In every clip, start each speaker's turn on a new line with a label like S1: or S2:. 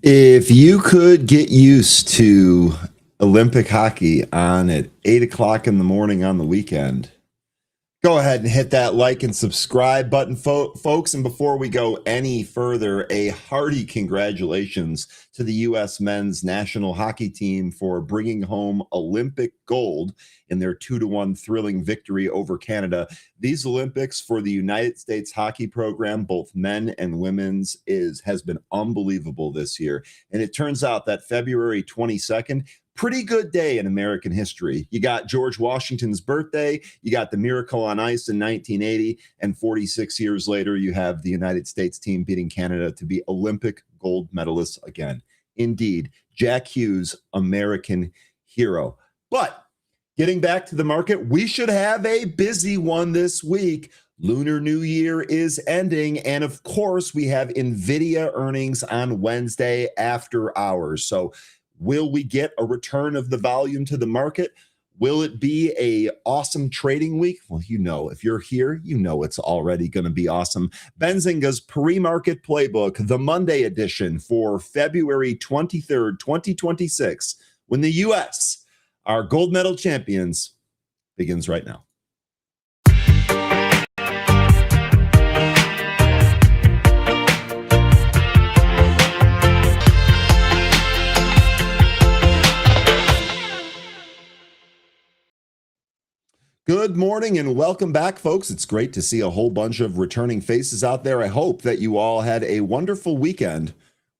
S1: If you could get used to Olympic hockey on at 8 o'clock in the morning on the weekend, go ahead and hit that like and subscribe button, folks. And before we go any further, a hearty congratulations to the U.S. men's national hockey team for bringing home Olympic gold in their 2-1 thrilling victory over Canada. These Olympics for the United States hockey program, both men and women's, has been unbelievable this year. And it turns out that February 22nd, pretty good day in American history. You got George Washington's birthday, you got the Miracle on Ice in 1980, and 46 years later, you have the United States team beating Canada to be Olympic gold medalists again. Indeed, Jack Hughes, American hero. But getting back to the market, we should have a busy one this week. Lunar New Year is ending, and of course, we have NVIDIA earnings on Wednesday after hours. So will we get a return of the volume to the market? Will it be a awesome trading week? Well, you know, if you're here, you know it's already going to be awesome. Benzinga's PreMarket Playbook, the Monday edition for February 23rd, 2026, when the U.S., our gold medal champions, begins right now. Good morning and welcome back, folks. It's great to see a whole bunch of returning faces out there. I hope that you all had a wonderful weekend.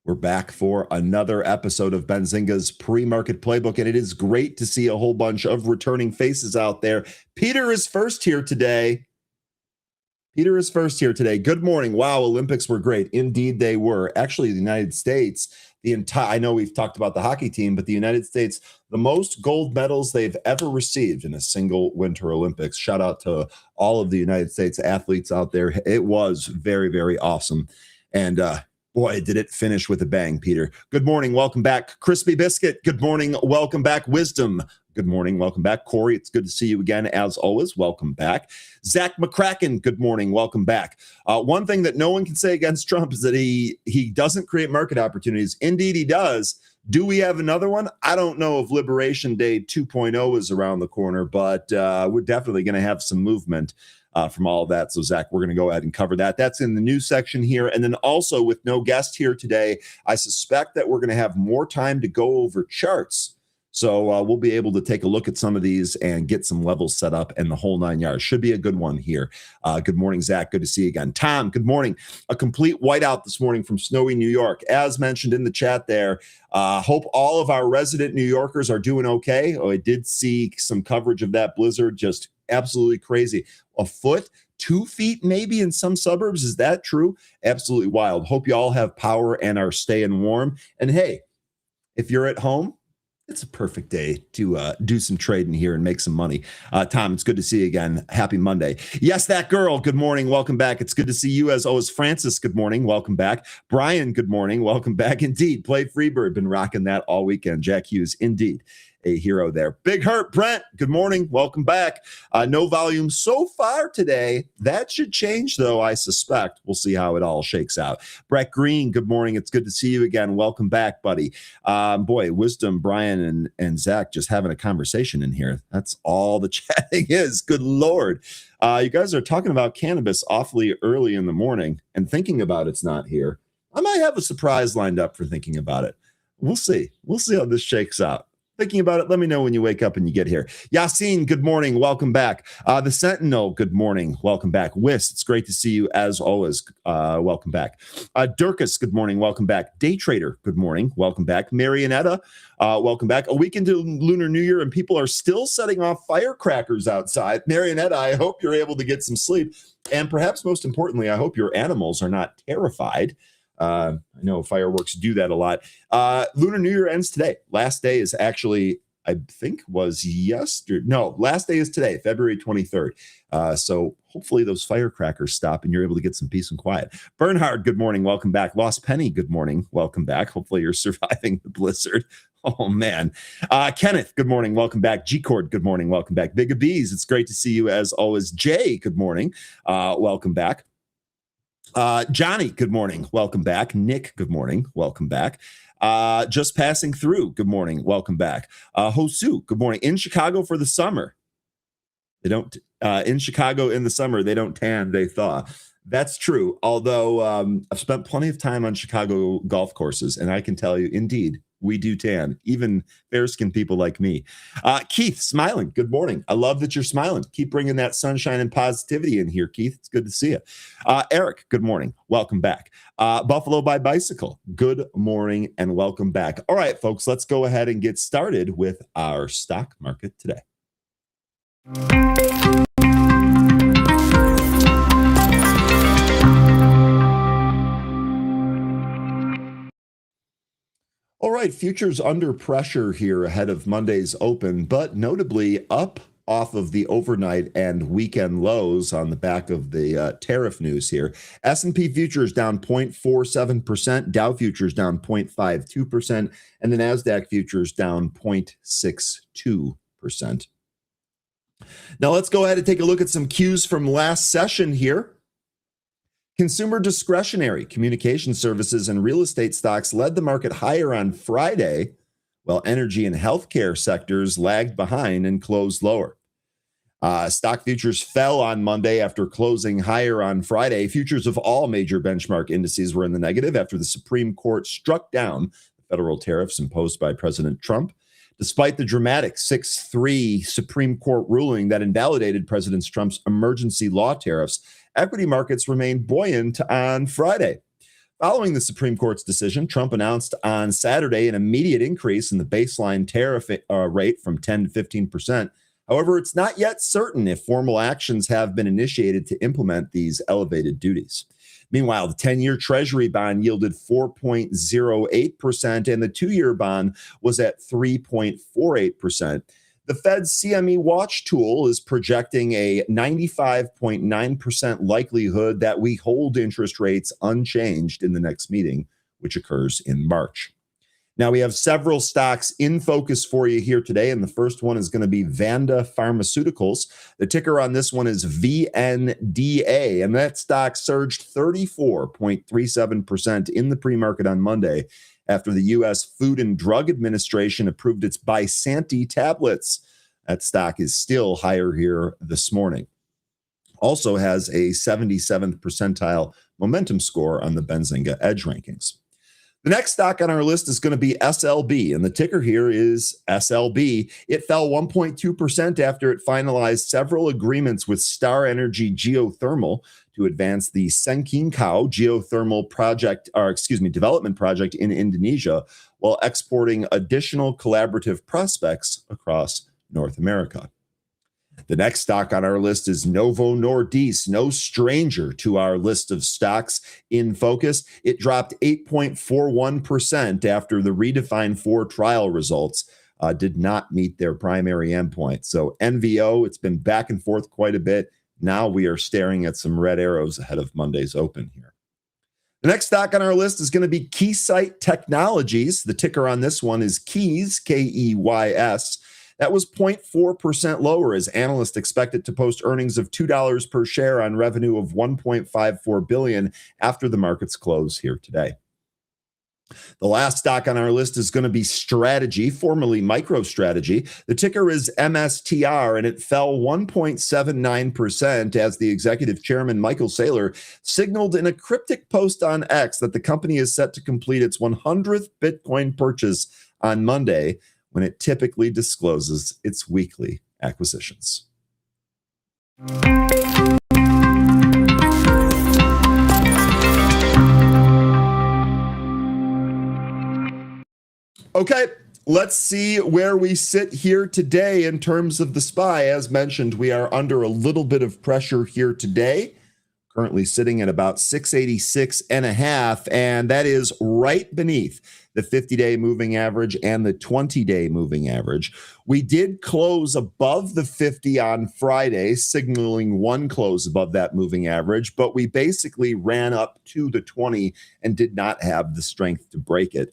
S1: We're back for another episode of Benzinga's PreMarket Playbook, and it is great to see a whole bunch of returning faces out there. Peter is first here today. Good morning. Wow, Olympics were great. Indeed, they were. Actually, the United States, I know we've talked about the hockey team, but the United States, the most gold medals they've ever received in a single Winter Olympics. Shout out to all of the United States athletes out there. It was very, very awesome. And boy, did it finish with a bang, Peter. Good morning. Welcome back, Crispy Biscuit. Good morning. Welcome back, Wisdom good morning. Welcome back. Corey, it's good to see you again, as always. Welcome back. Zach McCracken, good morning. Welcome back. One thing that no one can say against Trump is that he doesn't create market opportunities. Indeed, he does. Do we have another one? I don't know if Liberation Day 2.0 is around the corner, but we're definitely going to have some movement from all of that. So, Zach, we're going to go ahead and cover that. That's in the news section here. And then also, with no guest here today, I suspect that we're going to have more time to go over charts. So we'll be able to take a look at some of these and get some levels set up and the whole 9 yards. Should be a good one here. Good morning, Zach. Good to see you again. Tom, good morning. A complete whiteout this morning from snowy New York. As mentioned in the chat there, hope all of our resident New Yorkers are doing okay. I did see some coverage of that blizzard. Just absolutely crazy. A foot, 2 feet maybe in some suburbs. Is that true? Absolutely wild. Hope you all have power and are staying warm. And hey, if you're at home, it's a perfect day to do some trading here and make some money. Tom, it's good to see you again. Happy Monday. Yes, that girl. Good morning. Welcome back. It's good to see you as always. Francis, good morning. Welcome back. Brian, good morning. Welcome back. Indeed. Play Freebird. Been rocking that all weekend. Jack Hughes, indeed. A hero there. Big Hurt, Brent, good morning. Welcome back. No volume so far today. That should change, though, I suspect. We'll see how it all shakes out. Brett Green, good morning. It's good to see you again. Welcome back, buddy. Boy, Wisdom, Brian, and Zach just having a conversation in here. That's all the chatting is. Good Lord. You guys are talking about cannabis awfully early in the morning and thinking about it's not here. I might have a surprise lined up for thinking about it. We'll see. We'll see how this shakes out. Thinking about it, let me know when you wake up and you get here. Yassine, good morning. Welcome back. The Sentinel, good morning. Welcome back. Wiss, it's great to see you as always. Welcome back. Durkus, good morning. Welcome back. Day Trader, good morning. Welcome back. Marionetta, welcome back. A week into Lunar New Year and people are still setting off firecrackers outside. Marionetta, I hope you're able to get some sleep. And perhaps most importantly, I hope your animals are not terrified. I know fireworks do that a lot. Lunar New Year ends today. Last day is actually, I think, was yesterday. No, last day is today, February 23rd. So hopefully those firecrackers stop and you're able to get some peace and quiet. Bernhard, good morning. Welcome back. Lost Penny, good morning. Welcome back. Hopefully you're surviving the blizzard. Oh, man. Kenneth, good morning. Welcome back. G-Cord, good morning. Welcome back. Big Bees, it's great to see you as always. Jay, good morning. Welcome back. Johnny, good morning. Welcome back. Nick, good morning. Welcome back. Just passing through. Good morning. Welcome back. Hosu, good morning. In Chicago for the summer. They don't, in Chicago in the summer, they don't tan, they thaw. That's true. Although I've spent plenty of time on Chicago golf courses, and I can tell you, indeed, we do tan, even fair-skinned people like me. Keith, smiling. Good morning. I love that you're smiling. Keep bringing that sunshine and positivity in here, Keith. It's good to see you. Eric, good morning. Welcome back. Buffalo by Bicycle, good morning and welcome back. All right, folks, let's go ahead and get started with our stock market today. All right, futures under pressure here ahead of Monday's open, but notably up off of the overnight and weekend lows on the back of the tariff news here. S&P futures down 0.47%, Dow futures down 0.52%, and the NASDAQ futures down 0.62%. Now let's go ahead and take a look at some cues from last session here. Consumer discretionary, communication services, and real estate stocks led the market higher on Friday, while energy and healthcare sectors lagged behind and closed lower. Stock futures fell on Monday after closing higher on Friday. Futures of all major benchmark indices were in the negative after the Supreme Court struck down the federal tariffs imposed by President Trump. Despite the dramatic 6-3 Supreme Court ruling that invalidated President Trump's emergency law tariffs, equity markets remained buoyant on Friday. Following the Supreme Court's decision, Trump announced on Saturday an immediate increase in the baseline tariff rate from 10 to 15%. However, it's not yet certain if formal actions have been initiated to implement these elevated duties. Meanwhile, the 10-year Treasury bond yielded 4.08%, and the 2-year bond was at 3.48%. The Fed's CME Watch tool is projecting a 95.9% likelihood that we hold interest rates unchanged in the next meeting, which occurs in March. Now, we have several stocks in focus for you here today, and the first one is going to be Vanda Pharmaceuticals. The ticker on this one is VNDA, and that stock surged 34.37% in the pre-market on Monday after the U.S. Food and Drug Administration approved its Bysanti tablets. That stock is still higher here this morning. Also has a 77th percentile momentum score on the Benzinga Edge rankings. The next stock on our list is going to be SLB, and the ticker here is SLB. It fell 1.2% after it finalized several agreements with Star Energy Geothermal to advance the Sengkingkau geothermal development project in Indonesia, while exporting additional collaborative prospects across North America. The next stock on our list is Novo Nordisk, no stranger to our list of stocks in focus. It dropped 8.41% after the REDEFINE 4 trial results did not meet their primary endpoint. So NVO, it's been back and forth quite a bit. Now we are staring at some red arrows ahead of Monday's open here. The next stock on our list is going to be Keysight Technologies. The ticker on this one is Keys, Keys. That was 0.4% lower as analysts expect it to post earnings of $2 per share on revenue of $1.54 billion after the markets close here today. The last stock on our list is going to be Strategy, formerly MicroStrategy. The ticker is MSTR, and it fell 1.79% as the executive chairman, Michael Saylor, signaled in a cryptic post on X that the company is set to complete its 100th Bitcoin purchase on Monday, when it typically discloses its weekly acquisitions. Okay, let's see where we sit here today in terms of the SPY. As mentioned, we are under a little bit of pressure here today. Currently sitting at about 686.5, and that is right beneath the 50-day moving average and the 20-day moving average. We did close above the 50 on Friday, signaling one close above that moving average, but we basically ran up to the 20 and did not have the strength to break it.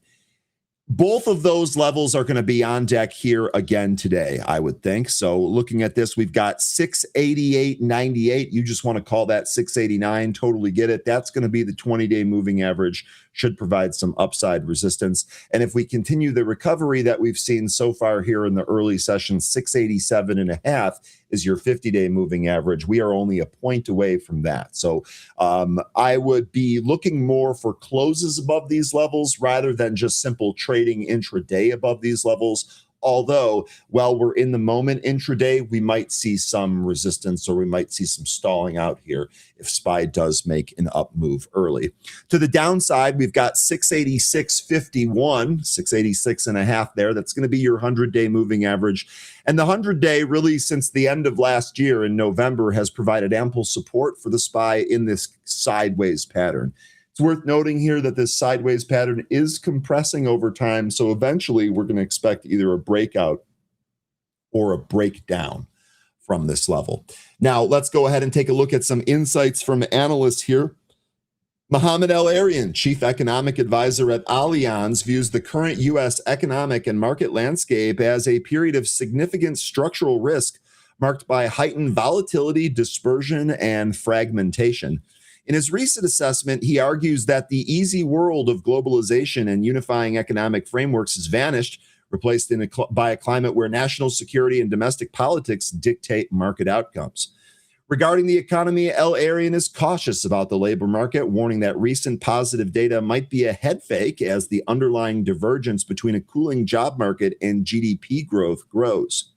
S1: Both of those levels are going to be on deck here again today, I would think. So looking at this, we've got 688.98. You just want to call that 689. Totally get it. That's going to be the 20-day moving average. Should provide some upside resistance. And if we continue the recovery that we've seen so far here in the early session, 687.5 is your 50-day moving average. We are only a point away from that. So I would be looking more for closes above these levels rather than just simple trading intraday above these levels. Although, while we're in the moment intraday, we might see some resistance or we might see some stalling out here if SPY does make an up move early. To the downside, we've got 686.51, 686.5 there. That's going to be your 100-day moving average. And the 100-day, really since the end of last year in November, has provided ample support for the SPY in this sideways pattern. It's worth noting here that this sideways pattern is compressing over time, so eventually we're going to expect either a breakout or a breakdown from this level. Now, let's go ahead and take a look at some insights from analysts here. Mohamed El-Arian, chief economic advisor at Allianz, views the current U.S. economic and market landscape as a period of significant structural risk marked by heightened volatility, dispersion, and fragmentation. In his recent assessment, he argues that the easy world of globalization and unifying economic frameworks has vanished, replaced by a climate where national security and domestic politics dictate market outcomes. Regarding the economy, El-Arian is cautious about the labor market, warning that recent positive data might be a head fake as the underlying divergence between a cooling job market and GDP growth grows.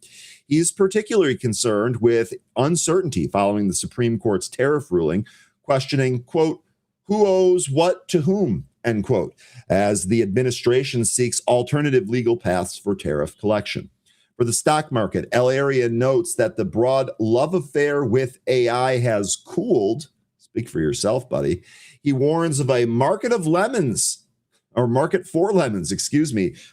S1: He is particularly concerned with uncertainty following the Supreme Court's tariff ruling, questioning, quote, who owes what to whom, end quote, as the administration seeks alternative legal paths for tariff collection. For the stock market, El-Arian notes that the broad love affair with AI has cooled. Speak for yourself, buddy. He warns of a market of lemons, or market for lemons,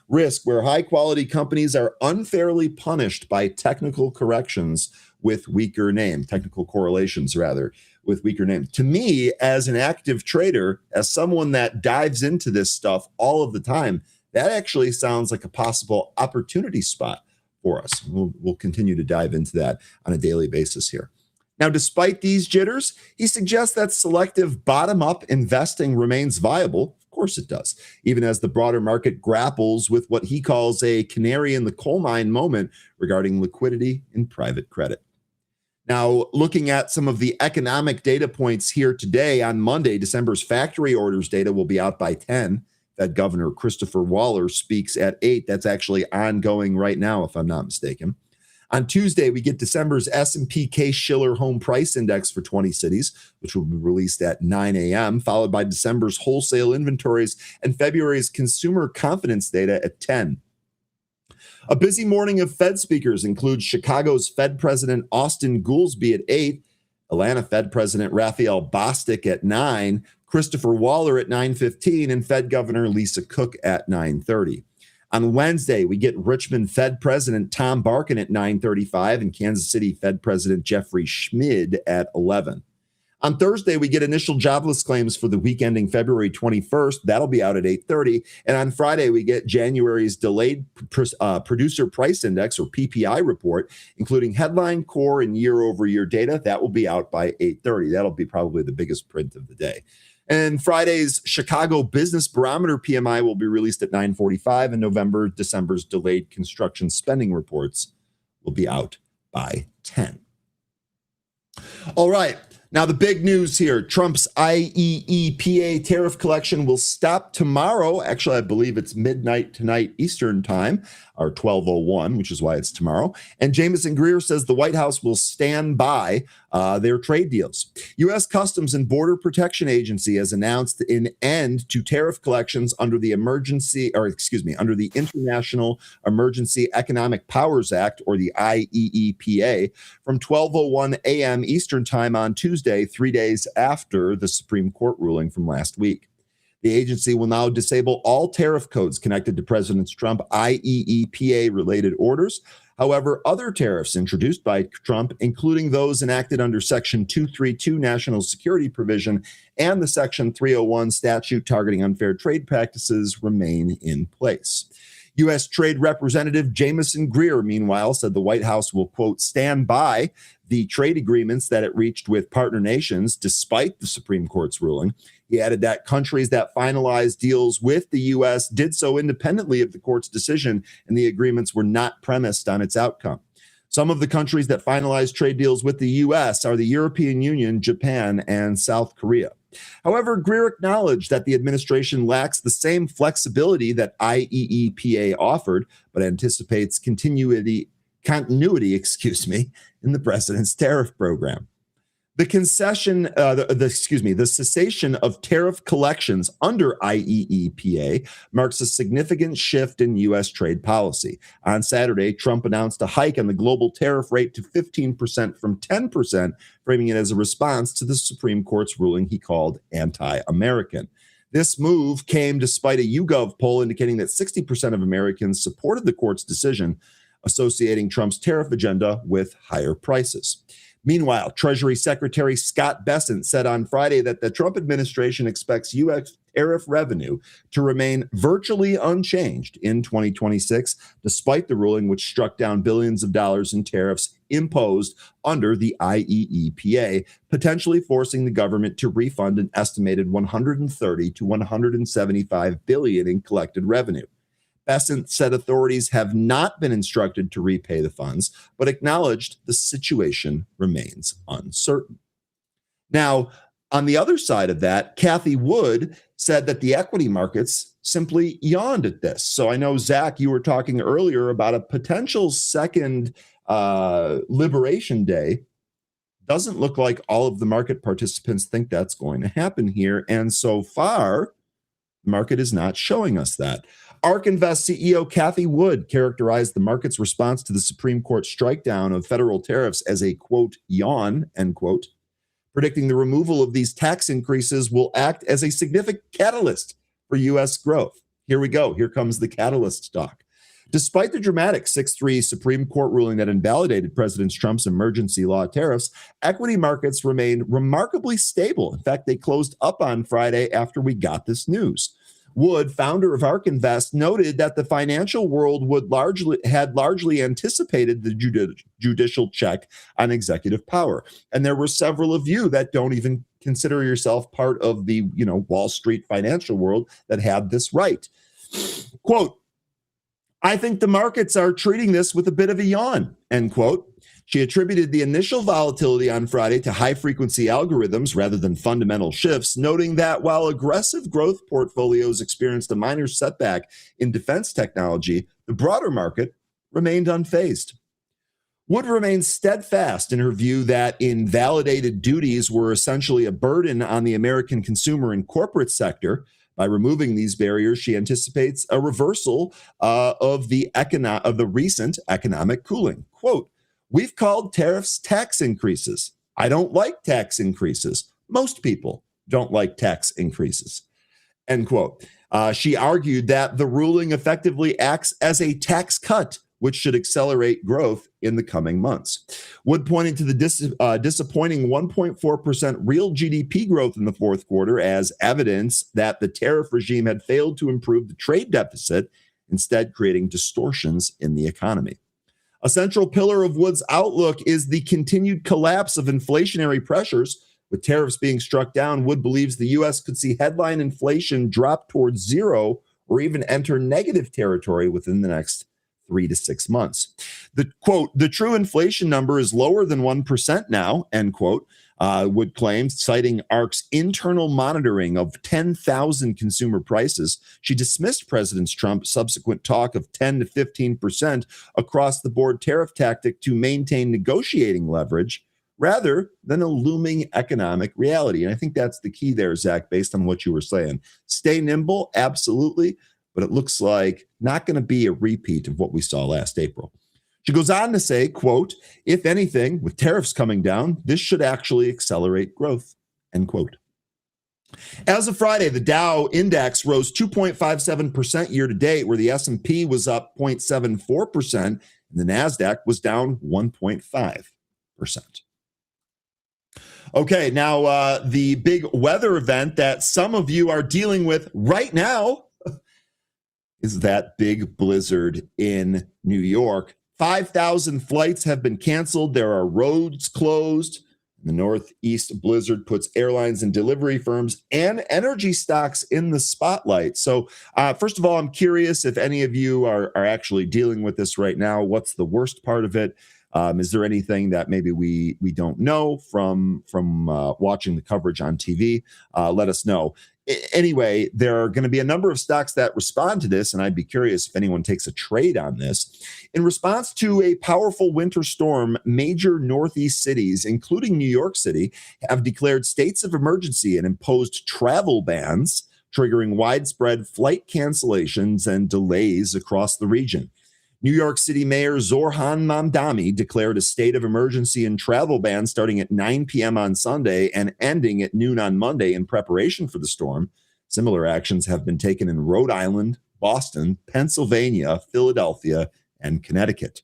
S1: risk where high-quality companies are unfairly punished by technical corrections with weaker name, technical correlations rather, with weaker names. To me, as an active trader, as someone that dives into this stuff all of the time, That actually sounds like a possible opportunity spot for us. We'll continue to dive into that on a daily basis here. Now, despite these jitters, he suggests that selective bottom-up investing remains viable. Of course it does, even as the broader market grapples with what he calls a canary in the coal mine moment regarding liquidity in private credit. Now, looking at some of the economic data points here today on Monday, December's factory orders data will be out by 10. Fed Governor Christopher Waller speaks at 8. That's actually ongoing right now, if I'm not mistaken. On Tuesday, we get December's S&P Case-Shiller Home Price Index for 20 cities, which will be released at 9 a.m., followed by December's wholesale inventories and February's consumer confidence data at 10. A busy morning of Fed speakers includes Chicago's Fed President Austin Goolsbee at 8, Atlanta Fed President Raphael Bostic at 9, Christopher Waller at 9:15, and Fed Governor Lisa Cook at 9:30. On Wednesday, we get Richmond Fed President Tom Barkin at 9:35 and Kansas City Fed President Jeffrey Schmid at 11. On Thursday, we get initial jobless claims for the week ending February 21st. That'll be out at 8:30. And on Friday, we get January's delayed producer price index, or PPI report, including headline, core, and year-over-year data. That will be out by 8:30. That'll be probably the biggest print of the day. And Friday's Chicago Business Barometer PMI will be released at 9:45, and December's delayed construction spending reports will be out by 10. All right. Now, the big news here, Trump's IEEPA tariff collection will stop tomorrow. Actually, I believe it's midnight tonight Eastern time, or 12:01, which is why it's tomorrow. And Jamieson Greer says the White House will stand by their trade deals. U.S. Customs and Border Protection Agency has announced an end to tariff collections under the International Emergency Economic Powers Act, or the IEEPA, from 12:01 a.m. Eastern time on Tuesday, 3 days after the Supreme Court ruling from last week. The agency will now disable all tariff codes connected to President Trump IEEPA-related orders. However, other tariffs introduced by Trump, including those enacted under Section 232 National Security Provision and the Section 301 statute targeting unfair trade practices, remain in place. U.S. Trade Representative Jamieson Greer, meanwhile, said the White House will, quote, stand by the trade agreements that it reached with partner nations despite the Supreme Court's ruling. He added that countries that finalized deals with the U.S. did so independently of the court's decision, and the agreements were not premised on its outcome. Some of the countries that finalized trade deals with the U.S. are the European Union, Japan, and South Korea. However, Greer acknowledged that the administration lacks the same flexibility that IEEPA offered, but anticipates continuity, in the president's tariff program. The cessation of tariff collections under IEEPA marks a significant shift in U.S. trade policy. On Saturday, Trump announced a hike on the global tariff rate to 15% from 10%, framing it as a response to the Supreme Court's ruling he called anti-American. This move came despite a YouGov poll indicating that 60% of Americans supported the court's decision, associating Trump's tariff agenda with higher prices. Meanwhile, Treasury Secretary Scott Bessent said on Friday that the Trump administration expects U.S. tariff revenue to remain virtually unchanged in 2026, despite the ruling which struck down billions of dollars in tariffs imposed under the IEEPA, potentially forcing the government to refund an estimated 130 to 175 billion in collected revenue. Bessent said authorities have not been instructed to repay the funds, but acknowledged the situation remains uncertain. Now, on the other side of that, Cathie Wood said that the equity markets simply yawned at this. So I know, Zach, you were talking earlier about a potential second Liberation Day. Doesn't look like all of the market participants think that's going to happen here. And so far, the market is not showing us that. ARK Invest CEO Cathie Wood characterized the market's response to the Supreme Court strike down of federal tariffs as a, quote, yawn, end quote, predicting the removal of these tax increases will act as a significant catalyst for U.S. growth. Here we go. Here comes the catalyst talk. Despite the dramatic 6-3 Supreme Court ruling that invalidated President Trump's emergency law tariffs, equity markets remained remarkably stable. In fact, they closed up on Friday after we got this news. Wood, founder of ARK Invest, noted that the financial world had largely anticipated the judicial check on executive power, and there were several of you that don't even consider yourself part of the Wall Street financial world that had this right. Quote, I think the markets are treating this with a bit of a yawn, end quote. She attributed the initial volatility on Friday to high-frequency algorithms rather than fundamental shifts, noting that while aggressive growth portfolios experienced a minor setback in defense technology, the broader market remained unfazed. Wood remains steadfast in her view that invalidated duties were essentially a burden on the American consumer and corporate sector. By removing these barriers, she anticipates a reversal of the recent economic cooling. Quote, we've called tariffs tax increases. I don't like tax increases. Most people don't like tax increases. End quote. She argued that the ruling effectively acts as a tax cut, which should accelerate growth in the coming months. Wood pointed to the disappointing 1.4% real GDP growth in the fourth quarter as evidence that the tariff regime had failed to improve the trade deficit, instead creating distortions in the economy. A central pillar of Wood's outlook is the continued collapse of inflationary pressures. With tariffs being struck down, Wood believes the U.S. could see headline inflation drop towards zero or even enter negative territory within the next 3 to 6 months. The quote, the true inflation number is lower than 1% now, end quote, Wood claims, citing ARK's internal monitoring of 10,000 consumer prices. She dismissed President Trump's subsequent talk of 10 to 15% across the board tariff tactic to maintain negotiating leverage rather than a looming economic reality. And I think that's the key there, Zach, based on what you were saying. Stay nimble, absolutely. But it looks like not going to be a repeat of what we saw last April. She goes on to say, quote, if anything, with tariffs coming down, this should actually accelerate growth, end quote. As of Friday, the Dow index rose 2.57% year to date, where the S&P was up 0.74% and the NASDAQ was down 1.5%. Okay, now the big weather event that some of you are dealing with right now is that big blizzard in New York. 5,000 flights have been canceled. There are roads closed. The Northeast blizzard puts airlines and delivery firms and energy stocks in the spotlight. So, first of all, I'm curious if any of you are actually dealing with this right now. What's the worst part of it? Is there anything that maybe we don't know from watching the coverage on TV? Let us know. Anyway, there are going to be a number of stocks that respond to this, and I'd be curious if anyone takes a trade on this. In response to a powerful winter storm, major Northeast cities, including New York City, have declared states of emergency and imposed travel bans, triggering widespread flight cancellations and delays across the region. New York City Mayor Zohran Mamdani declared a state of emergency and travel ban starting at 9 p.m. on Sunday and ending at noon on Monday in preparation for the storm. Similar actions have been taken in Rhode Island, Boston, Pennsylvania, Philadelphia, and Connecticut.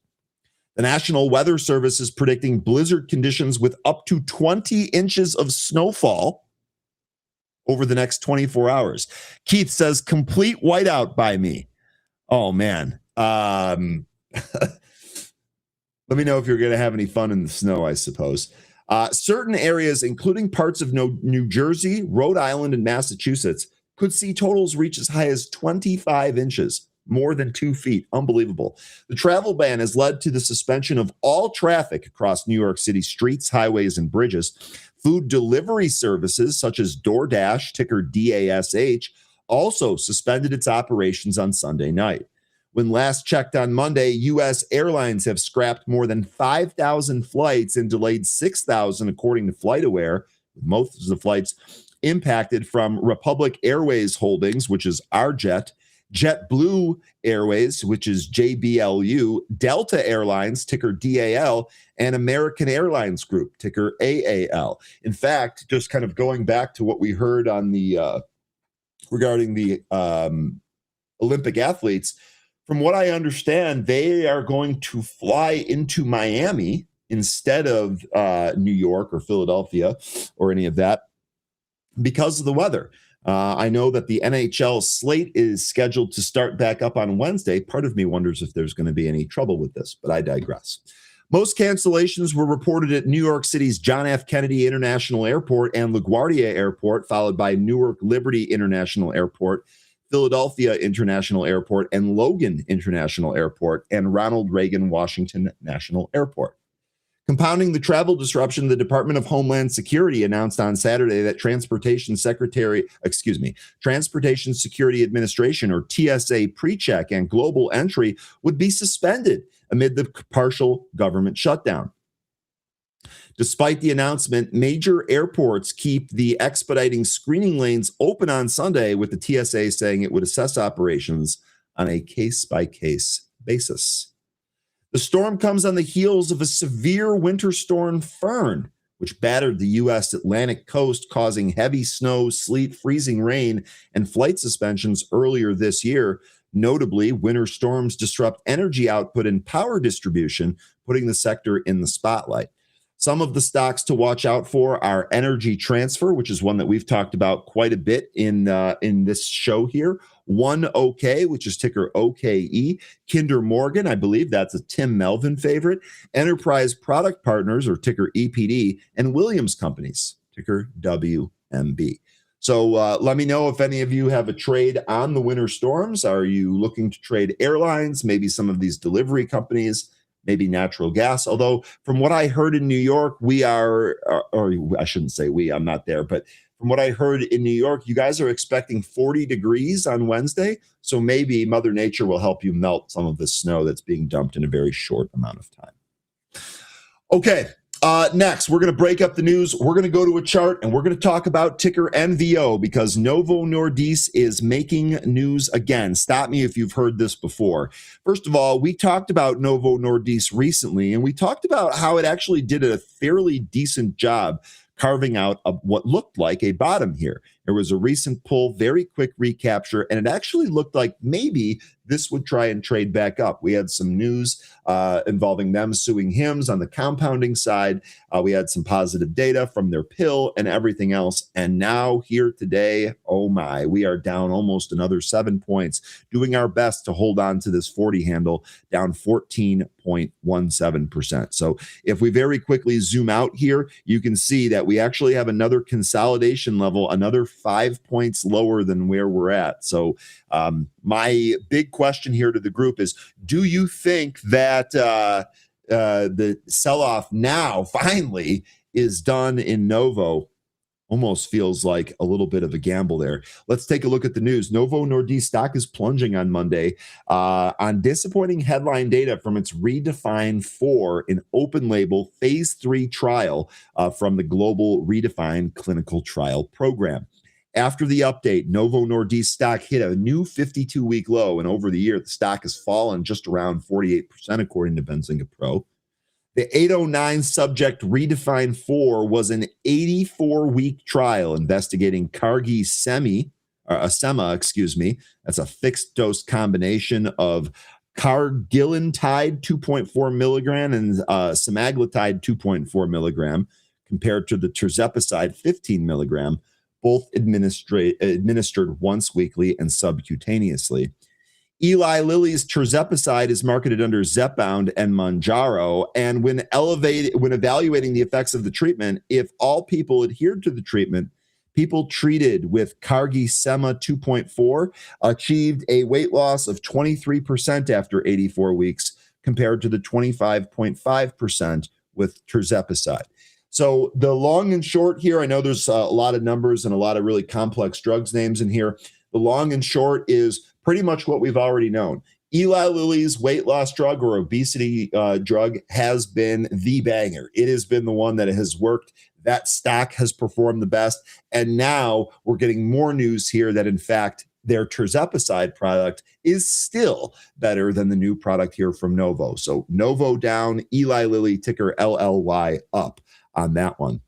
S1: The National Weather Service is predicting blizzard conditions with up to 20 inches of snowfall over the next 24 hours. Keith says, complete whiteout by me. Oh, man. Let me know if you're going to have any fun in the snow, I suppose. Certain areas, including parts of New Jersey, Rhode Island, and Massachusetts, could see totals reach as high as 25 inches, more than 2 feet. Unbelievable. The travel ban has led to the suspension of all traffic across New York City streets, highways, and bridges. Food delivery services, such as DoorDash, ticker DASH, also suspended its operations on Sunday night. When last checked on Monday, U.S. airlines have scrapped more than 5,000 flights and delayed 6,000, according to FlightAware, with most of the flights impacted from Republic Airways Holdings, which is RJet, JetBlue Airways, which is JBLU, Delta Airlines, ticker DAL, and American Airlines Group, ticker AAL. In fact, just kind of going back to what we heard on the regarding the Olympic athletes, from what I understand, they are going to fly into Miami instead of New York or Philadelphia or any of that because of the weather. I know that the NHL slate is scheduled to start back up on Wednesday. Part of me wonders if there's going to be any trouble with this, but I digress. Most cancellations were reported at New York City's John F. Kennedy International Airport and LaGuardia Airport, followed by Newark Liberty International Airport, Philadelphia International Airport, and Logan International Airport, and Ronald Reagan Washington National Airport. Compounding the travel disruption, the Department of Homeland Security announced on Saturday that Transportation Security Administration, or TSA, PreCheck and Global Entry would be suspended amid the partial government shutdown. Despite the announcement, major airports keep the expediting screening lanes open on Sunday, with the TSA saying it would assess operations on a case-by-case basis. The storm comes on the heels of a severe winter storm, Fern, which battered the U.S. Atlantic coast, causing heavy snow, sleet, freezing rain, and flight suspensions earlier this year. Notably, winter storms disrupt energy output and power distribution, putting the sector in the spotlight. Some of the stocks to watch out for are Energy Transfer, which is one that we've talked about quite a bit in this show here. One OK, which is ticker OKE. Kinder Morgan, I believe that's a Tim Melvin favorite. Enterprise Product Partners, or ticker EPD, and Williams Companies, ticker WMB. So let me know if any of you have a trade on the winter storms. Are you looking to trade airlines, maybe some of these delivery companies, maybe natural gas? Although from what I heard in New York, we are, or I shouldn't say we, I'm not there, but from what I heard in New York, you guys are expecting 40 degrees on Wednesday. So maybe Mother Nature will help you melt some of the snow that's being dumped in a very short amount of time. Okay. Next, we're going to break up the news. We're going to go to a chart, and we're going to talk about ticker NVO, because Novo Nordisk is making news again. Stop me if you've heard this before. First of all, we talked about Novo Nordisk recently, and we talked about how it actually did a fairly decent job carving out what looked like a bottom here. There was a recent pull, very quick recapture, and it actually looked like maybe this would try and trade back up. We had some news involving them suing Hims on the compounding side. We had some positive data from their pill and everything else. And now here today, oh my, we are down almost another 7 points, doing our best to hold on to this 40 handle, down 14.17%. So if we very quickly zoom out here, you can see that we actually have another consolidation level, another 5 points lower than where we're at. So my big question here to the group is, do you think that the sell-off now finally is done in Novo? Almost feels like a little bit of a gamble there. Let's take a look at the news. Novo Nordisk stock is plunging on Monday on disappointing headline data from its Redefine 4, an open label phase 3 trial from the global Redefine clinical trial program. After the update, Novo Nordisk stock hit a new 52-week low, and over the year, the stock has fallen just around 48%, according to Benzinga Pro. The 809 subject Redefine 4 was an 84-week trial investigating sema, that's a fixed-dose combination of cargillantide 2.4 milligram and semaglutide 2.4 milligram compared to the tirzepatide 15 milligram, both administered once weekly and subcutaneously. Eli Lilly's tirzepatide is marketed under Zepbound and Mounjaro, and when evaluating the effects of the treatment, if all people adhered to the treatment, people treated with sema 2.4 achieved a weight loss of 23% after 84 weeks, compared to the 25.5% with tirzepatide. So the long and short here, I know there's a lot of numbers and a lot of really complex drugs names in here. The long and short is pretty much what we've already known. Eli Lilly's weight loss drug or obesity drug has been the banger. It has been the one that has worked. That stock has performed the best. And now we're getting more news here that, in fact, their tirzepatide product is still better than the new product here from Novo. So Novo down, Eli Lilly, ticker LLY, up on that one.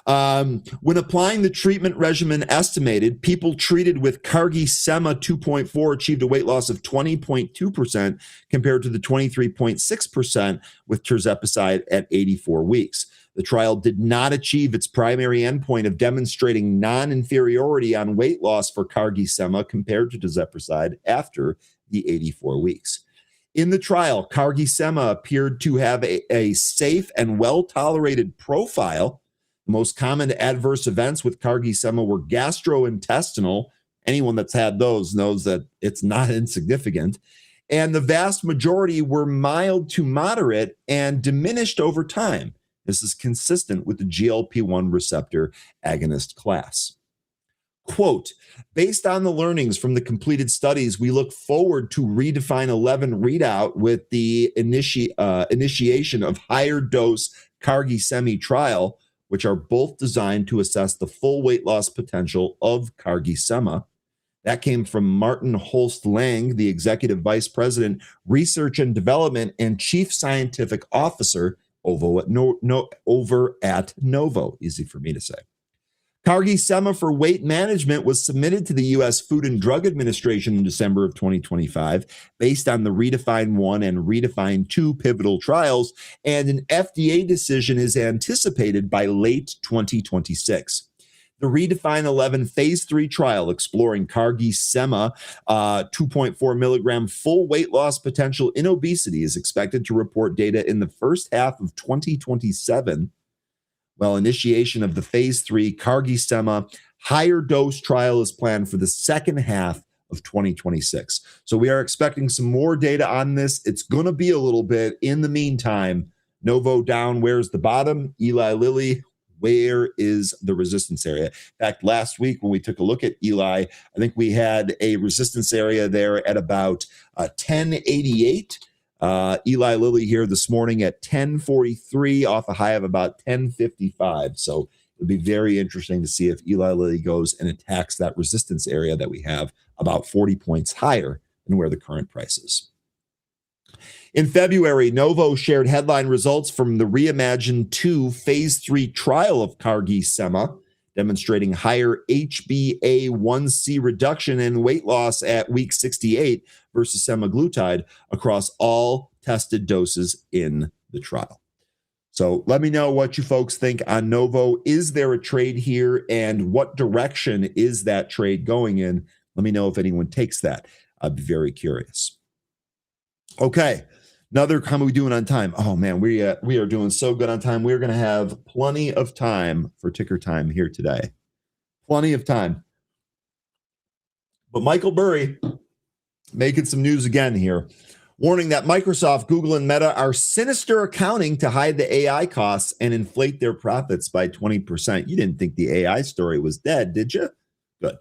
S1: When applying the treatment regimen estimated, people treated with sema 2.4 achieved a weight loss of 20.2% compared to the 23.6% with tirzepatide at 84 weeks. The trial did not achieve its primary endpoint of demonstrating non-inferiority on weight loss for CargiSema compared to tirzepatide after the 84 weeks. In the trial, CargiSema appeared to have a safe and well-tolerated profile. The most common adverse events with CargiSema were gastrointestinal. Anyone that's had those knows that it's not insignificant. And the vast majority were mild to moderate and diminished over time. This is consistent with the GLP-1 receptor agonist class. Quote, based on the learnings from the completed studies, we look forward to Redefine 11 readout with the initiation of higher dose CargiSema trial, which are both designed to assess the full weight loss potential of CargiSema. That came from Martin Holst Lang, the Executive Vice President, Research and Development and Chief Scientific Officer over at Novo. Easy for me to say. CargiSema for weight management was submitted to the U.S. Food and Drug Administration in December of 2025 based on the Redefine 1 and Redefine 2 pivotal trials, and an FDA decision is anticipated by late 2026. The Redefine 11 phase 3 trial exploring CargiSema 2.4 milligram full weight loss potential in obesity is expected to report data in the first half of 2027. While initiation of the phase 3 CargiSema higher dose trial is planned for the second half of 2026. So we are expecting some more data on this. It's going to be a little bit. In the meantime, Novo down, where's the bottom? Eli Lilly, where is the resistance area? In fact, last week when we took a look at Eli, I think we had a resistance area there at about 1088. Eli Lilly here this morning at 1043 off a high of about 1055. So it'll be very interesting to see if Eli Lilly goes and attacks that resistance area that we have about 40 points higher than where the current price is. In February, Novo shared headline results from the Reimagine 2 phase 3 trial of CargiSema, demonstrating higher HbA1c reduction and weight loss at week 68 versus semaglutide across all tested doses in the trial. So let me know what you folks think on Novo. Is there a trade here, and what direction is that trade going in? Let me know if anyone takes that. I'd be very curious. Okay. How are we doing on time? Oh, man, we are doing so good on time. We're going to have plenty of time for ticker time here today. Plenty of time. But Michael Burry making some news again here, warning that Microsoft, Google, and Meta are sinister accounting to hide the AI costs and inflate their profits by 20%. You didn't think the AI story was dead, did you? Good.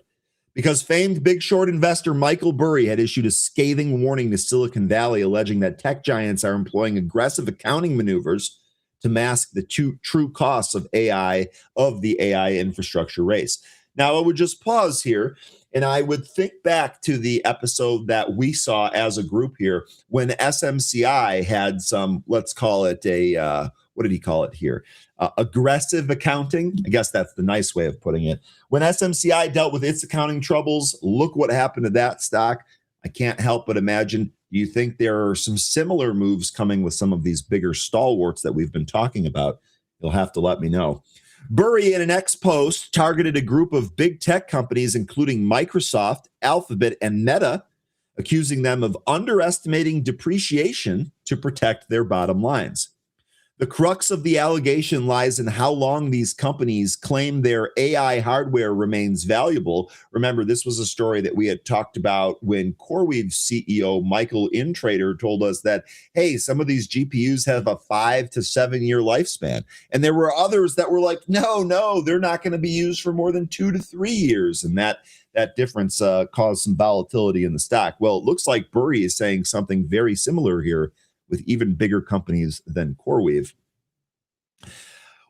S1: Because famed Big Short investor Michael Burry had issued a scathing warning to Silicon Valley, alleging that tech giants are employing aggressive accounting maneuvers to mask the true costs of the AI infrastructure race. Now, I would just pause here, and I would think back to the episode that we saw as a group here when SMCI had some, let's call it what did he call it here? Aggressive accounting. I guess that's the nice way of putting it. When SMCI dealt with its accounting troubles, look what happened to that stock. I can't help but imagine. Do you think there are some similar moves coming with some of these bigger stalwarts that we've been talking about? You'll have to let me know. Burry, in an X post, targeted a group of big tech companies, including Microsoft, Alphabet, and Meta, accusing them of underestimating depreciation to protect their bottom lines. The crux of the allegation lies in how long these companies claim their AI hardware remains valuable. Remember, this was a story that we had talked about when CoreWeave's CEO, Michael Intrader, told us that, hey, some of these GPUs have a 5 to 7 year lifespan. And there were others that were like, no, they're not going to be used for more than 2 to 3 years. And that difference caused some volatility in the stock. Well, it looks like Burry is saying something very similar here with even bigger companies than CoreWeave.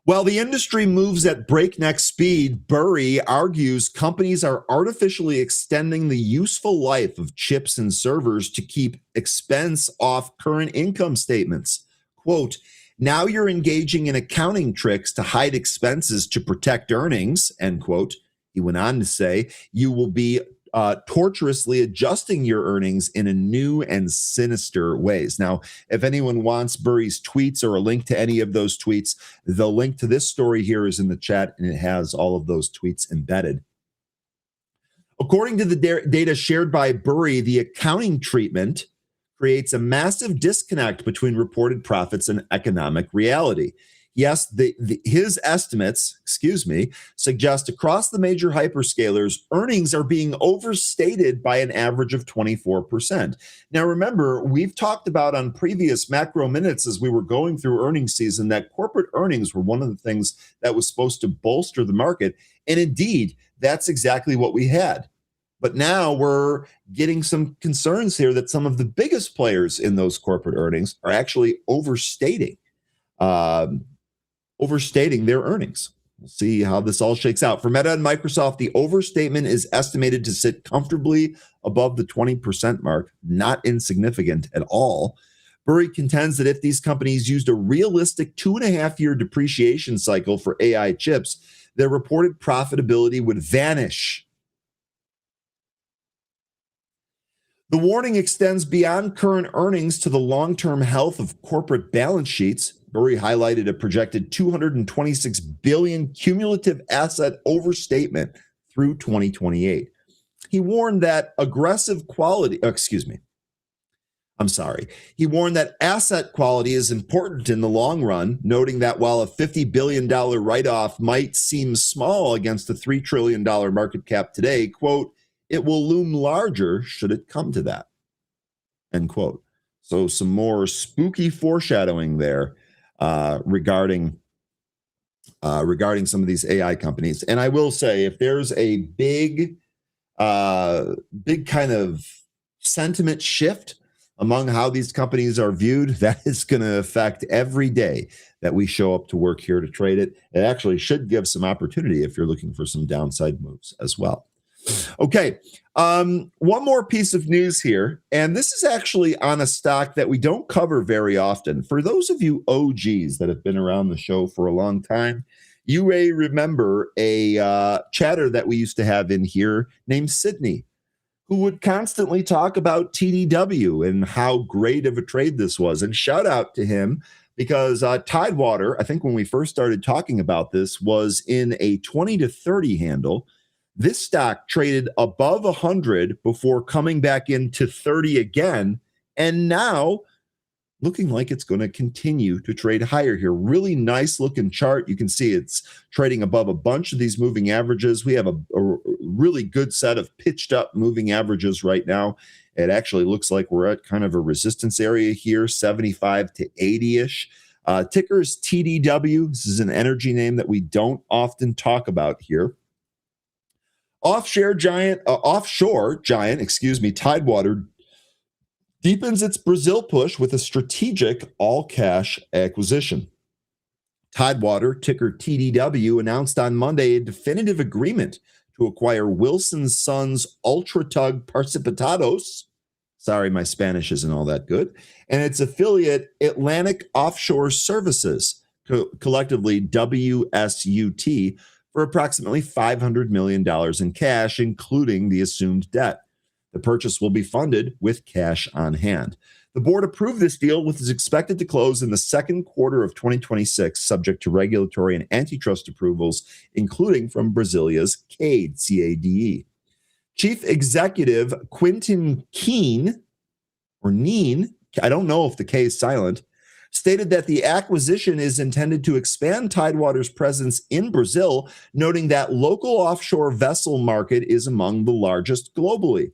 S1: While the industry moves at breakneck speed, Burry argues companies are artificially extending the useful life of chips and servers to keep expense off current income statements. Quote, now you're engaging in accounting tricks to hide expenses to protect earnings, end quote. He went on to say, you will be tortuously adjusting your earnings in a new and sinister ways. Now, if anyone wants Burry's tweets or a link to any of those tweets, the link to this story here is in the chat, and it has all of those tweets embedded. According to the data shared by Burry, the accounting treatment creates a massive disconnect between reported profits and economic reality. Yes, his estimates, suggest across the major hyperscalers, earnings are being overstated by an average of 24%. Now, remember, we've talked about on previous macro minutes as we were going through earnings season that corporate earnings were one of the things that was supposed to bolster the market. And indeed, that's exactly what we had. But now we're getting some concerns here that some of the biggest players in those corporate earnings are actually overstating their earnings. We'll see how this all shakes out. For Meta and Microsoft, the overstatement is estimated to sit comfortably above the 20% mark, not insignificant at all. Burry contends that if these companies used a realistic 2.5-year depreciation cycle for AI chips, their reported profitability would vanish. The warning extends beyond current earnings to the long-term health of corporate balance sheets. Burry highlighted a projected $226 billion cumulative asset overstatement through 2028. He warned that He warned that asset quality is important in the long run, noting that while a $50 billion write-off might seem small against the $3 trillion market cap today, quote, it will loom larger should it come to that, end quote. So some more spooky foreshadowing there regarding some of these AI companies. And I will say, if there's a big kind of sentiment shift among how these companies are viewed, that is going to affect every day that we show up to work here to trade it. It actually should give some opportunity if you're looking for some downside moves as well. Okay, one more piece of news here, and this is actually on a stock that we don't cover very often. For those of you OGs that have been around the show for a long time, you may remember a chatter that we used to have in here named Sydney, who would constantly talk about TDW and how great of a trade this was. And shout out to him because Tidewater, I think when we first started talking about this, was in a 20 to 30 handle. This stock traded above 100 before coming back into 30 again, and now looking like it's going to continue to trade higher here. Really nice looking chart. You can see it's trading above a bunch of these moving averages. We have a really good set of pitched up moving averages right now. It actually looks like we're at kind of a resistance area here, 75 to 80-ish. Ticker is TDW. This is an energy name that we don't often talk about here. Offshore giant, Tidewater deepens its Brazil push with a strategic all-cash acquisition. Tidewater, ticker TDW, announced on Monday a definitive agreement to acquire Wilson Sons Ultra Tug Precipitados. Sorry, my Spanish isn't all that good. And its affiliate, Atlantic Offshore Services, collectively WSUT, for approximately $500 million in cash, including the assumed debt. The purchase will be funded with cash on hand. The board approved this deal, which is expected to close in the second quarter of 2026, subject to regulatory and antitrust approvals, including from Brasilia's CADE, C-A-D-E. Chief Executive Quentin Keen, or Neen, I don't know if the K is silent, stated that the acquisition is intended to expand Tidewater's presence in Brazil, noting that local offshore vessel market is among the largest globally.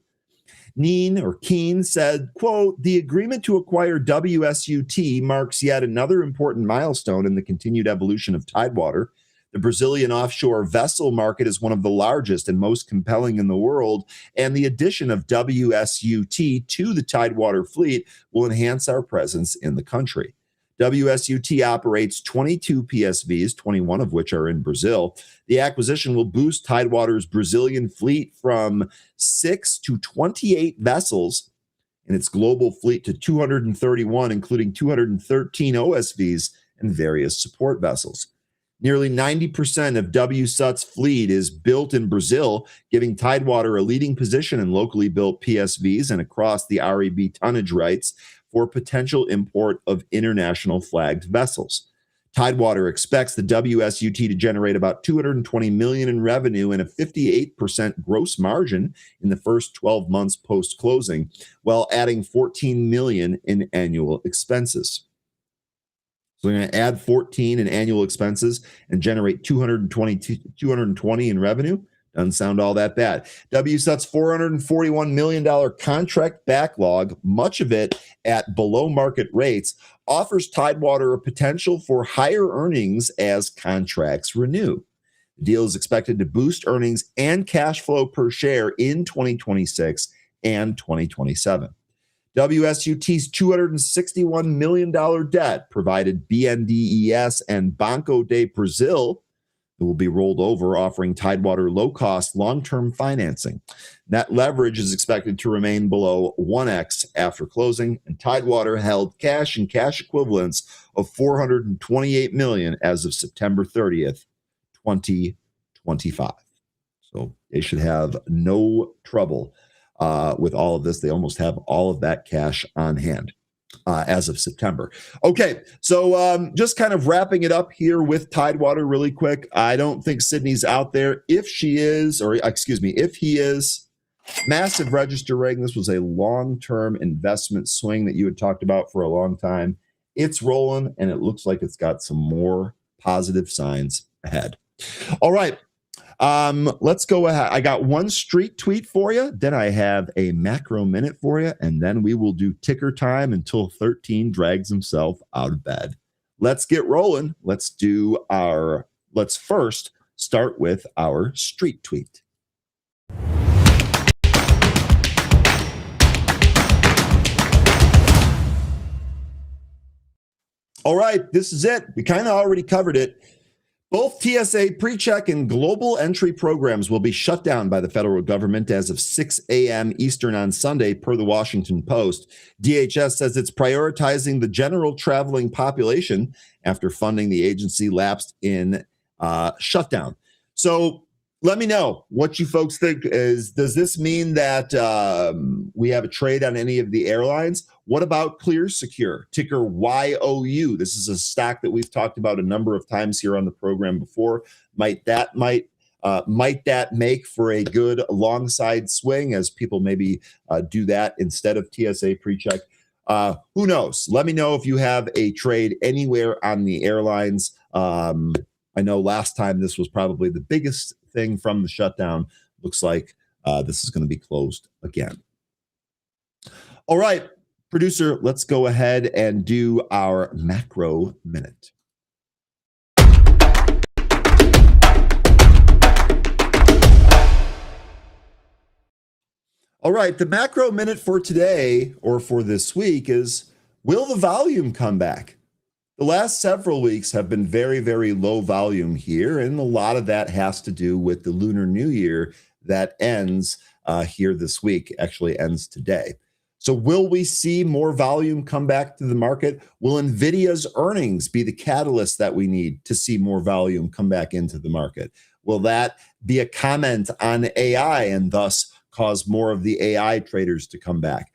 S1: Keen said, quote, the agreement to acquire WSUT marks yet another important milestone in the continued evolution of Tidewater. The Brazilian offshore vessel market is one of the largest and most compelling in the world, and the addition of WSUT to the Tidewater fleet will enhance our presence in the country. WSUT operates 22 PSVs, 21 of which are in Brazil. The acquisition will boost Tidewater's Brazilian fleet from 6 to 28 vessels and its global fleet to 231, including 213 OSVs and various support vessels. Nearly 90% of WSUT's fleet is built in Brazil, giving Tidewater a leading position in locally built PSVs and across the REB tonnage rights for potential import of international flagged vessels. Tidewater expects the WSUT to generate about $220 million in revenue and a 58% gross margin in the first 12 months post-closing, while adding $14 million in annual expenses. So we're going to add 14 in annual expenses and generate 220 in revenue. Doesn't sound all that bad. WSUT's $441 million contract backlog, much of it at below market rates, offers Tidewater a potential for higher earnings as contracts renew. The deal is expected to boost earnings and cash flow per share in 2026 and 2027. WSUT's $261 million debt provided BNDES and Banco de Brazil. It will be rolled over, offering Tidewater low-cost long-term financing. Net leverage is expected to remain below 1x after closing, and Tidewater held cash and cash equivalents of $428 million as of September 30th, 2025. So they should have no trouble with all of this. They almost have all of that cash on hand as of September. Okay, so just kind of wrapping it up here with Tidewater really quick. I don't think Sydney's out there. If she is, or excuse me, if he is, massive register ring. This was a long-term investment swing that you had talked about for a long time. It's rolling, and it looks like it's got some more positive signs ahead. All right. Let's go ahead. I got one street tweet for you. Then I have a macro minute for you. And then we will do ticker time until 13 drags himself out of bed. Let's get rolling. Let's first start with our street tweet. All right. This is it. We kind of already covered it. Both TSA PreCheck and global entry programs will be shut down by the federal government as of 6 a.m. Eastern on Sunday, per the Washington Post. DHS says it's prioritizing the general traveling population after funding the agency lapsed in shutdown. So let me know what you folks think. Does this mean that we have a trade on any of the airlines? What about Clear Secure, ticker YOU? This is a stock that we've talked about a number of times here on the program before. Might that make for a good alongside swing as people maybe do that instead of TSA PreCheck? Who knows? Let me know if you have a trade anywhere on the airlines. I know last time this was probably the biggest thing from the shutdown. Looks like this is going to be closed again. All right, producer, let's go ahead and do our macro minute. All right, the macro minute for today, or for this week, is: will the volume come back? The last several weeks have been very, very low volume here, and a lot of that has to do with the Lunar New Year that ends here this week, actually ends today. So will we see more volume come back to the market? Will NVIDIA's earnings be the catalyst that we need to see more volume come back into the market? Will that be a comment on AI and thus cause more of the AI traders to come back?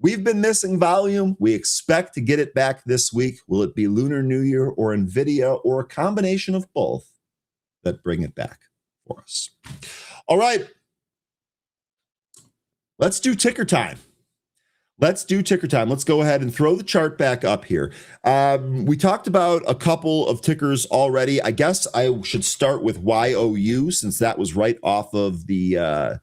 S1: We've been missing volume. We expect to get it back this week. Will it be Lunar New Year or NVIDIA or a combination of both that bring it back for us? All right. Let's do ticker time. Let's go ahead and throw the chart back up here. We talked about a couple of tickers already. I guess I should start with YOU, since that was right off of the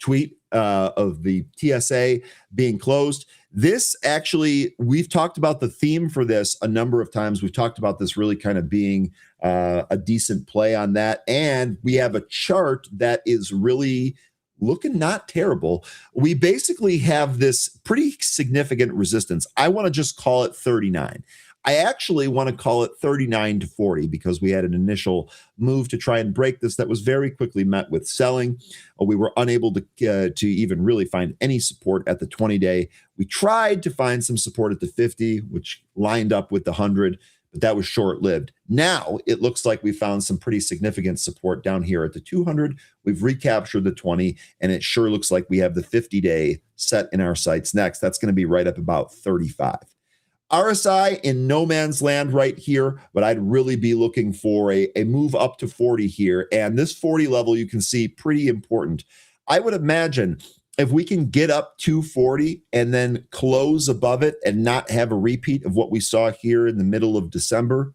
S1: tweet of the TSA being closed. This actually, we've talked about the theme for this a number of times. We've talked about this really kind of being a decent play on that. And we have a chart that is really looking not terrible. We basically have this pretty significant resistance. I want to just call it 39. I actually want to call it 39 to 40 because we had an initial move to try and break this that was very quickly met with selling. We were unable to even really find any support at the 20-day. We tried to find some support at the 50, which lined up with the 100, but that was short-lived. Now it looks like we found some pretty significant support down here at the 200. We've recaptured the 20, and it sure looks like we have the 50-day set in our sights next. That's going to be right up about 35. RSI in no man's land right here, but I'd really be looking for a move up to 40 here. And this 40 level, you can see, pretty important. I would imagine if we can get up to 40 and then close above it and not have a repeat of what we saw here in the middle of December,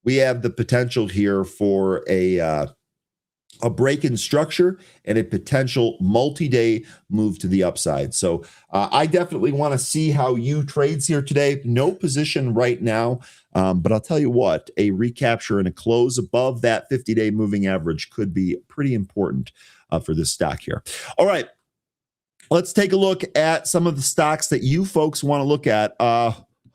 S1: we have the potential here for a break in structure and a potential multi-day move to the upside. So I definitely want to see how you trades here today. No position right now, but I'll tell you what, a recapture and a close above that 50-day moving average could be pretty important for this stock here. All right, let's take a look at some of the stocks that you folks want to look at.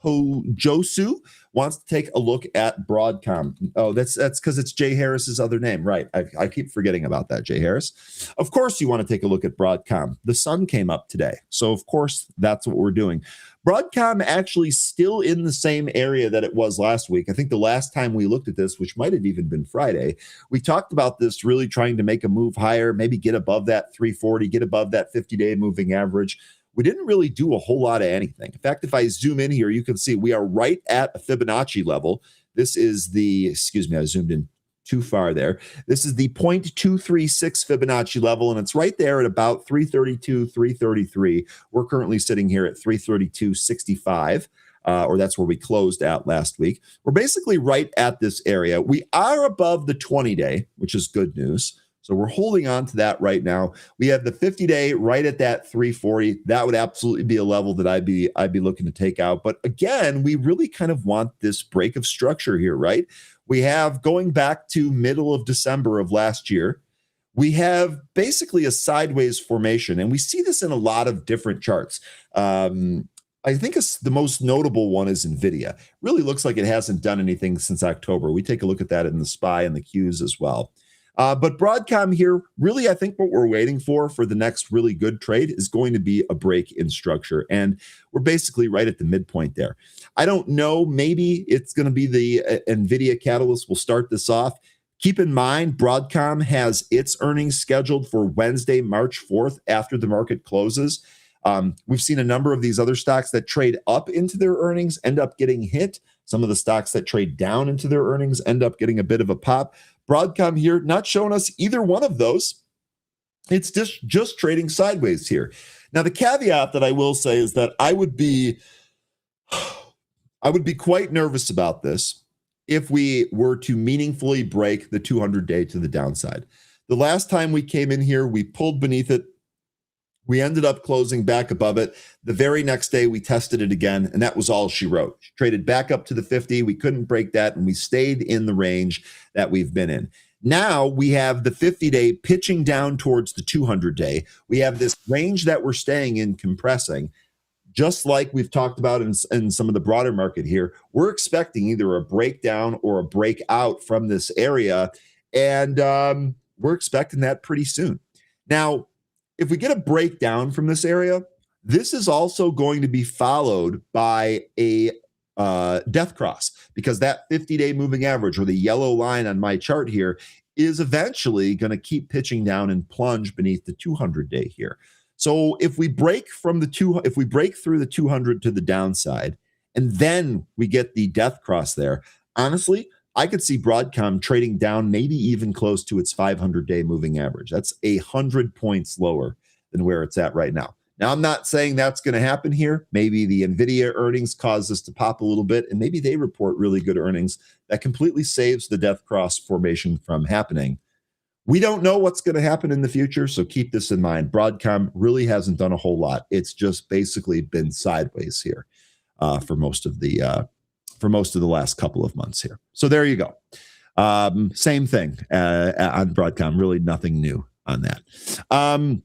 S1: Josu wants to take a look at Broadcom. Oh, that's because it's Jay Harris's other name, right? I keep forgetting about that, Jay Harris. Of course you want to take a look at Broadcom. The sun came up today, so of course that's what we're doing. Broadcom actually still in the same area that it was last week. I think the last time we looked at this, which might have even been Friday, we talked about this really trying to make a move higher, maybe get above that 340, get above that 50-day moving average. We didn't really do a whole lot of anything. In fact, if I zoom in here, you can see we are right at a Fibonacci level. This is the, excuse me, I zoomed in too far there. This is the 0.236 Fibonacci level, and it's right there at about 332, 333. We're currently sitting here at 332.65, or that's where we closed at last week. We're basically right at this area. We are above the 20-day, which is good news. So we're holding on to that right now. We have the 50-day right at that 340. That would absolutely be a level that I'd be looking to take out. But again, we really kind of want this break of structure here, right? We have, going back to middle of December of last year, we have basically a sideways formation, and we see this in a lot of different charts. I think the most notable one is NVIDIA. Really looks like it hasn't done anything since October. We take a look at that in the SPY and the Qs as well. But Broadcom here, really, I think what we're waiting for the next really good trade is going to be a break in structure. And we're basically right at the midpoint there. I don't know, maybe it's going to be the NVIDIA catalyst will start this off. Keep in mind, Broadcom has its earnings scheduled for Wednesday, March 4th, after the market closes. We've seen a number of these other stocks that trade up into their earnings end up getting hit. Some of the stocks that trade down into their earnings end up getting a bit of a pop. Broadcom here, not showing us either one of those. It's just trading sideways here. Now, the caveat that I will say is that I would be quite nervous about this if we were to meaningfully break the 200-day to the downside. The last time we came in here, we pulled beneath it. We ended up closing back above it. The very next day, we tested it again, and that was all she wrote. She traded back up to the 50. We couldn't break that, and we stayed in the range that we've been in. Now we have the 50-day pitching down towards the 200-day. We have this range that we're staying in compressing. Just like we've talked about in some of the broader market here, we're expecting either a breakdown or a breakout from this area, and we're expecting that pretty soon. Now, if we get a breakdown from this area, this is also going to be followed by a death cross, because that 50-day moving average, or the yellow line on my chart here, is eventually going to keep pitching down and plunge beneath the 200-day here. So if we break through the 200 to the downside, and then we get the death cross there, honestly, I could see Broadcom trading down maybe even close to its 500-day moving average. That's 100 points lower than where it's at right now. Now, I'm not saying that's going to happen here. Maybe the NVIDIA earnings cause this to pop a little bit, and maybe they report really good earnings that completely saves the death cross formation from happening. We don't know what's going to happen in the future, so keep this in mind. Broadcom really hasn't done a whole lot. It's just basically been sideways here for most of the last couple of months here. So there you go. Same thing on Broadcom. Really nothing new on that.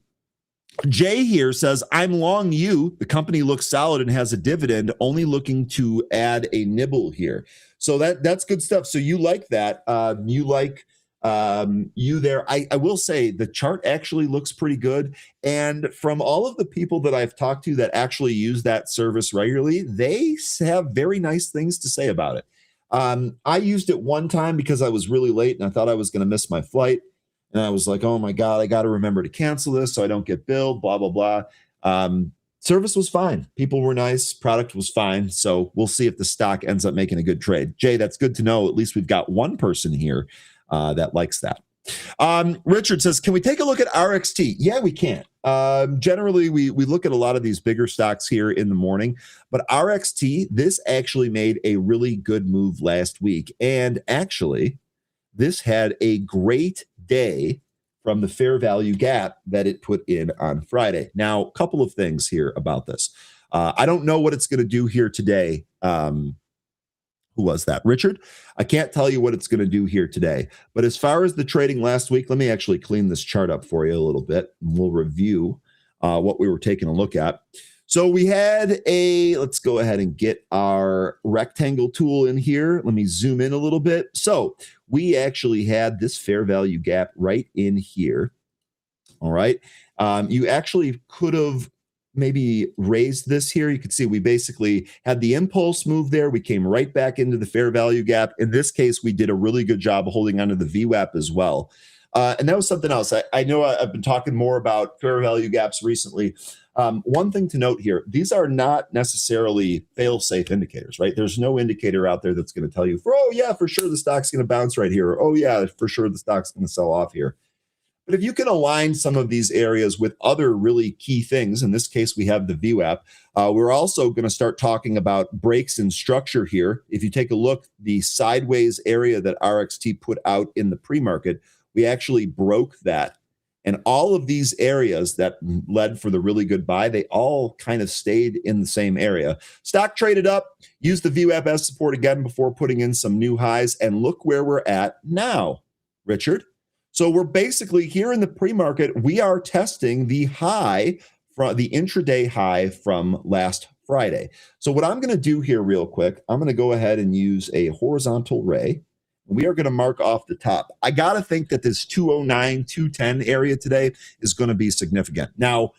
S1: Jay here says, I'm long you. The company looks solid and has a dividend, only looking to add a nibble here. So that's good stuff. So you like that. You like you there. I will say the chart actually looks pretty good. And from all of the people that I've talked to that actually use that service regularly, they have very nice things to say about it. I used it one time because I was really late and I thought I was going to miss my flight. And I was like, oh my God, I got to remember to cancel this so I don't get billed, blah, blah, blah. Service was fine. People were nice. Product was fine. So we'll see if the stock ends up making a good trade. Jay, that's good to know. At least we've got one person here that likes that. Richard says, can we take a look at RXT? Yeah, we can. Generally, we look at a lot of these bigger stocks here in the morning, but RXT, this actually made a really good move last week. And actually, this had a great day from the fair value gap that it put in on Friday. Now, a couple of things here about this. I don't know what it's going to do here today. Who was that? Richard? I can't tell you what it's going to do here today. But as far as the trading last week, let me actually clean this chart up for you a little bit. And we'll review what we were taking a look at. So we had let's go ahead and get our rectangle tool in here. Let me zoom in a little bit. So we actually had this fair value gap right in here. All right. You actually could have maybe raised this here. You can see we basically had the impulse move there. We came right back into the fair value gap. In this case, we did a really good job of holding onto the VWAP as well. And that was something else. I know I've been talking more about fair value gaps recently. One thing to note here, these are not necessarily fail-safe indicators, right? There's no indicator out there that's going to tell you, oh, yeah, for sure the stock's going to bounce right here. Or, oh, yeah, for sure the stock's going to sell off here. But if you can align some of these areas with other really key things, in this case, we have the VWAP. We're also going to start talking about breaks in structure here. If you take a look, the sideways area that RXT put out in the pre-market, we actually broke that. And all of these areas that led for the really good buy, they all kind of stayed in the same area. Stock traded up, used the VWAP as support again before putting in some new highs. And look where we're at now, Richard. So we're basically here in the pre-market, we are testing the high, from the intraday high from last Friday. So what I'm going to do here real quick, I'm going to go ahead and use a horizontal ray. We are going to mark off the top. I got to think that this 209, 210 area today is going to be significant. Now,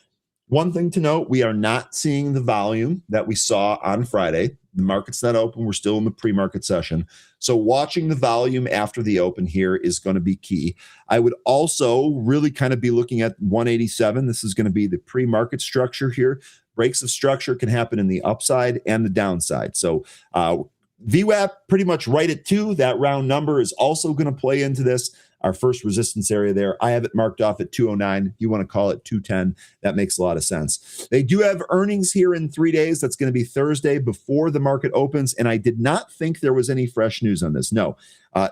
S1: one thing to note, we are not seeing the volume that we saw on Friday. The market's not open. We're still in the pre-market session. So watching the volume after the open here is going to be key. I would also really kind of be looking at 187. This is going to be the pre-market structure here. Breaks of structure can happen in the upside and the downside. So VWAP pretty much right at 2. That round number is also going to play into this. Our first resistance area there, I have it marked off at 209. You want to call it 210. That makes a lot of sense. They do have earnings here in 3 days. That's going to be Thursday before the market opens. And I did not think there was any fresh news on this. No,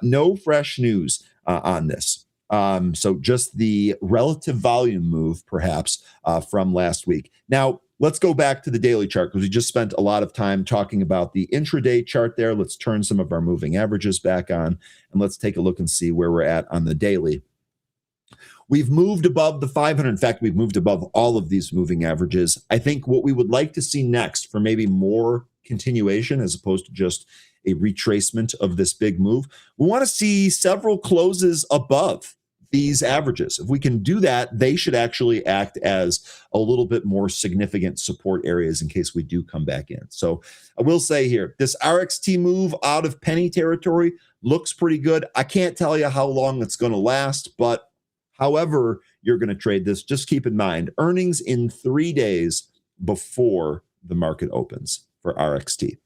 S1: no fresh news on this. So just the relative volume move, perhaps, from last week. Now, let's go back to the daily chart because we just spent a lot of time talking about the intraday chart there. Let's turn some of our moving averages back on, and let's take a look and see where we're at on the daily. We've moved above the 500. In fact, we've moved above all of these moving averages. I think what we would like to see next for maybe more continuation as opposed to just a retracement of this big move, we want to see several closes above these averages. If we can do that, they should actually act as a little bit more significant support areas in case we do come back in. So I will say here, this RXT move out of penny territory looks pretty good. I can't tell you how long it's going to last, but however you're going to trade this, just keep in mind, earnings in 3 days before the market opens for RXT.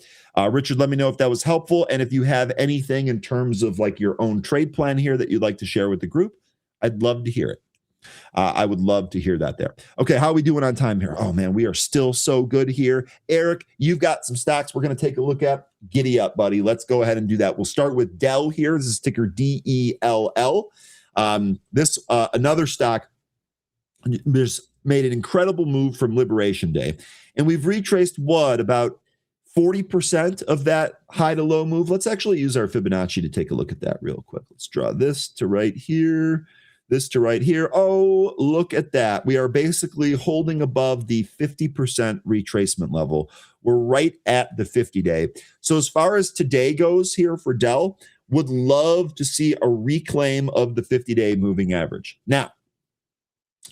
S1: Richard, let me know if that was helpful. And if you have anything in terms of like your own trade plan here that you'd like to share with the group, I'd love to hear it. I would love to hear that there. Okay, how are we doing on time here? Oh, man, we are still so good here. Eric, you've got some stocks we're going to take a look at. Giddy up, buddy. Let's go ahead and do that. We'll start with Dell here. This is ticker DELL. Another stock just made an incredible move from Liberation Day. And we've retraced about 40% of that high to low move. Let's actually use our Fibonacci to take a look at that real quick. Let's draw this to right here. This to right here. Oh, look at that. We are basically holding above the 50% retracement level. We're right at the 50-day. So as far as today goes here for Dell, would love to see a reclaim of the 50-day moving average. Now,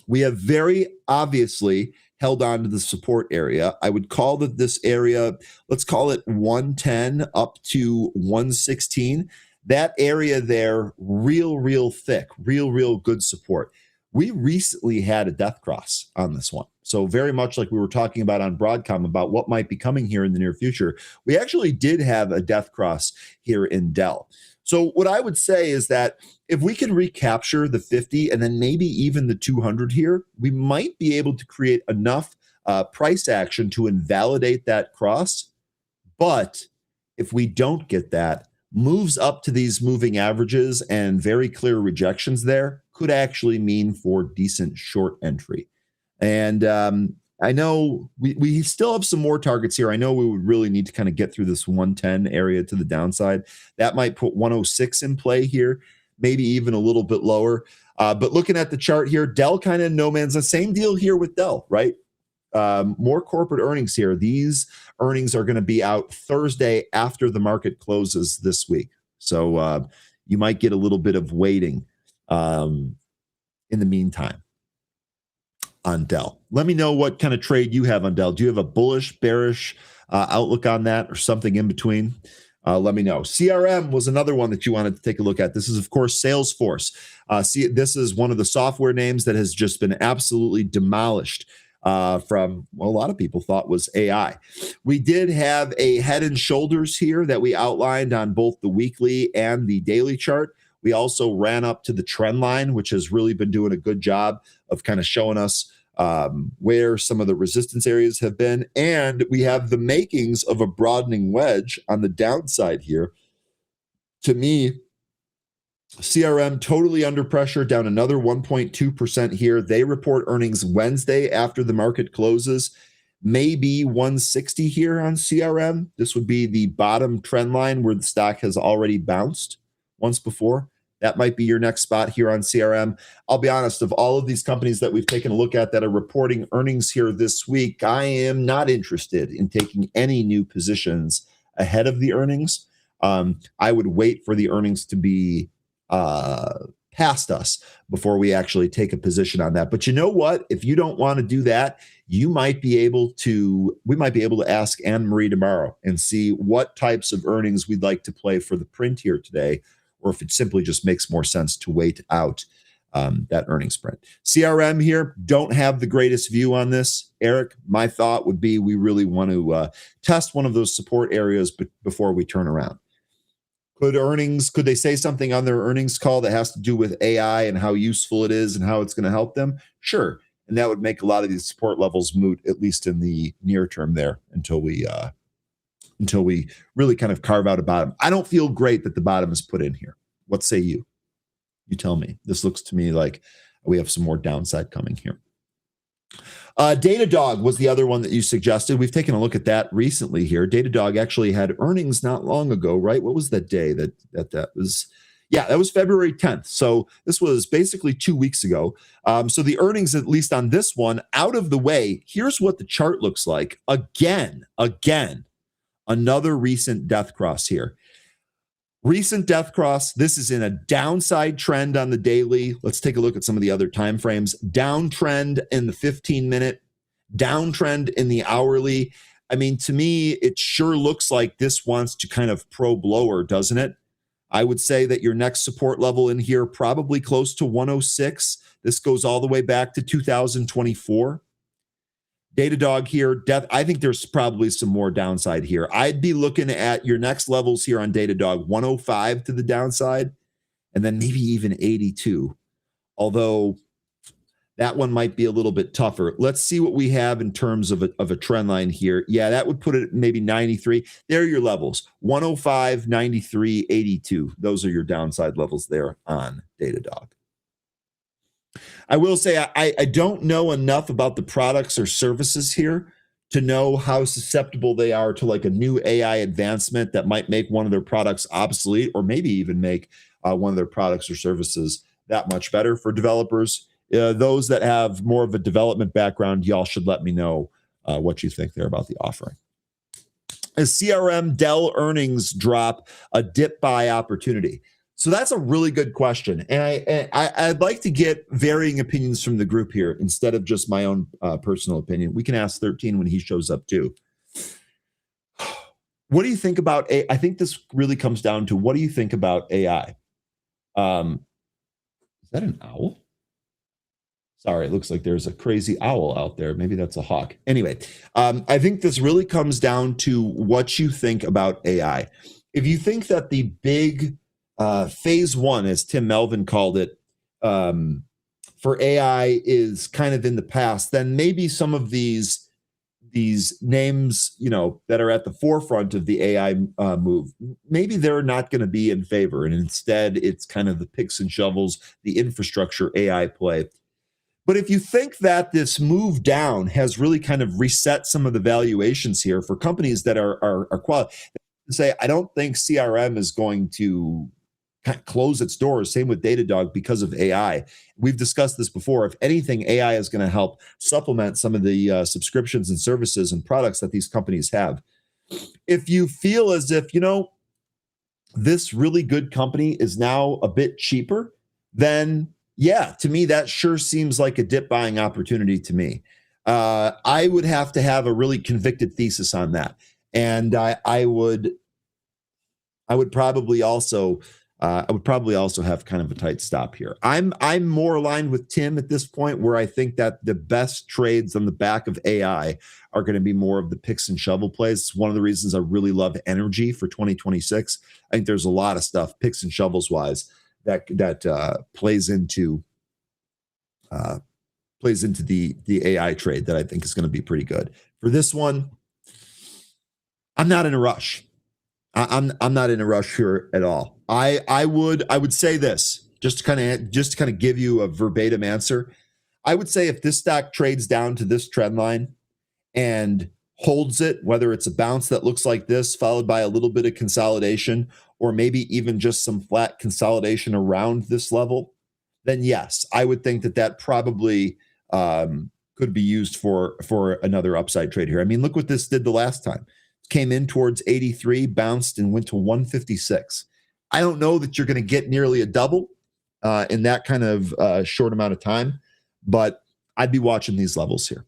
S1: we have very obviously held on to the support area. I would call that this area, let's call it 110 up to 116. That area there, real thick, real good support. We recently had a death cross on this one. So very much like we were talking about on Broadcom about what might be coming here in the near future, we actually did have a death cross here in Dell. So what I would say is that if we can recapture the 50 and then maybe even the 200 here, we might be able to create enough price action to invalidate that cross. But if we don't get that, moves up to these moving averages and very clear rejections there could actually mean for decent short entry. And I know we still have some more targets here. I know we would really need to kind of get through this 110 area to the downside. That might put 106 in play here, maybe even a little bit lower. But looking at the chart here, Dell kind of no man's the same deal here with Dell, right? More corporate earnings here. These earnings are going to be out Thursday after the market closes this week. So you might get a little bit of waiting in the meantime on Dell. Let me know what kind of trade you have on Dell. Do you have a bullish, bearish outlook on that or something in between? Let me know. CRM was another one that you wanted to take a look at. This is, of course, Salesforce. This is one of the software names that has just been absolutely demolished from what a lot of people thought was AI. We did have a head and shoulders here that we outlined on both the weekly and the daily chart. We also ran up to the trend line, which has really been doing a good job of kind of showing us where some of the resistance areas have been. And we have the makings of a broadening wedge on the downside here. To me, CRM totally under pressure, down another 1.2% here. They report earnings Wednesday after the market closes. Maybe 160 here on CRM. This would be the bottom trend line where the stock has already bounced once before. That might be your next spot here on CRM. I'll be honest, of all of these companies that we've taken a look at that are reporting earnings here this week, I am not interested in taking any new positions ahead of the earnings. I would wait for the earnings to be past us before we actually take a position on that. But you know what? If you don't want to do that, we might be able to ask Anne Marie tomorrow and see what types of earnings we'd like to play for the print here today, or if it simply just makes more sense to wait out that earnings print. CRM here, don't have the greatest view on this. Eric, my thought would be we really want to test one of those support areas before we turn around. Could they say something on their earnings call that has to do with AI and how useful it is and how it's going to help them? Sure. And that would make a lot of these support levels moot, at least in the near term there, until we really kind of carve out a bottom. I don't feel great that the bottom is put in here. What say you? You tell me. This looks to me like we have some more downside coming here. Datadog was the other one that you suggested. We've taken a look at that recently here. Datadog actually had earnings not long ago, right? What was that day that was? Yeah, that was February 10th. So this was basically 2 weeks ago. So the earnings, at least on this one, out of the way. Here's what the chart looks like. Again, another recent death cross here. Recent death cross. This is in a downside trend on the daily. Let's take a look at some of the other time frames. Downtrend in the 15-minute, downtrend in the hourly. I mean, to me, it sure looks like this wants to kind of probe lower, doesn't it? I would say that your next support level in here, probably close to 106. This goes all the way back to 2024. Datadog here, I think there's probably some more downside here. I'd be looking at your next levels here on Datadog, 105 to the downside, and then maybe even 82. Although that one might be a little bit tougher. Let's see what we have in terms of a trend line here. Yeah, that would put it at maybe 93. There are your levels, 105, 93, 82. Those are your downside levels there on Datadog. I will say I don't know enough about the products or services here to know how susceptible they are to like a new AI advancement that might make one of their products obsolete, or maybe even make one of their products or services that much better for developers. Those that have more of a development background, y'all should let me know what you think there about the offering. As CRM Dell earnings drop, a dip buy opportunity. So that's a really good question, and I'd like to get varying opinions from the group here instead of just my own personal opinion. We can ask 13 when he shows up too. What do you think about AI? I think this really comes down to what do you think about AI? Is that an owl? Sorry, it looks like there's a crazy owl out there. Maybe that's a hawk. Anyway, I think this really comes down to what you think about AI. If you think that the big phase one, as Tim Melvin called it, for AI is kind of in the past, then maybe some of these names, that are at the forefront of the AI move, maybe they're not going to be in favor, and instead it's kind of the picks and shovels, the infrastructure AI play. But if you think that this move down has really kind of reset some of the valuations here for companies that are quality, say, I don't think CRM is going to close its doors. Same with Datadog because of AI. We've discussed this before. If anything, AI is going to help supplement some of the subscriptions and services and products that these companies have. If you feel as if, this really good company is now a bit cheaper, then yeah, to me, that sure seems like a dip buying opportunity to me. I would have to have a really convicted thesis on that. And I would probably also have kind of a tight stop here. I'm more aligned with Tim at this point, where I think that the best trades on the back of AI are going to be more of the picks and shovel plays. It's one of the reasons I really love energy for 2026. I think there's a lot of stuff, picks and shovels wise, that plays into the AI trade that I think is going to be pretty good. For this one, I'm not in a rush. I'm not in a rush here at all. I would say this, just to kind of give you a verbatim answer. I would say if this stock trades down to this trend line and holds it, whether it's a bounce that looks like this followed by a little bit of consolidation, or maybe even just some flat consolidation around this level, then yes, I would think that probably could be used for another upside trade here. I mean, look what this did the last time. Came in towards 83, bounced, and went to 156. I don't know that you're going to get nearly a double in that kind of short amount of time, but I'd be watching these levels here.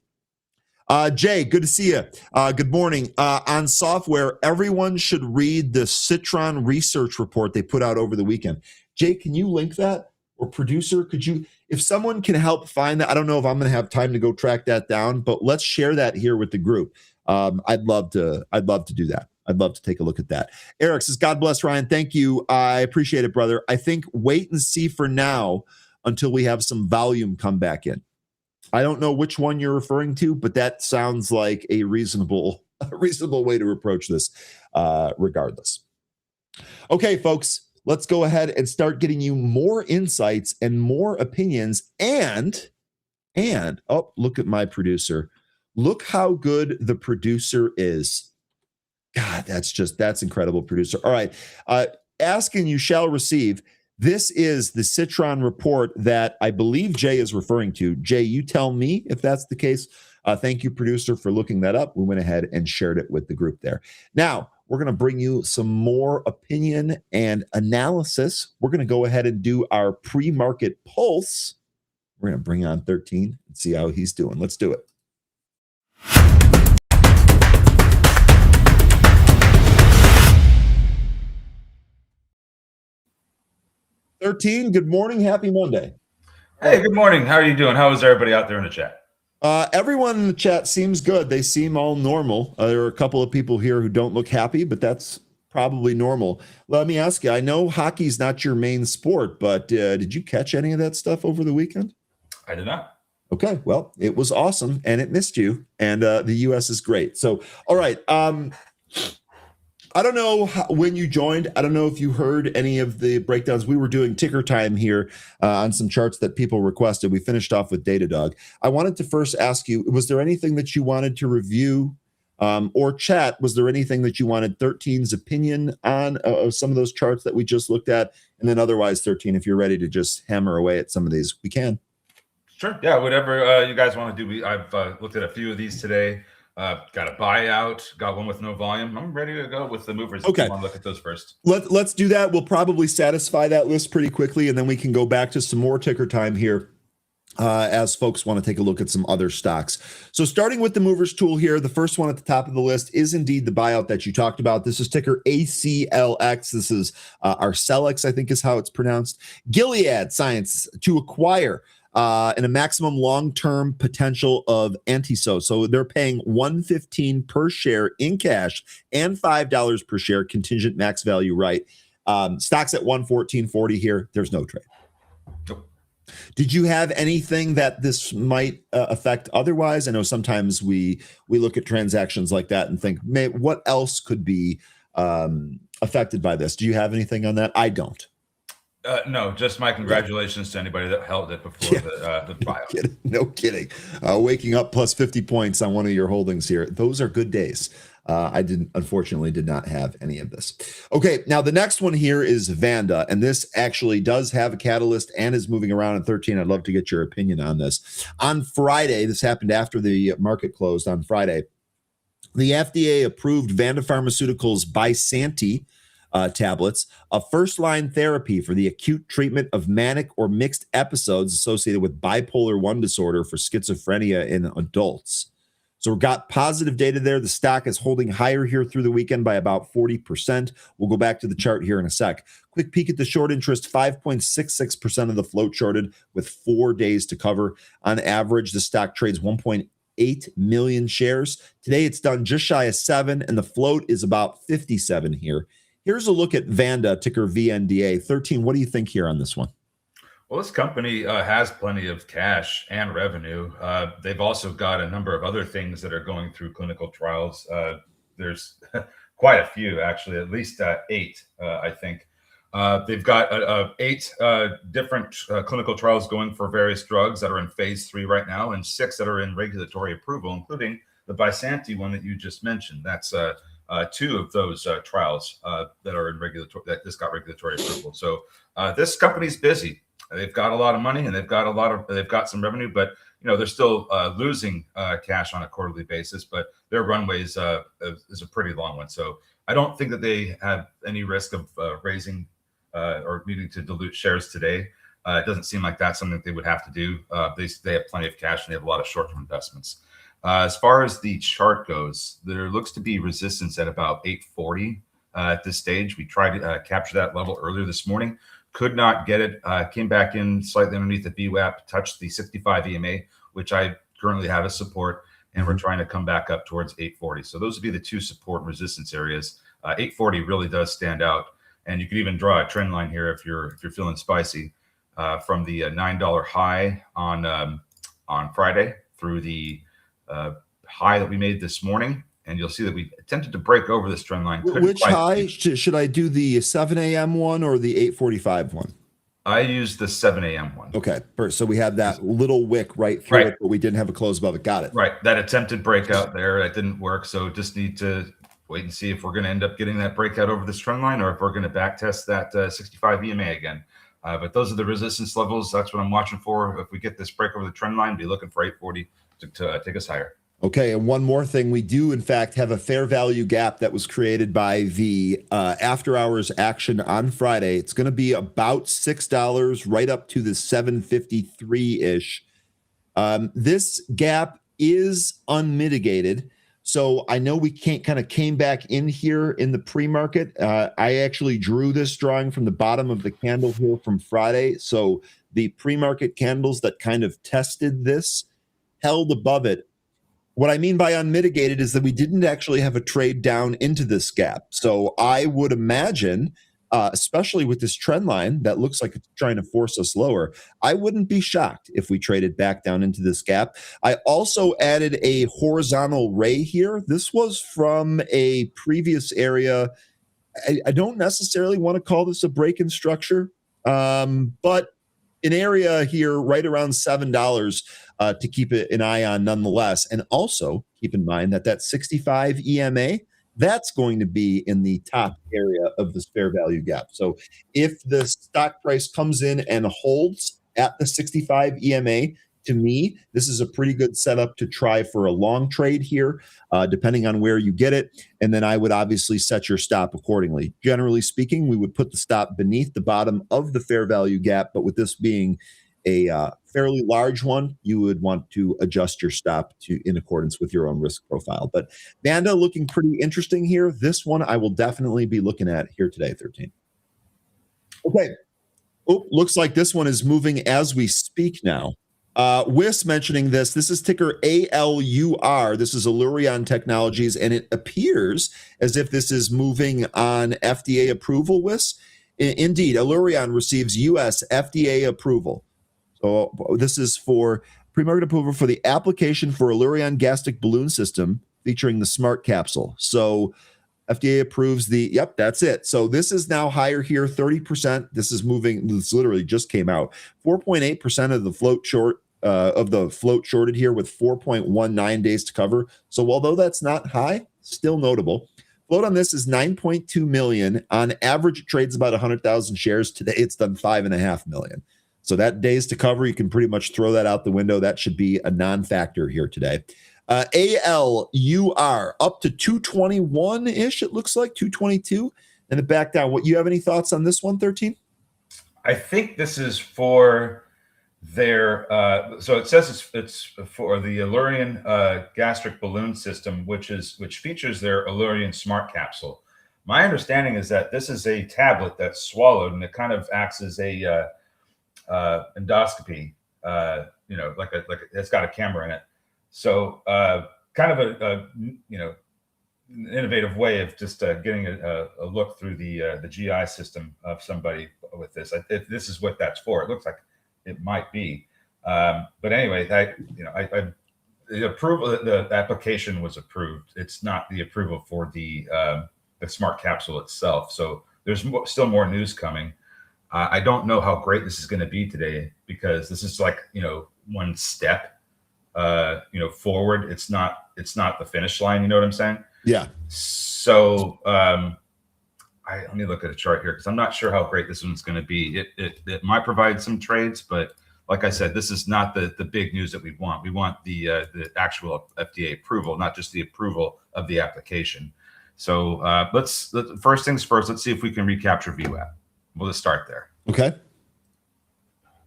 S1: Jay, good to see you. Good morning. On software, everyone should read the Citron research report they put out over the weekend. Jay, can you link that? Or producer, could you, if someone can help find that? I don't know if I'm going to have time to go track that down, but let's share that here with the group. I'd love to do that. I'd love to take a look at that. Eric says, God bless Ryan. Thank you. I appreciate it, brother. I think wait and see for now until we have some volume come back in. I don't know which one you're referring to, but that sounds like a reasonable way to approach this, regardless. Okay, folks, let's go ahead and start getting you more insights and more opinions. And oh, look at my producer. Look how good the producer is. God, that's incredible, producer. All right. Ask and you shall receive. This is the Citron report that I believe Jay is referring to. Jay, you tell me if that's the case. Thank you, producer, for looking that up. We went ahead and shared it with the group there. Now, we're going to bring you some more opinion and analysis. We're going to go ahead and do our pre-market pulse. We're going to bring on 13 and see how he's doing. Let's do it. Good morning. Happy Monday.
S2: Hey, good morning. How are you doing? How is everybody out there in the chat?
S1: Everyone in the chat seems good. They seem all normal. There are a couple of people here who don't look happy, but that's probably normal. Let me ask you, I know hockey's not your main sport, but did you catch any of that stuff over the weekend?
S2: I did not.
S1: Okay, well, it was awesome, and it missed you, and the U.S. is great. So, all right. I don't know when you joined. I don't know if you heard any of the breakdowns. We were doing ticker time here on some charts that people requested. We finished off with Datadog. I wanted to first ask you, was there anything that you wanted to review or chat? Was there anything that you wanted 13's opinion on some of those charts that we just looked at? And then otherwise, 13, if you're ready to just hammer away at some of these, we can.
S2: Sure. Yeah, whatever you guys want to do. I've looked at a few of these today. Got a buyout, got one with no volume. I'm ready to go with the movers.
S1: Okay.
S2: If you want to look at those first.
S1: Let's do that. We'll probably satisfy that list pretty quickly, and then we can go back to some more ticker time here as folks want to take a look at some other stocks. So starting with the movers tool here, the first one at the top of the list is indeed the buyout that you talked about. This is ticker ACLX. This is Arcellx, I think is how it's pronounced. Gilead Science to acquire and a maximum long-term potential of Antiso. So they're paying $115 per share in cash and $5 per share contingent max value right. Stocks at $114.40 here. There's no trade.
S2: Nope.
S1: Did you have anything that this might affect otherwise? I know sometimes we look at transactions like that and think, what else could be affected by this? Do you have anything on that? I don't.
S2: No, just my congratulations to anybody that held it before the buyout.
S1: No kidding. Waking up plus 50 points on one of your holdings here. Those are good days. I unfortunately did not have any of this. Okay, now the next one here is Vanda, and this actually does have a catalyst and is moving around in 13. I'd love to get your opinion on this. On Friday, this happened after the market closed on Friday, the FDA approved Vanda Pharmaceuticals Bysanti tablets, a first-line therapy for the acute treatment of manic or mixed episodes associated with bipolar 1 disorder for schizophrenia in adults. So we got positive data there. The stock is holding higher here through the weekend by about 40%. We'll go back to the chart here in a sec. Quick peek at the short interest, 5.66% of the float shorted with 4 days to cover. On average, the stock trades 1.8 million shares. Today, it's done just shy of 7, and the float is about 57 here. Here's a look at Vanda, ticker VNDA. 13, what do you think here on this one?
S2: Well, this company has plenty of cash and revenue. They've also got a number of other things that are going through clinical trials. There's quite a few, actually, at least 8, I think. They've got 8 different clinical trials going for various drugs that are in phase 3 right now, and 6 that are in regulatory approval, including the Bysanti one that you just mentioned. That's 2 of those trials that are in regulatory, that just got regulatory approval. So this company's busy. They've got a lot of money and they've got some revenue, but they're still losing cash on a quarterly basis. But their runway is a pretty long one. So I don't think that they have any risk of raising or needing to dilute shares today. It doesn't seem like that's something that they would have to do. They have plenty of cash and they have a lot of short-term investments. As far as the chart goes, there looks to be resistance at about 840 at this stage. We tried to capture that level earlier this morning. Could not get it. Came back in slightly underneath the VWAP, touched the 65 EMA, which I currently have as support, and we're trying to come back up towards 840. So those would be the 2 support and resistance areas. 840 really does stand out, and you could even draw a trend line here if you're feeling spicy from the $9 high on Friday through the high that we made this morning. And you'll see that we attempted to break over this trend line.
S1: Which high? Should I do the 7 a.m. one or the 8:45 one?
S2: I used the 7 a.m. one.
S1: Okay. So we had that little wick right through it, but we didn't have a close above it. Got it.
S2: Right. That attempted breakout there, that didn't work. So just need to wait and see if we're going to end up getting that breakout over this trend line or if we're going to back test that 65 EMA again. But those are the resistance levels. That's what I'm watching for. If we get this break over the trend line, be looking for 840 to take us higher.
S1: Okay, and one more thing. We do, in fact, have a fair value gap that was created by the after-hours action on Friday. It's going to be about $6, right up to the $7.53-ish. This gap is unmitigated. So I know we came back in here in the pre-market. I actually drew this drawing from the bottom of the candle here from Friday. So the pre-market candles that kind of tested this held above it. What I mean by unmitigated is that we didn't actually have a trade down into this gap. So I would imagine, especially with this trend line that looks like it's trying to force us lower, I wouldn't be shocked if we traded back down into this gap. I also added a horizontal ray here. This was from a previous area. I don't necessarily want to call this a break-in structure, but an area here right around $7 to keep an eye on nonetheless. And also keep in mind that 65 EMA, that's going to be in the top area of this fair value gap. So if the stock price comes in and holds at the 65 EMA, to me, this is a pretty good setup to try for a long trade here, depending on where you get it. And then I would obviously set your stop accordingly. Generally speaking, we would put the stop beneath the bottom of the fair value gap. But with this being a fairly large one, you would want to adjust your stop to in accordance with your own risk profile. But Vanda looking pretty interesting here. This one I will definitely be looking at here today, 13. Okay. Oh, looks like this one is moving as we speak now. WIS mentioning this. This is ticker ALUR. This is Allurion Technologies, and it appears as if this is moving on FDA approval, WIS. Indeed, Allurion receives U.S. FDA approval. So this is for pre-market approval for the application for Allurion gastric balloon system featuring the smart capsule. So FDA approves yep, that's it. So this is now higher here, 30%. This is moving, this literally just came out. 4.8% of the float shorted here with 4.19 days to cover. So although that's not high, still notable. Float on this is 9.2 million. On average, it trades about 100,000 shares. Today, it's done 5.5 million. So that days to cover, you can pretty much throw that out the window. That should be a non-factor here today. ALUR up to 221-ish, it looks like, 222, and it back down. What, you have any thoughts on this one, 13?
S2: I think this is for their, so it says it's for the Allurion gastric balloon system, which features their Allurion smart capsule. My understanding is that this is a tablet that's swallowed, and it kind of acts as a endoscopy, like it's got a camera in it. So kind of a an innovative way of just getting a look through the GI system of somebody with this. If this is what that's for, it looks like it might be. But anyway, the approval, the application was approved. It's not the approval for the smart capsule itself. So there's still more news coming. I don't know how great this is going to be today, because this is like, one step forward. It's not the finish line. You know what I'm saying?
S1: Yeah.
S2: So let me look at a chart here, because I'm not sure how great this one's going to be. It might provide some trades, but like I said, this is not the big news that we want. We want the actual FDA approval, not just the approval of the application. So first things first, let's see if we can recapture VWAP. We'll just start there.
S1: Okay.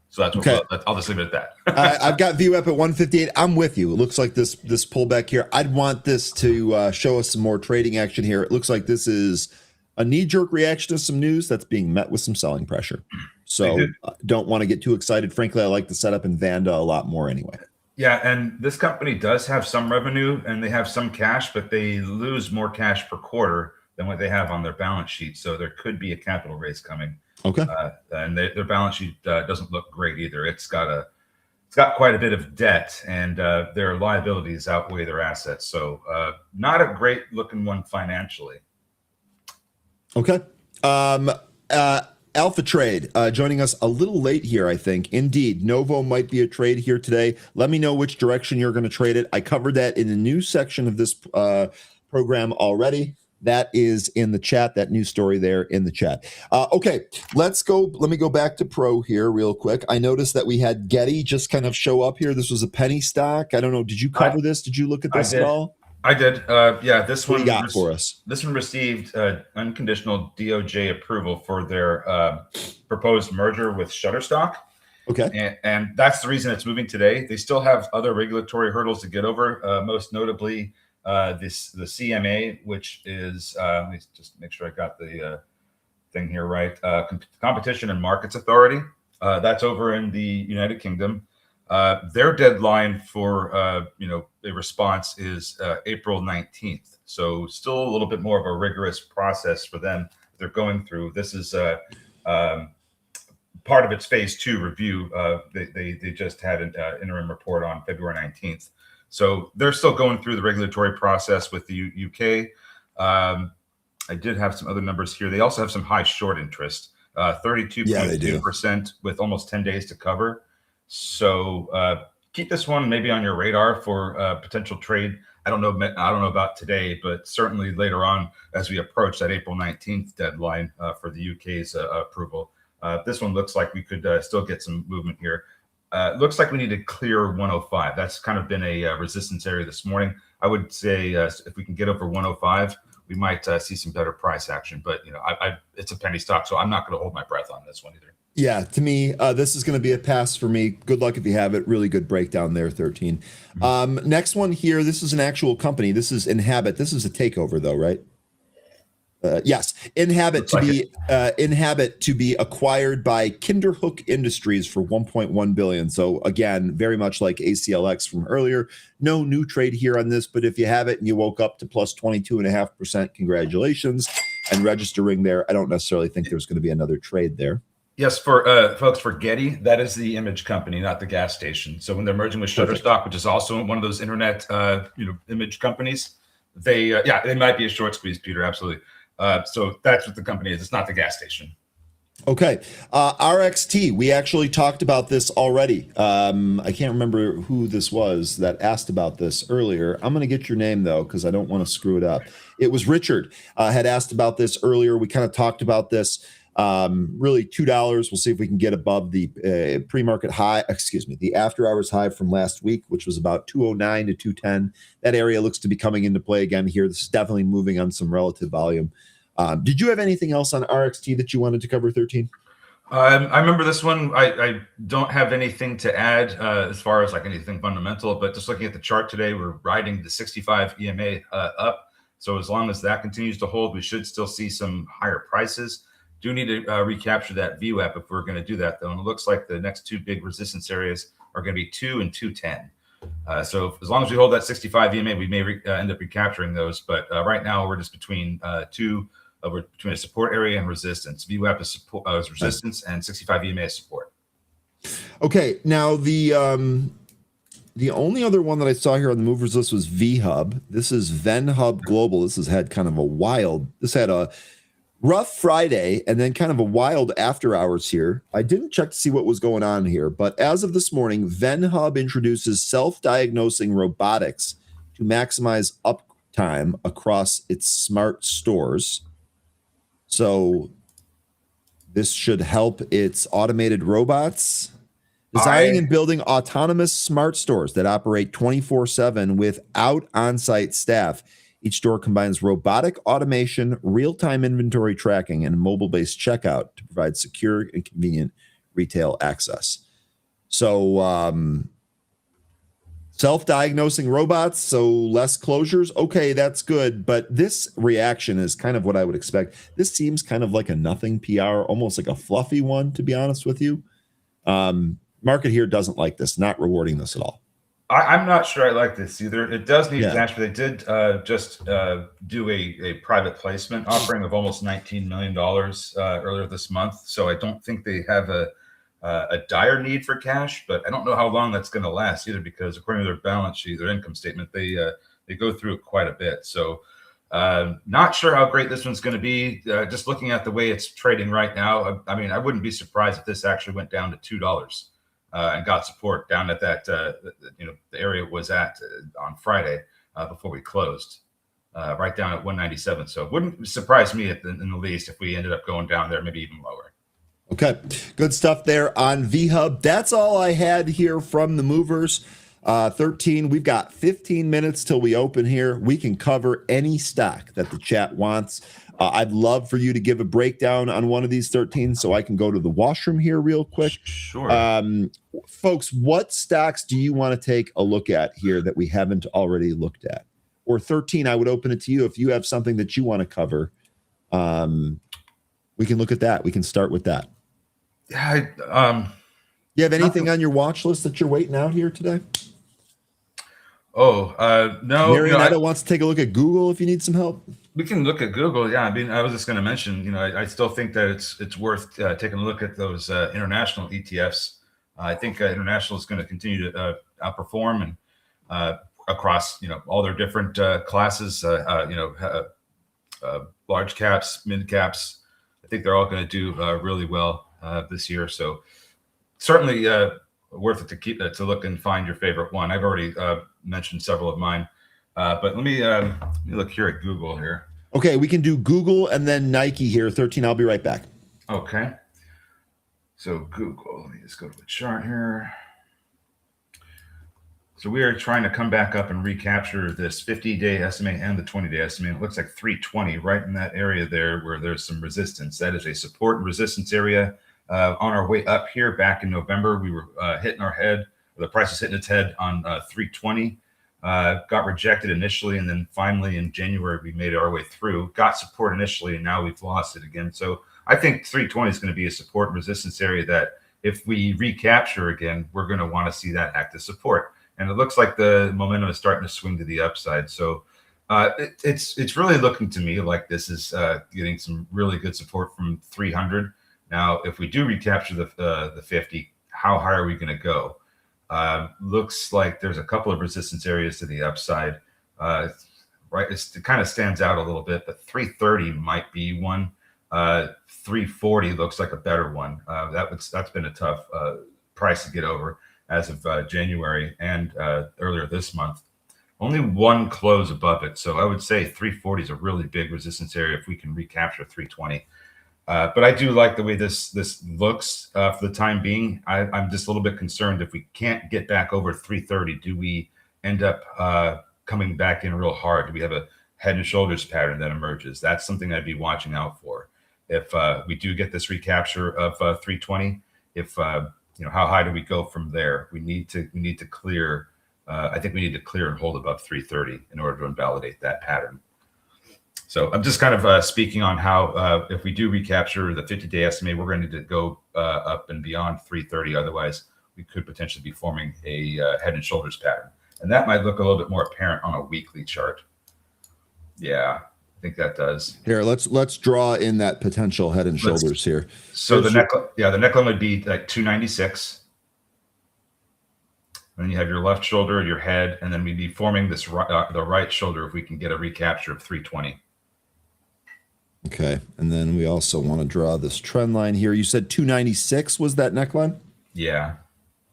S2: So that's
S1: okay.
S2: I'll just leave it at that.
S1: I've got VWAP at 158. I'm with you. It looks like this pullback here. I'd want this to show us some more trading action here. It looks like this is a knee-jerk reaction to some news that's being met with some selling pressure. So don't want to get too excited. Frankly, I like the setup in Vanda a lot more anyway.
S2: Yeah, and this company does have some revenue and they have some cash, but they lose more cash per quarter than what they have on their balance sheet. So there could be a capital raise coming.
S1: Okay.
S2: And their balance sheet doesn't look great either. It's got quite a bit of debt, and their liabilities outweigh their assets. So not a great looking one financially.
S1: Okay. Alpha Trade joining us a little late here, I think. Indeed, Novo might be a trade here today. Let me know which direction you're going to trade it. I covered that in the news section of this program already. That is in the chat, that news story there in the chat. Okay, let's go. Let me go back to Pro here real quick. I noticed that we had Getty just kind of show up here. This was a penny stock. I don't know. Did you cover this? Did you look at this at all?
S2: I did. Yeah, this
S1: what
S2: one
S1: you got for us.
S2: This one received unconditional DOJ approval for their proposed merger with Shutterstock.
S1: Okay.
S2: And that's the reason it's moving today. They still have other regulatory hurdles to get over, most notably the CMA, which is, let me just make sure I got the thing here right. Competition and Markets Authority. That's over in the United Kingdom. Their deadline for a response is April 19th. So still a little bit more of a rigorous process for them. They're going through. This is part of its phase 2 review. They just had an interim report on February 19th. So they're still going through the regulatory process with the UK. I did have some other numbers here. They also have some high short interest, 32.2% with almost 10 days to cover. So keep this one maybe on your radar for potential trade. I don't know about today, but certainly later on as we approach that April 19th deadline for the UK's approval. This one looks like we could still get some movement here. Looks like we need to clear 105. That's kind of been a resistance area this morning. I would say if we can get over 105, we might see some better price action. But it's a penny stock, so I'm not going to hold my breath on this one either.
S1: Yeah, to me, this is going to be a pass for me. Good luck if you have it. Really good breakdown there, 13. Next one here. This is an actual company. This is Inhabit. This is a takeover, though, right? Yes, Inhabit to be acquired by Kinderhook Industries for 1.1 billion. So again, very much like ACLX from earlier. No new trade here on this, but if you have it and you woke up to plus 22.5%, congratulations, and registering there. I don't necessarily think there's going to be another trade there.
S2: Yes, for folks, for Getty, that is the image company, not the gas station. So when they're merging with Shutterstock, which is also one of those internet image companies, they might be a short squeeze, Peter. Absolutely. So that's what the company is. It's not the gas station.
S1: Okay. RXT, we actually talked about this already. I can't remember who this was that asked about this earlier. I'm going to get your name, though, because I don't want to screw it up. It was Richard had asked about this earlier. We kind of talked about this. Really $2. We'll see if we can get above the pre-market high, the after hours high from last week, which was about 209 to 210. That area looks to be coming into play again here. This is definitely moving on some relative volume. Did you have anything else on RXT that you wanted to cover, 13?
S2: I remember this one. I don't have anything to add as far as like anything fundamental, but just looking at the chart today, we're riding the 65 EMA up. So as long as that continues to hold, we should still see some higher prices. Do need to recapture that VWAP if we're going to do that, though. And it looks like the next two big resistance areas are going to be 2 and 210. So as long as we hold that 65 EMA, we may end up recapturing those. But right now, we're just between we're between a support area and resistance. VWAP is support, resistance, and 65 EMA is support. Okay,
S1: now the only other one that I saw here on the movers list was VHub. This is VenHub Global. This has had kind of a rough Friday and then kind of a wild after hours here. I didn't check to see what was going on here, but as of this morning, VenHub introduces self-diagnosing robotics to maximize uptime across its smart stores. So this should help its automated robots designing and building autonomous smart stores that operate 24/7 without on-site staff. Each store combines robotic automation, real-time inventory tracking, and mobile-based checkout to provide secure and convenient retail access. So self-diagnosing robots, so less closures. Okay, that's good. But this reaction is kind of what I would expect. This seems kind of like a nothing PR, almost like a fluffy one, to be honest with you. Market here doesn't like this, not rewarding this at all.
S2: I'm not sure I like this either. It does need cash, but they did just do a private placement offering of almost $19 million earlier this month. So I don't think they have a dire need for cash, but I don't know how long that's going to last either, because according to their balance sheet, their income statement, they go through it quite a bit. So not sure how great this one's going to be. Just looking at the way it's trading right now, I mean, I wouldn't be surprised if this actually went down to $2 and got support down at that the area it was at on Friday before we closed, right down at 197. So it wouldn't surprise me in the least if we ended up going down there, maybe even lower.
S1: Okay, good stuff there on VHub. That's all I had here from the movers. 13, we've got 15 minutes till we open here. We can cover any stock that the chat wants. I'd love for you to give a breakdown on one of these 13 so I can go to the washroom here real quick.
S2: Sure.
S1: Folks, what stocks do you want to take a look at here that we haven't already looked at? Or 13, I would open it to you if you have something that you want to cover. We can look at that. We can start with that.
S2: Yeah.
S1: You have anything on your watch list that you're waiting out here today?
S2: No.
S1: Marionetta wants to take a look at Google if you need some help.
S2: We can look at Google. Yeah, I mean, I was just going to mention, I still think that it's worth taking a look at those international ETFs. I think international is going to continue to outperform and across all their different classes. Large caps, mid caps. I think they're all going to do really well this year. So certainly worth it to keep to look and find your favorite one. I've already mentioned several of mine, but let me look here at Google here.
S1: Okay, we can do Google and then Nike here. 13, I'll be right back.
S2: Okay. So Google, let me just go to the chart here. So we are trying to come back up and recapture this 50-day SMA and the 20-day SMA. It looks like 320 right in that area there where there's some resistance. That is a support and resistance area. On our way up here back in November, we were hitting our head. The price is hitting its head on 320. Got rejected initially, and then finally in January we made our way through. Got support initially, and now we've lost it again. So I think 320 is going to be a support and resistance area that if we recapture again, we're going to want to see that act as support. And it looks like the momentum is starting to swing to the upside. So it's really looking to me like this is getting some really good support from 300. Now, if we do recapture the 50, how high are we going to go? Looks like there's a couple of resistance areas to the upside. Right, it kind of stands out a little bit, but 330 might be one. 340 looks like a better one. That's been a tough price to get over as of January and earlier this month. Only one close above it. So I would say 340 is a really big resistance area if we can recapture 320. But I do like the way this looks for the time being. I'm just a little bit concerned if we can't get back over 330, do we end up coming back in real hard? Do we have a head and shoulders pattern that emerges? That's something I'd be watching out for. If we do get this recapture of 320, how high do we go from there? We need to clear. I think we need to clear and hold above 330 in order to invalidate that pattern. So I'm just kind of speaking on how if we do recapture the 50-day SMA, we're going to need to go up and beyond 330. Otherwise, we could potentially be forming a head and shoulders pattern, and that might look a little bit more apparent on a weekly chart. Yeah, I think that does.
S1: Here, let's draw in that potential head and shoulders here.
S2: So the neckline would be like 296. And then you have your left shoulder, your head, and then we'd be forming this the right shoulder if we can get a recapture of 320.
S1: Okay, and then we also want to draw this trend line here. You said 296 was that neckline?
S2: Yeah.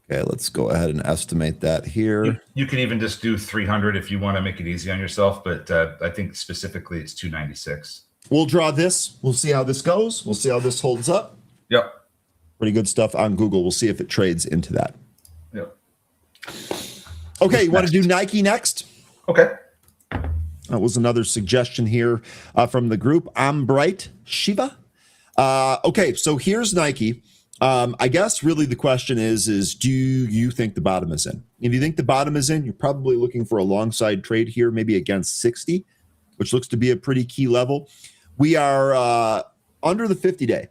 S1: Okay, let's go ahead and estimate that here.
S2: You can even just do 300 if you want to make it easy on yourself, but I think specifically it's 296.
S1: We'll draw this. We'll see how this goes. We'll see how this holds up.
S2: Yep.
S1: Pretty good stuff on Google. We'll see if it trades into that.
S2: Yep.
S1: Okay, you want to do Nike next?
S2: Okay.
S1: That was another suggestion here from the group. I'm Bright Shiva. Okay, so here's Nike. I guess really the question is do you think the bottom is in? If you think the bottom is in, you're probably looking for a long side trade here, maybe against 60, which looks to be a pretty key level. We are under the 50-day.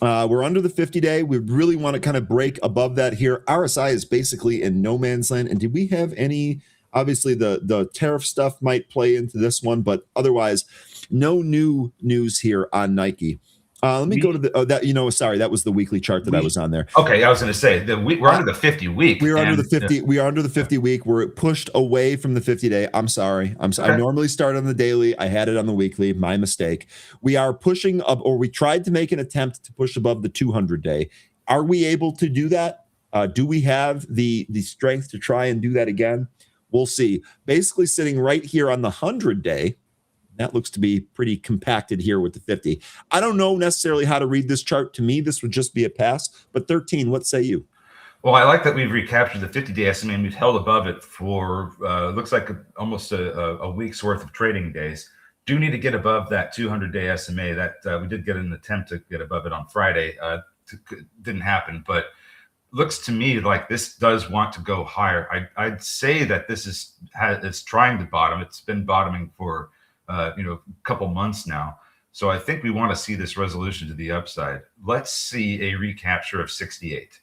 S1: We're under the 50-day. We really want to kind of break above that here. RSI is basically in no man's land. And did we have any? Obviously, the tariff stuff might play into this one, but otherwise, no new news here on Nike. Let me go to that was the weekly chart that I was on there.
S2: Okay, I was going to say we're under the 50 week.
S1: We are under the 50. We are under the 50 week. We're pushed away from the 50-day. I'm sorry. Okay. I normally start on the daily. I had it on the weekly. My mistake. We are pushing up, or we tried to make an attempt to push above the 200-day. Are we able to do that? Do we have the strength to try and do that again? We'll see. Basically, sitting right here on the 100-day. That looks to be pretty compacted here with the 50. I don't know necessarily how to read this chart. To me, this would just be a pass. But 13, what say you?
S2: Well, I like that we've recaptured the 50-day SMA and we've held above it for looks like almost a week's worth of trading days. Do need to get above that 200-day SMA. That we did get an attempt to get above it on Friday. Didn't happen, but looks to me like this does want to go higher. I'd say that this it's trying to bottom. It's been bottoming for a couple months now. So I think we want to see this resolution to the upside. Let's see a recapture of 68.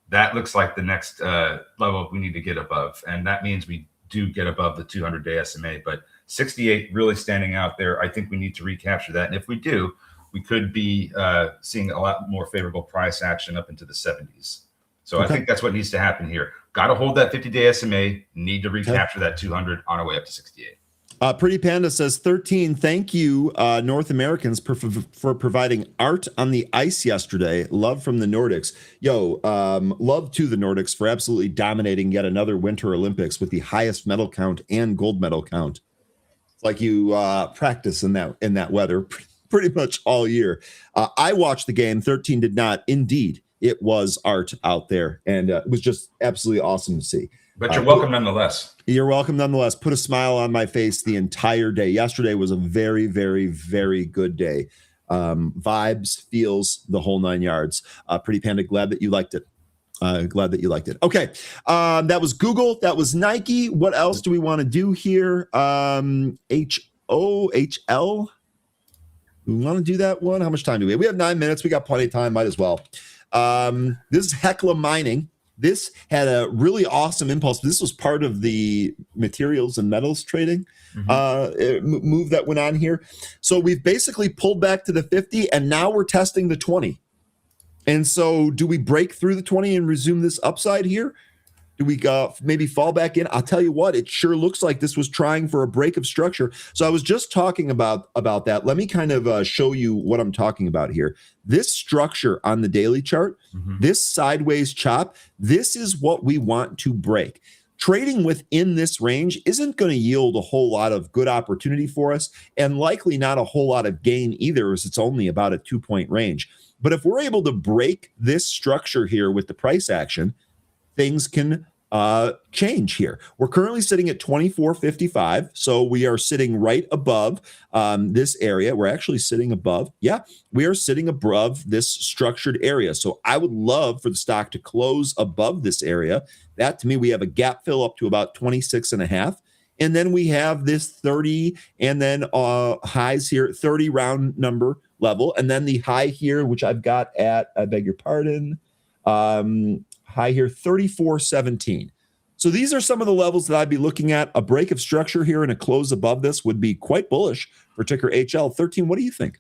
S2: That looks like the next level we need to get above. And that means we do get above the 200-day SMA. But 68 really standing out there. I think we need to recapture that. And if we do, we could be seeing a lot more favorable price action up into the 70s. So okay. I think that's what needs to happen here. Got to hold that 50-day SMA. Need to recapture that 200 on our way up to 68.
S1: Pretty Panda says 13. Thank you, North Americans, for providing art on the ice yesterday. Love from the Nordics. Love to the Nordics for absolutely dominating yet another Winter Olympics with the highest medal count and gold medal count. It's like you practice in that weather pretty much all year. I watched the game. 13 did not. Indeed, it was art out there, and it was just absolutely awesome to see.
S2: But you're welcome nonetheless.
S1: You're welcome nonetheless. Put a smile on my face the entire day. Yesterday was a very, very, very good day. Vibes, feels, the whole 9 yards. Pretty Panda, glad that you liked it. Glad that you liked it. Okay. That was Google. That was Nike. What else do we want to do here? HOHL. We want to do that one. How much time do we have? We have 9 minutes. We got plenty of time. Might as well. This is Hecla Mining. This had a really awesome impulse. This was part of the materials and metals trading move that went on here. So we've basically pulled back to the 50, and now we're testing the 20. And so do we break through the 20 and resume this upside here? Do we maybe fall back in? I'll tell you what, it sure looks like this was trying for a break of structure. So I was just talking about that. Let me kind of show you what I'm talking about here. This structure on the daily chart, this sideways chop, this is what we want to break. Trading within this range isn't going to yield a whole lot of good opportunity for us, and likely not a whole lot of gain either, as it's only about a 2-point range. But if we're able to break this structure here with the price action, things can change here. We're currently sitting at 24.55, so we are sitting right above this area. We're actually sitting above. Yeah, we are sitting above this structured area. So I would love for the stock to close above this area. That, to me, we have a gap fill up to about 26.5. And then we have this 30 and then highs here, 30 round number level. And then the high here, which I've got at, I beg your pardon, high here, 34.17. So these are some of the levels that I'd be looking at. A break of structure here and a close above this would be quite bullish for ticker HL. 13, what do you think?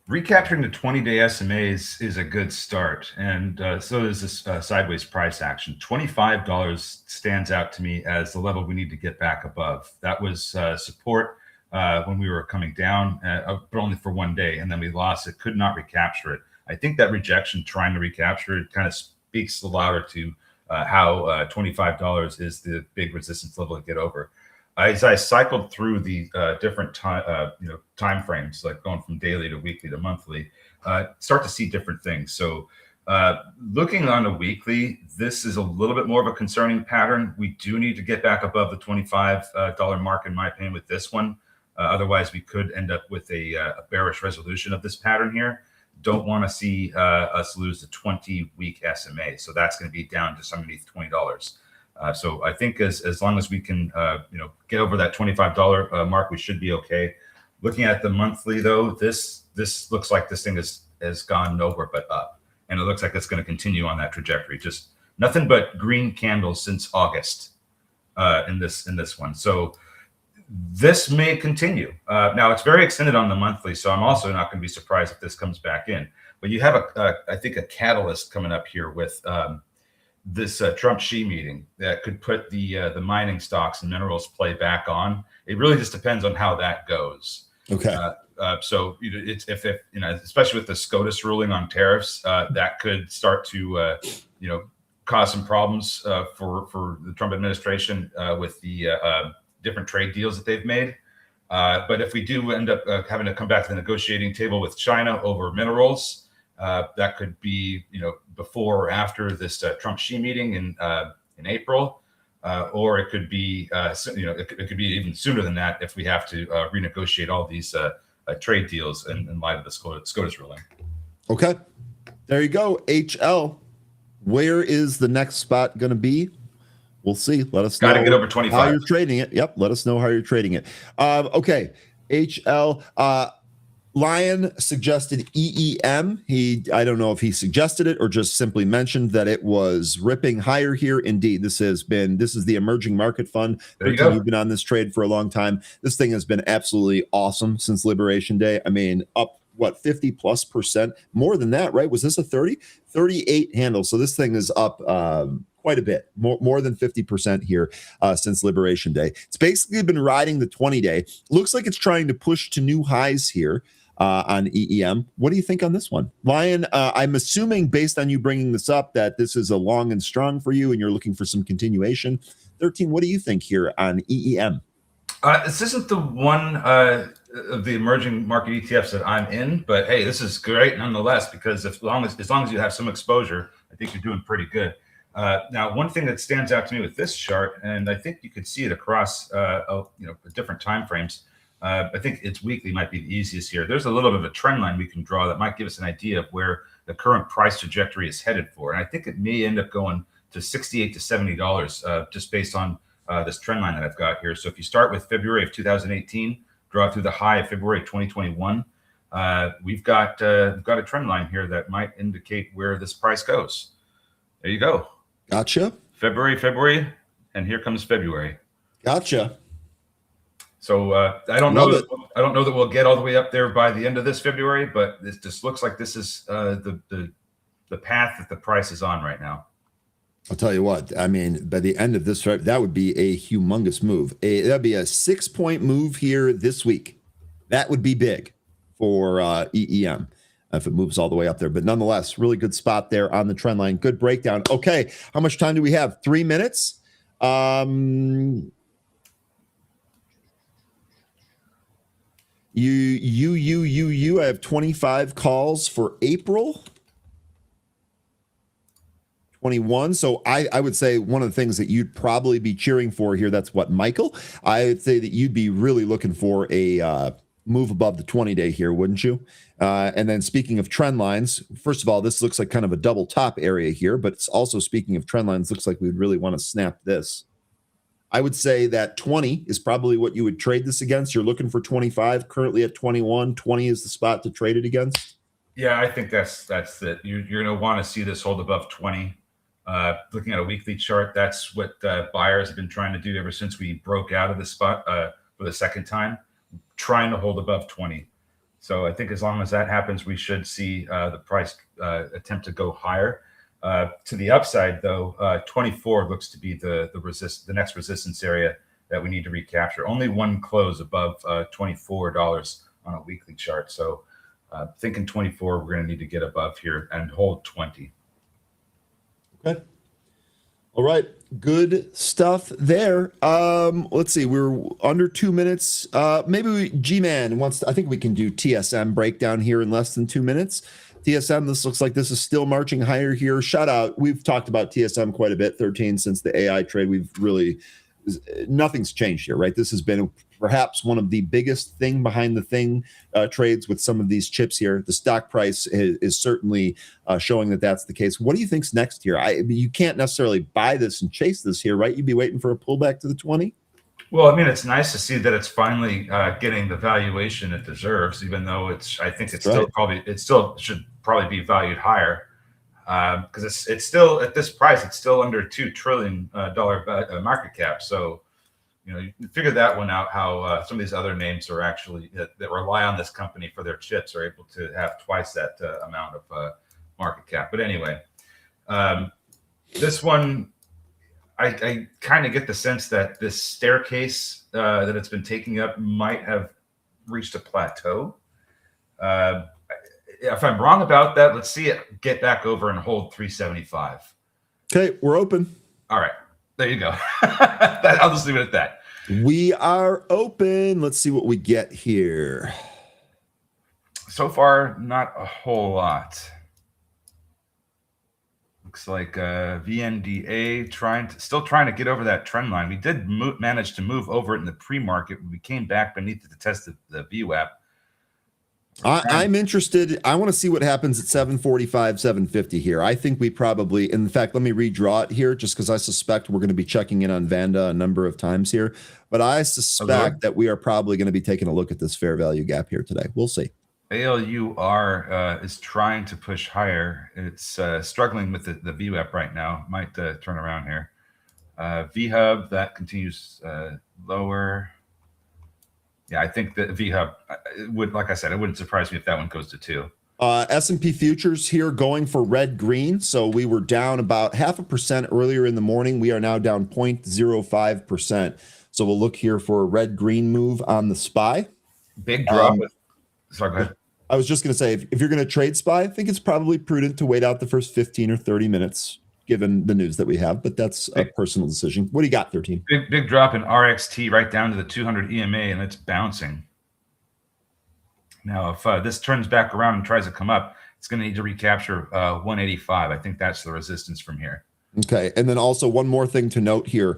S2: Recapturing the 20-day SMA is a good start, and so is this sideways price action. $25 stands out to me as the level we need to get back above. That was support when we were coming down, but only for 1 day, and then we lost it, could not recapture it. I think that rejection, trying to recapture it, kind of speaks louder to how $25 is the big resistance level to get over. As I cycled through the different time frames, like going from daily to weekly to monthly, start to see different things. So looking on a weekly, this is a little bit more of a concerning pattern. We do need to get back above the $25 mark, in my opinion, with this one. Otherwise, we could end up with a bearish resolution of this pattern here. Don't want to see us lose the 20-week SMA. So that's going to be down just underneath $20. So I think as long as we can, get over that $25 mark, we should be okay. Looking at the monthly, though, this looks like this thing has gone nowhere but up, and it looks like it's going to continue on that trajectory. Just nothing but green candles since August in this one. So this may continue. Now it's very extended on the monthly, so I'm also not going to be surprised if this comes back in. But you have I think a catalyst coming up here with this Trump-Xi meeting that could put the mining stocks and minerals play back on. It really just depends on how that goes.
S1: Okay.
S2: So it's if especially with the SCOTUS ruling on tariffs, that could start to cause some problems for the Trump administration with the different trade deals that they've made. But if we do end up having to come back to the negotiating table with China over minerals, that could be before or after this Trump-Xi meeting in April, or it could be it could be even sooner than that if we have to renegotiate all these trade deals in light of the SCOTUS ruling.
S1: Okay, there you go. HL, where is the next spot going to be? We'll see. Let us know.
S2: Got to get over 25.
S1: How you're trading it. Yep. Let us know how you're trading it. Okay. HL. Lion suggested EEM. I don't know if he suggested it or just simply mentioned that it was ripping higher here. Indeed, this is the emerging market fund.
S2: There you go.
S1: You've been on this trade for a long time. This thing has been absolutely awesome since Liberation Day. I mean, up 50+%, more than that, right? Was this a 38 handle? So this thing is up quite a bit, more than 50% here since Liberation Day. It's basically been riding the 20-day. Looks like it's trying to push to new highs here on EEM. What do you think on this one? Lion, I'm assuming based on you bringing this up that this is a long and strong for you and you're looking for some continuation. 13, what do you think here on EEM?
S2: This isn't the one of the emerging market ETFs that I'm in, but hey, this is great nonetheless, because as long as you have some exposure, I think you're doing pretty good. Now, one thing that stands out to me with this chart, and I think you could see it across different time frames. I think it's weekly might be the easiest here. There's a little bit of a trend line we can draw that might give us an idea of where the current price trajectory is headed for. And I think it may end up going to $68 to $70 just based on this trend line that I've got here. So if you start with February of 2018, draw through the high of February 2021, we've got a trend line here that might indicate where this price goes. There you go.
S1: Gotcha.
S2: February, and here comes February.
S1: Gotcha.
S2: So I don't know that we'll get all the way up there by the end of this February, but this just looks like this is the path that the price is on right now.
S1: I'll tell you what, I mean, by the end of this, that would be a humongous move. That'd be a 6-point move here this week. That would be big for EEM if it moves all the way up there. But nonetheless, really good spot there on the trend line. Good breakdown. Okay, how much time do we have? 3 minutes. You. I have 25 calls for April 21. So I would say one of the things that you'd probably be cheering for here, that's what, Michael? I would say that you'd be really looking for a move above the 20-day here, wouldn't you? And then speaking of trend lines, first of all, this looks like kind of a double top area here, but it's also, speaking of trend lines, looks like we'd really want to snap this. I would say that 20 is probably what you would trade this against. You're looking for 25, currently at 21. 20 is the spot to trade it against.
S2: Yeah, I think that's it. You're going to want to see this hold above 20. Looking at a weekly chart, that's what buyers have been trying to do ever since we broke out of the spot for the second time, trying to hold above 20. So I think as long as that happens, we should see the price attempt to go higher. To the upside, though, 24 looks to be the next resistance area that we need to recapture. Only one close above $24 on a weekly chart. So thinking 24, we're going to need to get above here and hold 20.
S1: Okay. All right. Good stuff there. Let's see. We're under 2 minutes. Maybe G-Man wants to, I think we can do TSM breakdown here in less than 2 minutes. TSM, this looks like this is still marching higher here. Shout out. We've talked about TSM quite a bit, 13 since the AI trade. We've really, nothing's changed here, right? This has been perhaps one of the biggest thing behind the thing trades with some of these chips here. The stock price is certainly showing that that's the case. What do you think's next here? You can't necessarily buy this and chase this here, right? You'd be waiting for a pullback to the 20.
S2: Well, I mean, it's nice to see that it's finally getting the valuation it deserves, even though I think it's still should probably be valued higher because it's still at this price, it's still under $2 trillion market cap. So, you figure that one out, how some of these other names are actually that rely on this company for their chips are able to have twice that amount of market cap. But anyway, this one, I kind of get the sense that this staircase that it's been taking up might have reached a plateau. If I'm wrong about that, let's see it get back over and hold 375.
S1: Okay, we're open.
S2: All right, there you go. I'll just leave it at that.
S1: We are open. Let's see what we get here.
S2: So far, not a whole lot. Looks like VNDA still trying to get over that trend line. We did manage to move over it in the pre-market. We came back beneath it to test the VWAP.
S1: I'm interested. I want to see what happens at 745, 750 here. I think we probably, in fact, let me redraw it here just because I suspect we're going to be checking in on Vanda a number of times here. But I suspect that we are probably going to be taking a look at this fair value gap here today. We'll see.
S2: ALUR is trying to push higher. It's struggling with the VWAP right now. Might turn around here. VHub, that continues lower. Yeah, I think that VHub would, like I said, it wouldn't surprise me if that one goes to 2.
S1: S&P futures here going for red green. So we were down about 0.5% earlier in the morning. We are now down 0.05%. So we'll look here for a red green move on the SPY.
S2: Big drop. Sorry, go ahead.
S1: I was just going to say, if you're going to trade SPY, I think it's probably prudent to wait out the first 15 or 30 minutes, given the news that we have, but that's a personal decision. What do you got, 13?
S2: Big drop in RXT right down to the 200 EMA, and it's bouncing. Now, if this turns back around and tries to come up, it's going to need to recapture 185. I think that's the resistance from here.
S1: Okay. And then also one more thing to note here.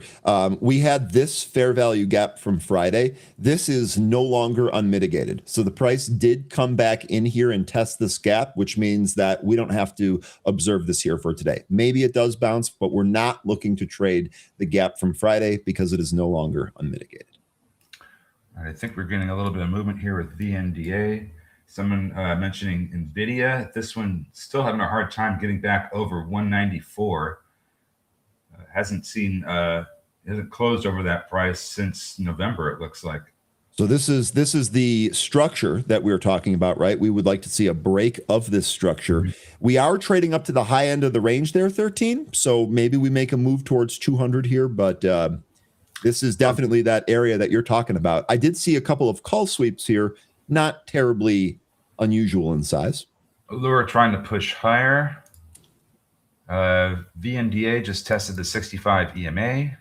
S1: We had this fair value gap from Friday. This is no longer unmitigated. So the price did come back in here and test this gap, which means that we don't have to observe this here for today. Maybe it does bounce, but we're not looking to trade the gap from Friday because it is no longer unmitigated.
S2: I think we're getting a little bit of movement here with VNDA. Someone mentioning NVIDIA. This one still having a hard time getting back over 194. Hasn't closed over that price since November, it looks like.
S1: So this is the structure that we're talking about, right? We would like to see a break of this structure. Mm-hmm. We are trading up to the high end of the range there, 13. So maybe we make a move towards 200 here, but this is definitely that area that you're talking about. I did see a couple of call sweeps here, not terribly unusual in size.
S2: Allure trying to push higher. VNDA just tested the 65 EMA.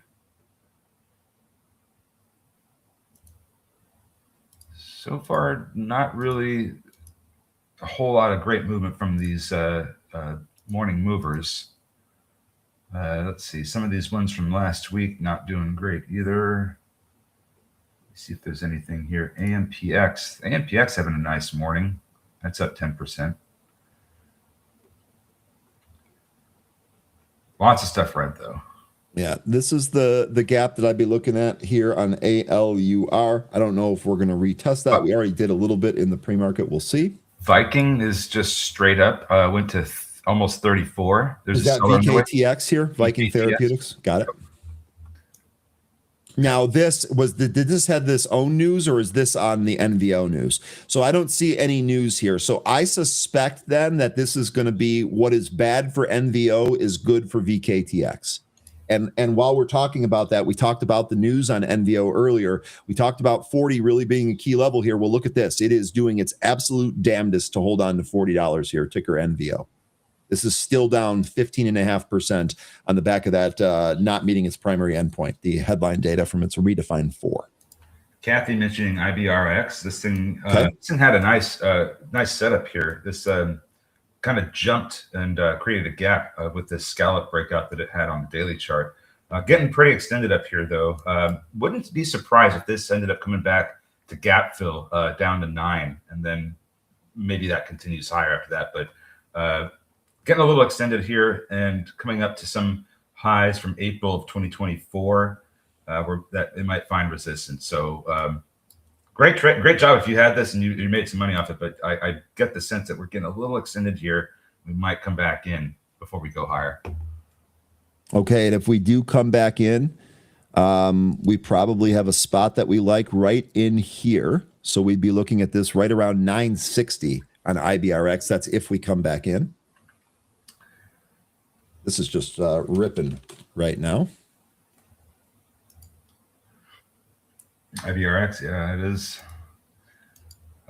S2: So far, not really a whole lot of great movement from these morning movers. Let's see, some of these ones from last week not doing great either. Let's see if there's anything here. AMPX having a nice morning. That's up 10%. Lots of stuff red though.
S1: Yeah, this is the gap that I'd be looking at here on ALUR. I don't know if we're going to retest that. We already did a little bit in the pre-market. We'll see.
S2: Viking is just straight up. Went to almost 34.
S1: There's is that VKTX here? Viking VKTX. Therapeutics. Got it. Now, did this have this own news or is this on the NVO news? So I don't see any news here. So I suspect then that this is going to be what is bad for NVO is good for VKTX. And while we're talking about that, we talked about the news on NVO earlier. We talked about 40 really being a key level here. Well, look at this. It is doing its absolute damnedest to hold on to $40 here, ticker NVO. This is still down 15.5% on the back of that not meeting its primary endpoint, the headline data from its redefined 4.
S2: Kathy mentioning IBRX. This thing had a nice setup here. This kind of jumped and created a gap with this scallop breakout that it had on the daily chart. Getting pretty extended up here, though. Wouldn't be surprised if this ended up coming back to gap fill down to 9, and then maybe that continues higher after that. But getting a little extended here and coming up to some highs from April of 2024 where that it might find resistance. So great job if you had this and you made some money off it. But I get the sense that we're getting a little extended here. We might come back in before we go higher.
S1: Okay, and if we do come back in, we probably have a spot that we like right in here. So we'd be looking at this right around 960 on IBRX. That's if we come back in. This is just ripping right now.
S2: IBRX, yeah, it is.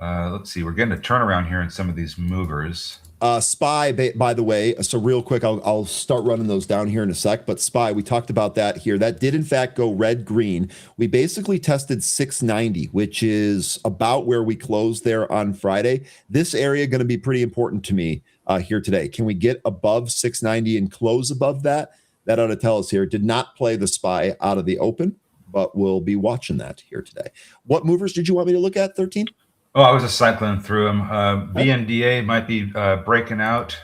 S2: Let's see. We're getting a turnaround here in some of these movers.
S1: SPY, by the way, so real quick, I'll start running those down here in a sec. But SPY, we talked about that here. That did, in fact, go red-green. We basically tested 690, which is about where we closed there on Friday. This area going to be pretty important to me here today. Can we get above 690 and close above that? That ought to tell us here. Did not play the SPY out of the open, but we'll be watching that here today. What movers did you want me to look at, 13?
S2: Oh, I was just cycling through them. VNDA might be breaking out.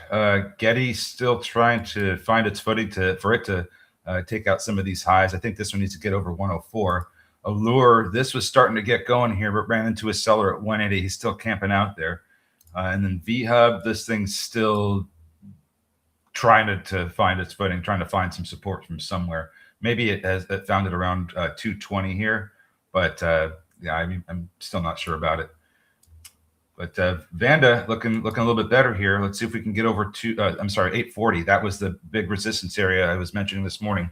S2: Getty still trying to find its footing for it to take out some of these highs. I think this one needs to get over 104. Allure, this was starting to get going here, but ran into a seller at 180. He's still camping out there. And then VHub, this thing's still trying to find its footing, trying to find some support from somewhere. Maybe it found it around 220 here, but yeah, I'm still not sure about it. But Vanda looking a little bit better here. Let's see if we can get over 840. That was the big resistance area I was mentioning this morning.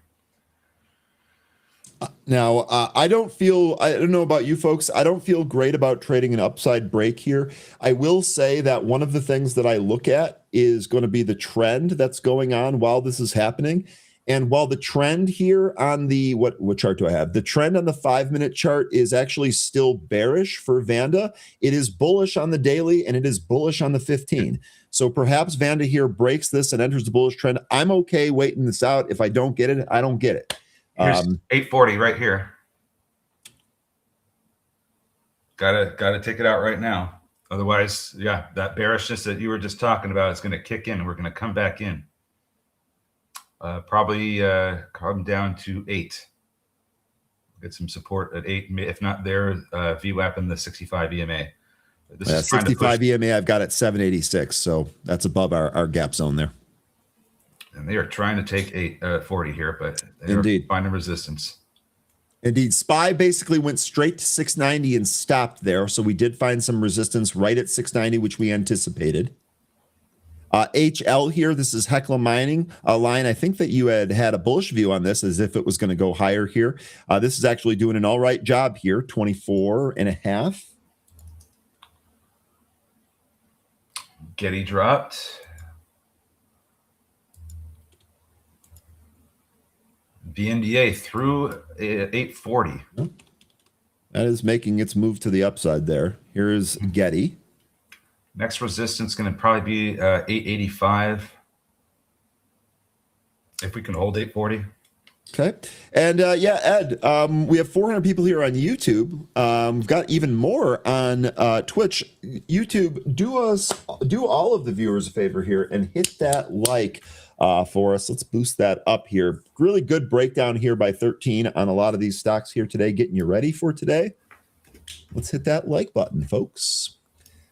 S1: Now, I don't know about you folks. I don't feel great about trading an upside break here. I will say that one of the things that I look at is going to be the trend that's going on while this is happening. And while the trend here on the what chart do I have? The trend on the 5-minute chart is actually still bearish for Vanda. It is bullish on the daily and it is bullish on the 15. So perhaps Vanda here breaks this and enters the bullish trend. I'm okay waiting this out. If I don't get it, I don't get it.
S2: Here's 840 right here. Gotta take it out right now. Otherwise, yeah, that bearishness that you were just talking about is going to kick in. We're going to come back in. Probably come down to 8. Get some support at 8, if not there. VWAP in the 65 EMA. This is
S1: 65 EMA. I've got at 786, so that's above our gap zone there.
S2: And they are trying to take 840 here, but they
S1: Indeed
S2: are finding resistance.
S1: Indeed. SPY basically went straight to 690 and stopped there. So we did find some resistance right at 690, which we anticipated. HL here, this is Hecla Mining, a line. I think that you had a bullish view on this as if it was going to go higher here. This is actually doing an all right job here, 24.5.
S2: Getty dropped. BNDA through 840.
S1: That is making its move to the upside there. Here's Getty.
S2: Next resistance going to probably be 885. If we can hold 840.
S1: Okay. And yeah, Ed, we have 400 people here on YouTube. We've got even more on Twitch. YouTube, do all of the viewers a favor here and hit that like for us. Let's boost that up here. Really good breakdown here by 13 on a lot of these stocks here today, getting you ready for today. Let's hit that like button, folks.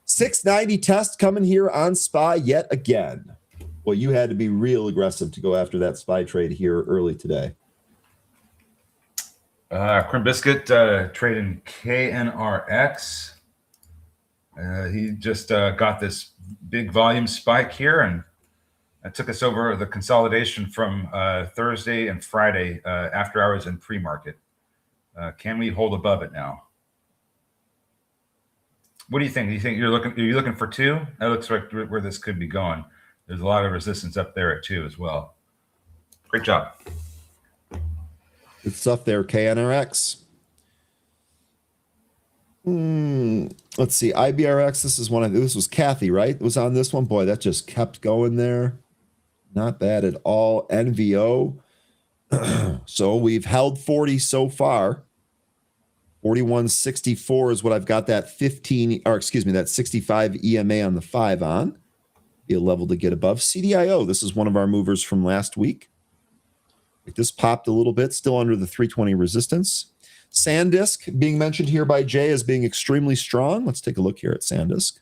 S1: 690 test coming here on SPY yet again. Well, you had to be real aggressive to go after that SPY trade here early today.
S2: Crim Biscuit trading KNRX. He just got this big volume spike here, and it took us over the consolidation from Thursday and Friday after hours in pre-market. Can we hold above it now? What do you think? Do you think are you looking for 2? That looks like where this could be going. There's a lot of resistance up there at 2 as well. Great job.
S1: Good stuff there, KNRX. Let's see, IBRX. This was Kathy, right? It was on this one. Boy, that just kept going there. Not bad at all. NVO. So we've held 40 so far. 41.64 is what I've got that 65 EMA on the 5 on. Be a level to get above. CDIO, this is one of our movers from last week. This popped a little bit, still under the 320 resistance. SanDisk being mentioned here by Jay as being extremely strong. Let's take a look here at SanDisk.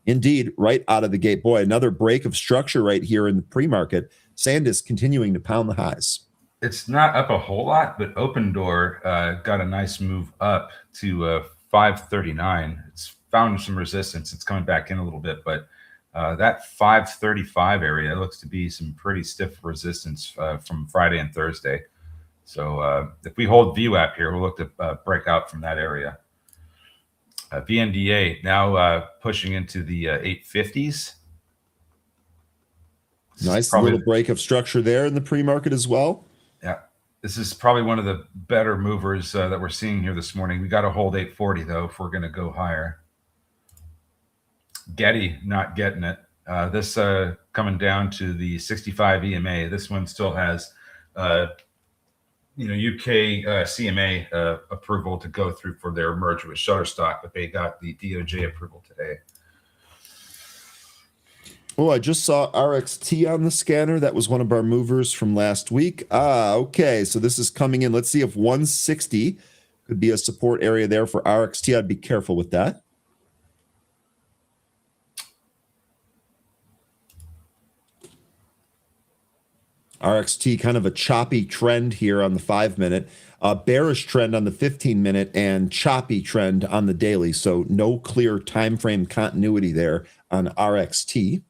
S1: Indeed, right out of the gate. Boy, another break of structure right here in the pre-market. SanDisk continuing to pound the highs.
S2: It's not up a whole lot, but Open Door got a nice move up to 539. It's found some resistance. It's coming back in a little bit, but that 535 area looks to be some pretty stiff resistance from Friday and Thursday. So if we hold VWAP here, we'll look to break out from that area. VNDA now pushing into the 850s.
S1: Nice little break of structure there in the pre-market as well.
S2: Yeah, this is probably one of the better movers that we're seeing here this morning. We got to hold 840 though if we're going to go higher. Getty not getting it. This coming down to the 65 EMA. This one still has, UK CMA approval to go through for their merger with Shutterstock, but they got the DOJ approval today.
S1: Oh, I just saw RXT on the scanner. That was one of our movers from last week. Okay. So this is coming in. Let's see if 160 could be a support area there for RXT. I'd be careful with that. RXT kind of a choppy trend here on the 5-minute, bearish trend on the 15-minute, and choppy trend on the daily. So no clear time frame continuity there on RXT.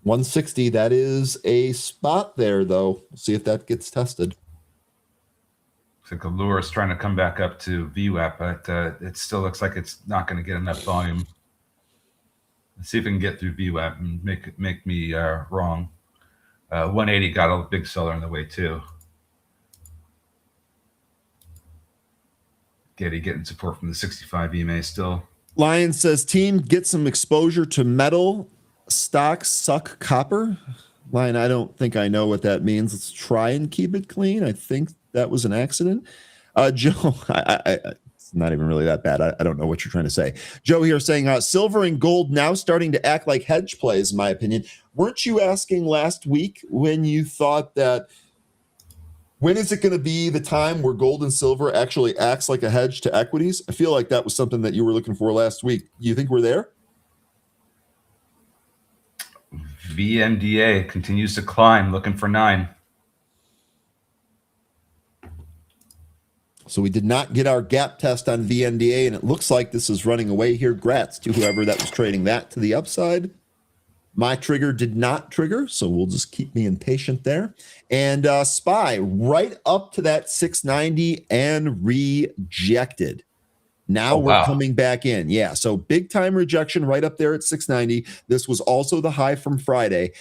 S1: 160, that is a spot there, though. We'll see if that gets tested.
S2: I think Allure is trying to come back up to VWAP, but it still looks like it's not going to get enough volume. Let's see if we can get through VWAP and make me wrong. 180 got a big seller in the way too. Getting support from the 65 EMA still.
S1: Lion says, team, get some exposure to metal stocks, suck copper. Lion, I don't think I know what that means. Let's try and keep it clean. I think that was an accident. Joe, it's not even really that bad. I don't know what you're trying to say. Joe here saying silver and gold now starting to act like hedge plays, in my opinion. Weren't you asking last week when you thought that when is it going to be the time where gold and silver actually acts like a hedge to equities? I feel like that was something that you were looking for last week. Do you think we're there?
S2: VMDA continues to climb, looking for 9.
S1: So we did not get our gap test on VMDA, and it looks like this is running away here. Grats to whoever that was trading that to the upside. My trigger did not trigger, so we'll just keep being patient there. And SPY right up to that 690 and rejected. Now we're coming back in. Yeah, so big time rejection right up there at 690. This was also the high from Friday.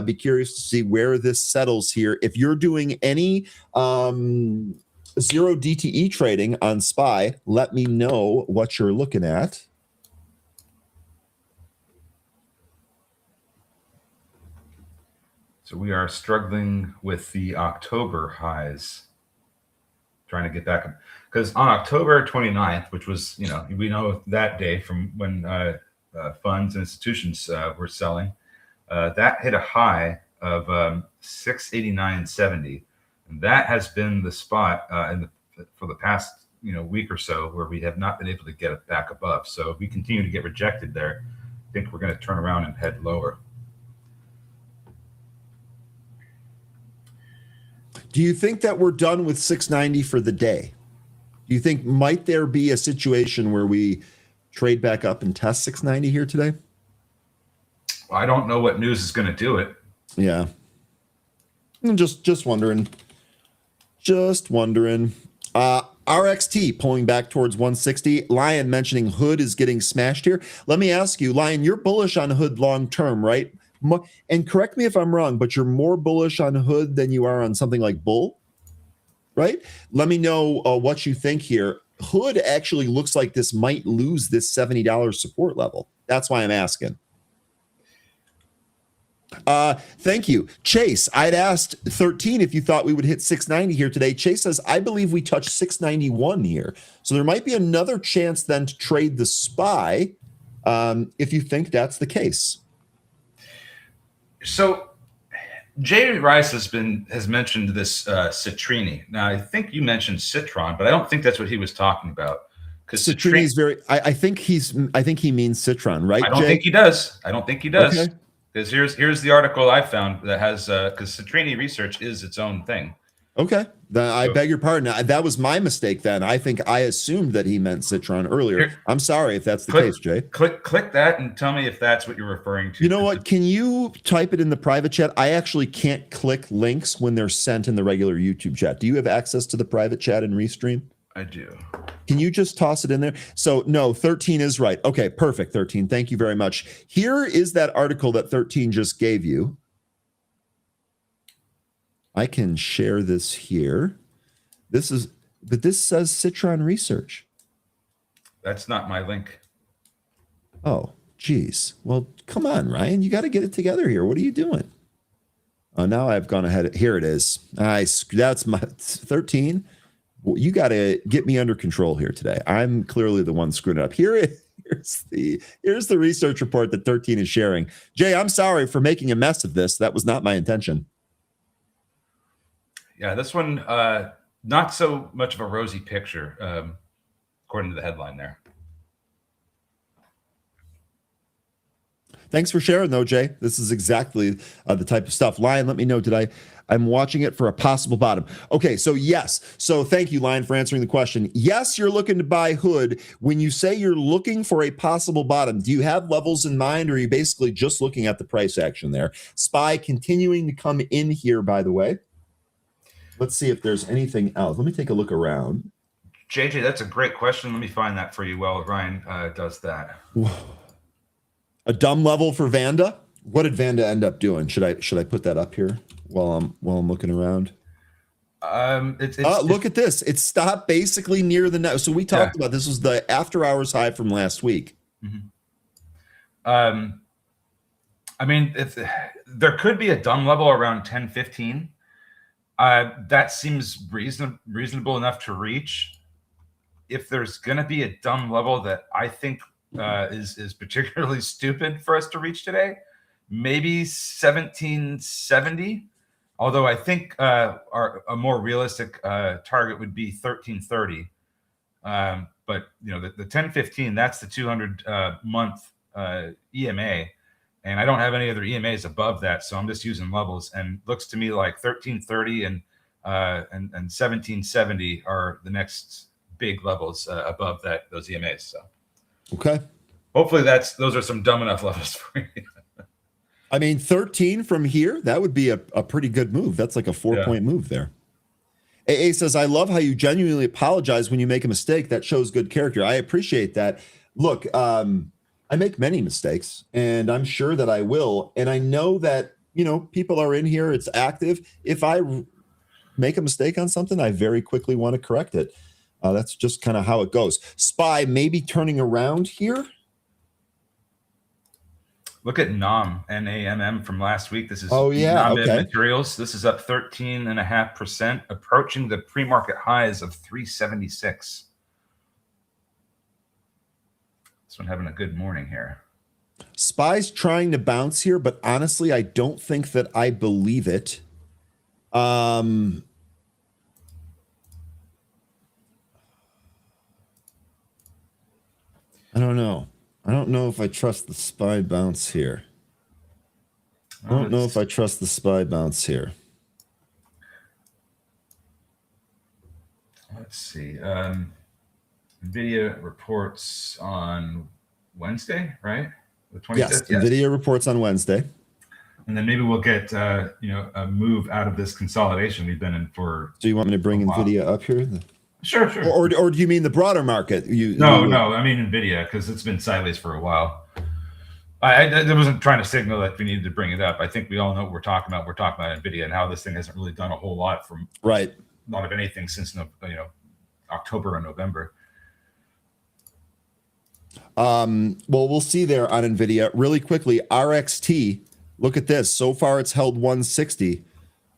S1: Be curious to see where this settles here. If you're doing any zero DTE trading on SPY, let me know what you're looking at.
S2: So we are struggling with the October highs, trying to get back. Because on October 29th, which was, we know that day from when funds and institutions were selling, that hit a high of 689.70. And that has been the spot for the past week or so where we have not been able to get it back above. So if we continue to get rejected there, I think we're going to turn around and head lower.
S1: Do you think that we're done with 690 for the day? Do you think might there be a situation where we trade back up and test 690 here today?
S2: Well, I don't know what news is going to do it.
S1: Yeah. I'm just wondering. Just wondering. RXT pulling back towards 160. Lion mentioning Hood is getting smashed here. Let me ask you, Lion, you're bullish on Hood long term, right? And correct me if I'm wrong, but you're more bullish on Hood than you are on something like Bull, right? Let me know what you think here. Hood actually looks like this might lose this $70 support level. That's why I'm asking. Thank you. Chase, I'd asked 13 if you thought we would hit 690 here today. Chase says, I believe we touched 691 here. So there might be another chance then to trade the SPY if you think that's the case.
S2: So Jay Rice has mentioned this Citrini. Now I think you mentioned Citron, but I don't think that's what he was talking about.
S1: Because Citrini is very. I think he means Citron, right?
S2: I don't think he does. Okay. Because here's the article I found that has because Citrini research is its own thing.
S1: Okay, I beg your pardon. That was my mistake. Then I think I assumed that he meant Citron earlier. I'm sorry if that's the case, Jay.
S2: Click that and tell me if that's what you're referring to.
S1: You know what? Can you type it in the private chat? I actually can't click links when they're sent in the regular YouTube chat. Do you have access to the private chat in Restream?
S2: I do.
S1: Can you just toss it in there? So no, 13 is right. Okay, perfect, 13. Thank you very much. Here is that article that 13 just gave you. I can share this here. But this says Citron Research.
S2: That's not my link.
S1: Oh, geez. Well, come on, Ryan. You got to get it together here. What are you doing? Oh, now I've gone ahead. Here it is. That's my 13. Well, you got to get me under control here today. I'm clearly the one screwing it up. Here's the research report that 13 is sharing. Jay, I'm sorry for making a mess of this. That was not my intention.
S2: Yeah, this one, not so much of a rosy picture, according to the headline there.
S1: Thanks for sharing, though, Jay. This is exactly the type of stuff. Lion, let me know. I'm watching it for a possible bottom. Okay, so yes. So thank you, Lion, for answering the question. Yes, you're looking to buy Hood. When you say you're looking for a possible bottom, do you have levels in mind, or are you basically just looking at the price action there? SPY continuing to come in here, by the way. Let's see if there's anything else. Let me take a look around.
S2: JJ, that's a great question. Let me find that for you while Ryan does that.
S1: A dumb level for Vanda? What did Vanda end up doing? Should I put that up here while I'm looking around? Look at this. It stopped basically near the net. So we talked about this was the after hours high from last week.
S2: I mean, there could be a dumb level around 10.15. That seems reasonable enough to reach. If there's going to be a dumb level that I think is particularly stupid for us to reach today, maybe 1770. Although I think a more realistic target would be 1330. But the 1015, that's the 200 month EMA, and I don't have any other EMAs above that, so I'm just using levels. And looks to me like 1330 and 1770 are the next big levels above those EMAs. So
S1: okay,
S2: hopefully those are some dumb enough levels for you.
S1: I mean, 13 from here, that would be a pretty good move. That's like a 4-point move there. AA says, I love how you genuinely apologize when you make a mistake. That shows good character. I appreciate that. Look, I make many mistakes, and I'm sure that I will. And I know that, people are in here. It's active. If I make a mistake on something, I very quickly want to correct it. That's just kind of how it goes. SPY maybe turning around here.
S2: Look at NAMM from last week. This is Materials. This is up 13.5%, approaching the pre-market highs of 376. This one having a good morning here.
S1: SPY's trying to bounce here, but honestly, I don't think that I believe it. I don't know. I don't know if I trust the SPY bounce here. I don't know if I trust the SPY bounce here.
S2: Let's see. NVIDIA reports on Wednesday, right? The 25th?
S1: Yes, NVIDIA reports on Wednesday.
S2: And then maybe we'll get a move out of this consolidation we've been in for.
S1: Do you want me to bring NVIDIA up here?
S2: Sure.
S1: Or do you mean the broader market?
S2: No. I mean NVIDIA, because it's been sideways for a while. I wasn't trying to signal that we needed to bring it up. I think we all know what we're talking about. We're talking about NVIDIA and how this thing hasn't really done a whole lot from a lot of anything since October and November.
S1: Well, we'll see there on NVIDIA. Really quickly, RXT, look at this. So far, it's held 160.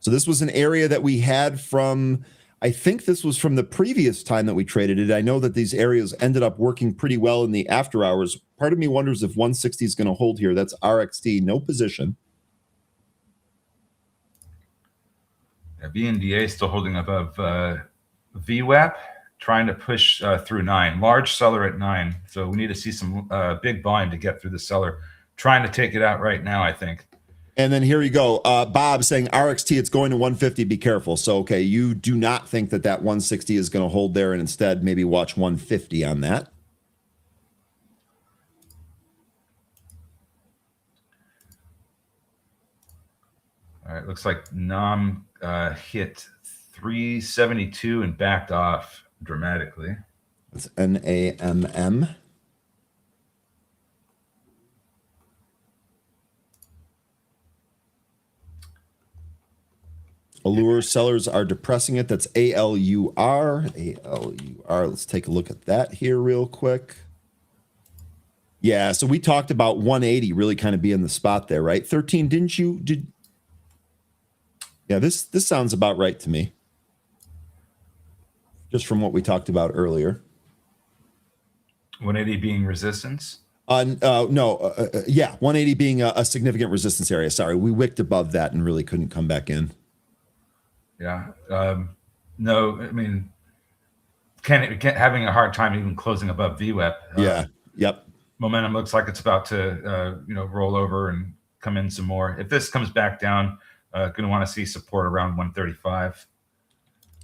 S1: So this was an area that we had from, I think this was from the previous time that we traded it. I know that these areas ended up working pretty well in the after hours. Part of me wonders if 160 is going to hold here. That's RXT, no position.
S2: VNDA still holding above VWAP, trying to push through 9. Large seller at 9. So we need to see some big volume to get through the seller. Trying to take it out right now, I think.
S1: And then here you go. Bob saying RXT, it's going to 150. Be careful. So, okay, you do not think that 160 is going to hold there, and instead maybe watch 150 on that.
S2: All right, looks like NAM hit 372 and backed off dramatically.
S1: That's NAMM. Allure sellers are depressing it. That's ALUR. ALUR. Let's take a look at that here real quick. Yeah, so we talked about 180 really kind of being the spot there, right? 13, didn't you? Yeah, this sounds about right to me. Just from what we talked about earlier.
S2: 180 being resistance?
S1: Yeah, 180 being a significant resistance area. Sorry, we wicked above that and really couldn't come back in.
S2: Yeah. No, I mean, having a hard time even closing above VWAP.
S1: Yeah. Yep.
S2: Momentum looks like it's about to, roll over and come in some more. If this comes back down, going to want to see support around 135.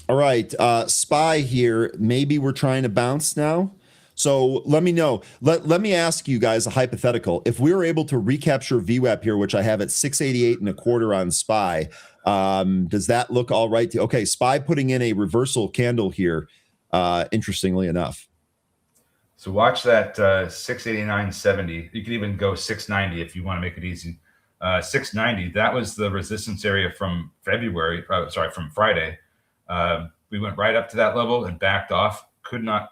S1: All right. SPY here. Maybe we're trying to bounce now. So let me know. Let me ask you guys a hypothetical. If we were able to recapture VWAP here, which I have at 688 and a quarter on SPY, does that look all right? Okay, SPY putting in a reversal candle here, interestingly enough.
S2: So watch that 689.70. You could even go 690 if you want to make it easy. 690, that was the resistance area from from Friday. We went right up to that level and backed off, could not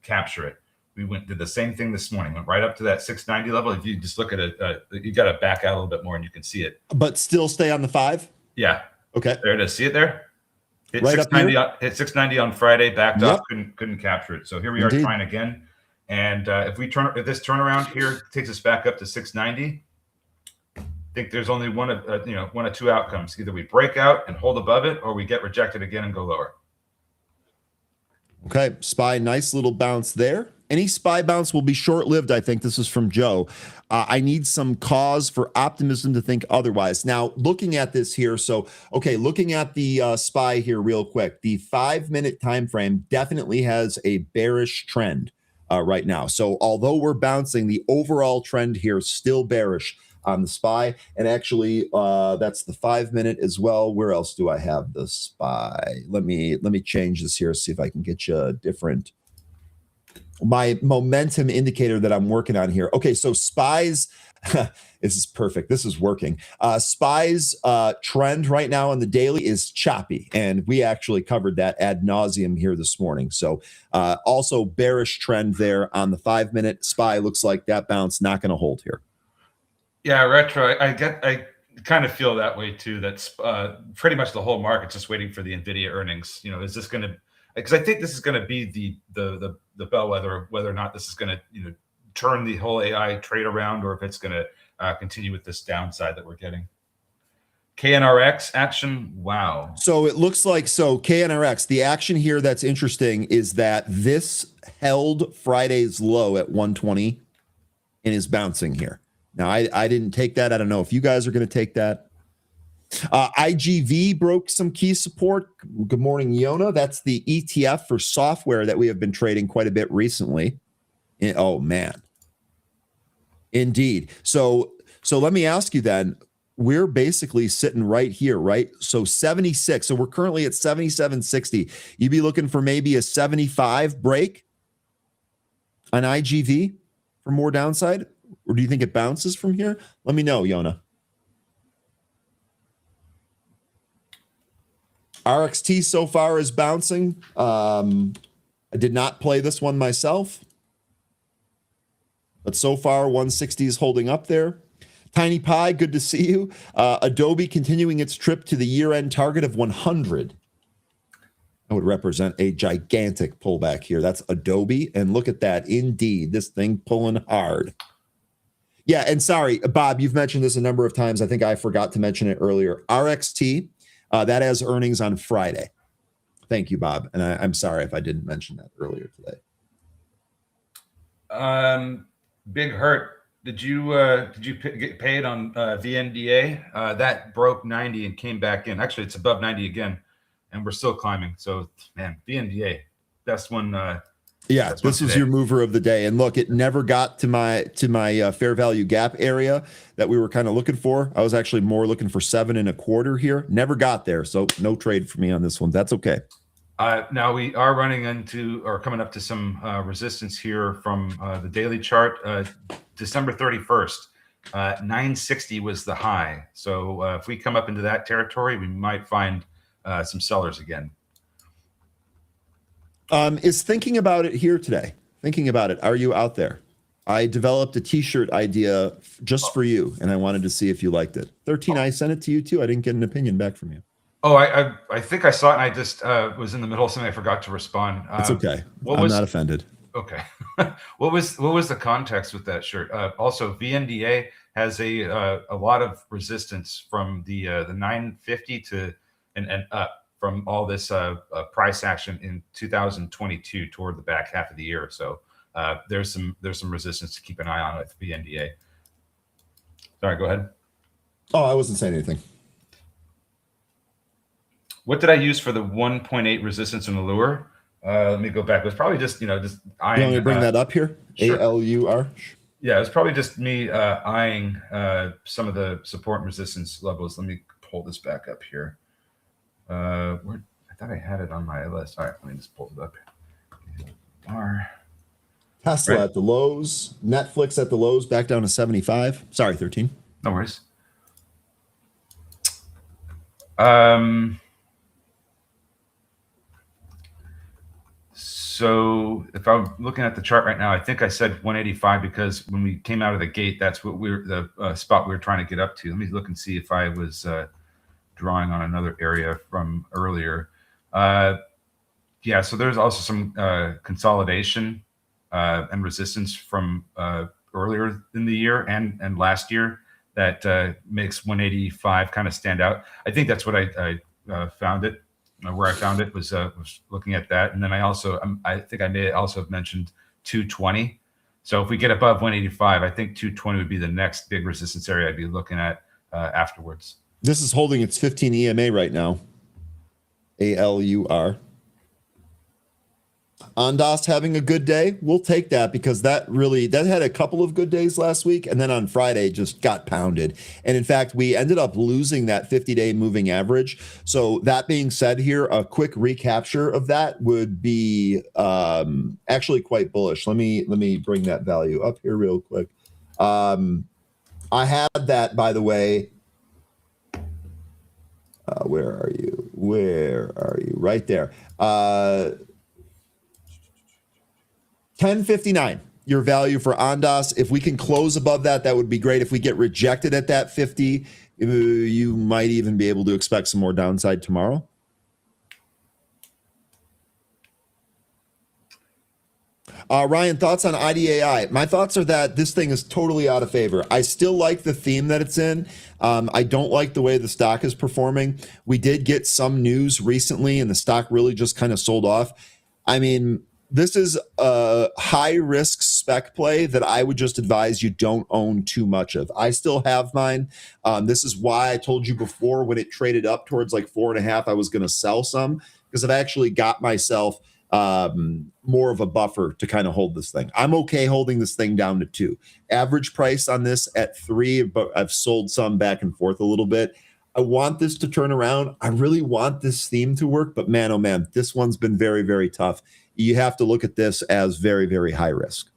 S2: capture it. We did the same thing this morning, went right up to that 690 level. If you just look at it, you got to back out a little bit more and you can see it.
S1: But still stay on the 5?
S2: Yeah.
S1: Okay.
S2: There it is. See it there? Hit
S1: Right up here?
S2: Hit 690 on Friday, backed off, couldn't capture it. So here we are trying again. And if this turnaround here takes us back up to 690, I think there's only one of two outcomes. Either we break out and hold above it, or we get rejected again and go lower.
S1: Okay, SPY, nice little bounce there. Any SPY bounce will be short-lived, I think. This is from Joe. I need some cause for optimism to think otherwise. Now, looking at this here, looking at the SPY here real quick, the 5-minute time frame definitely has a bearish trend right now. So although we're bouncing, the overall trend here is still bearish on the SPY. And actually, that's the 5-minute as well. Where else do I have the SPY? Let me change this here, see if I can get you a different, my momentum indicator that I'm working on here. Okay, so SPY's, this is perfect. This is working. SPY's trend right now on the daily is choppy, and we actually covered that ad nauseum here this morning. So also bearish trend there on the 5-minute. SPY looks like that bounce not going to hold here.
S2: Yeah, retro. I kind of feel that way too. That's pretty much the whole market just waiting for the Nvidia earnings. Is this going to? Because I think this is going to be the bellwether of whether or not this is going to turn the whole AI trade around, or if it's going to continue with this downside that we're getting. KNRX action. Wow.
S1: So it looks like KNRX. The action here that's interesting is that this held Friday's low at 120 and is bouncing here. Now, I didn't take that. I don't know if you guys are going to take that. IGV broke some key support. Good morning, Yona. That's the ETF for software that we have been trading quite a bit recently. Oh, man. Indeed. So let me ask you then. We're basically sitting right here, right? So 76. So we're currently at 77.60. You'd be looking for maybe a 75 break on IGV for more downside? Or do you think it bounces from here? Let me know, Yona. RXT so far is bouncing. I did not play this one myself, but so far 160 is holding up there. Tiny Pie, good to see you. Adobe continuing its trip to the year-end target of 100. That would represent a gigantic pullback here. That's Adobe, and look at that. Indeed, this thing pulling hard. Yeah, and sorry, Bob, you've mentioned this a number of times. I think I forgot to mention it earlier. RXT, that has earnings on Friday. Thank you, Bob. And I'm sorry if I didn't mention that earlier today.
S2: Big hurt. Did you get paid on VNDA? That broke 90 and came back in. Actually, it's above 90 again, and we're still climbing. So, man, VNDA, best one.
S1: Yeah, this was your mover of the day. And look, it never got to my fair value gap area that we were kind of looking for. I was actually more looking for 7.25 here. Never got there. So no trade for me on this one. That's okay.
S2: Now we are running into or coming up to some resistance here from the daily chart. December 31st, 960 was the high. So if we come up into that territory, we might find some sellers again.
S1: Is thinking about it here today. Thinking about it. Are you out there? I developed a t-shirt idea just for you, and I wanted to see if you liked it. 13, I sent it to you too. I didn't get an opinion back from you.
S2: Oh, I think I saw it, and I just was in the middle of something. I forgot to respond.
S1: It's okay. I'm not offended.
S2: Okay. What was the context with that shirt? Also, VNDA has a lot of resistance from the 950 to and up from all this price action in 2022 toward the back half of the year. So there's some resistance to keep an eye on with VNDA. Sorry, go ahead.
S1: Oh, I wasn't saying anything.
S2: What did I use for the 1.8 resistance in the lure? Let me go back. It was probably just just eyeing.
S1: You want me to bring that up here? Sure. ALUR.
S2: Yeah, it was probably just me eyeing some of the support and resistance levels. Let me pull this back up here. I thought I had it on my list. All right, let me just pull it up.
S1: Tesla at the lows, Netflix at the lows, back down to 75. Sorry, 13.
S2: No worries. So if I'm looking at the chart right now, I think I said 185 because when we came out of the gate, that's what the spot we were trying to get up to. Let me look and see if I was drawing on another area from earlier. Yeah, so there's also some consolidation and resistance from earlier in the year and last year that makes 185 kind of stand out. I think that's what I found it. Where I found it was looking at that, and then I think I may also have mentioned 220. So if we get above 185, I think 220 would be the next big resistance area I'd be looking at afterwards.
S1: This is holding its 15 EMA right now. ALUR. Ondas having a good day. We'll take that because that had a couple of good days last week, and then on Friday just got pounded. And in fact, we ended up losing that 50-day moving average. So that being said, here a quick recapture of that would be actually quite bullish. Let me bring that value up here real quick. I had that, by the way. Where are you? Right there. 1059, your value for Ondas. If we can close above that, that would be great. If we get rejected at that 50, you might even be able to expect some more downside tomorrow. Ryan, thoughts on IDAI? My thoughts are that this thing is totally out of favor. I still like the theme that it's in. I don't like the way the stock is performing. We did get some news recently, and the stock really just kind of sold off. I mean, this is a high-risk spec play that I would just advise you don't own too much of. I still have mine. This is why I told you before when it traded up towards like 4.5, I was going to sell some because I've actually got myself more of a buffer to kind of hold this thing. I'm okay holding this thing down to 2. Average price on this at 3, but I've sold some back and forth a little bit. I want this to turn around. I really want this theme to work, but man, oh man, this one's been very, very tough. You have to look at this as very, very high risk.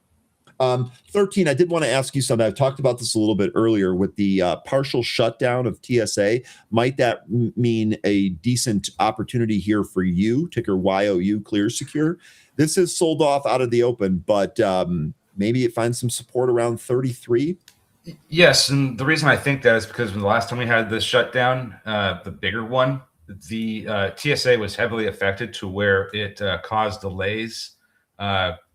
S1: 13, I did want to ask you something. I've talked about this a little bit earlier with the partial shutdown of TSA. Might that mean a decent opportunity here for you? Ticker YOU, Clear Secure. This is sold off out of the open, but maybe it finds some support around 33.
S2: Yes, and the reason I think that is because when the last time we had this shutdown, the bigger one, the TSA was heavily affected to where it caused delays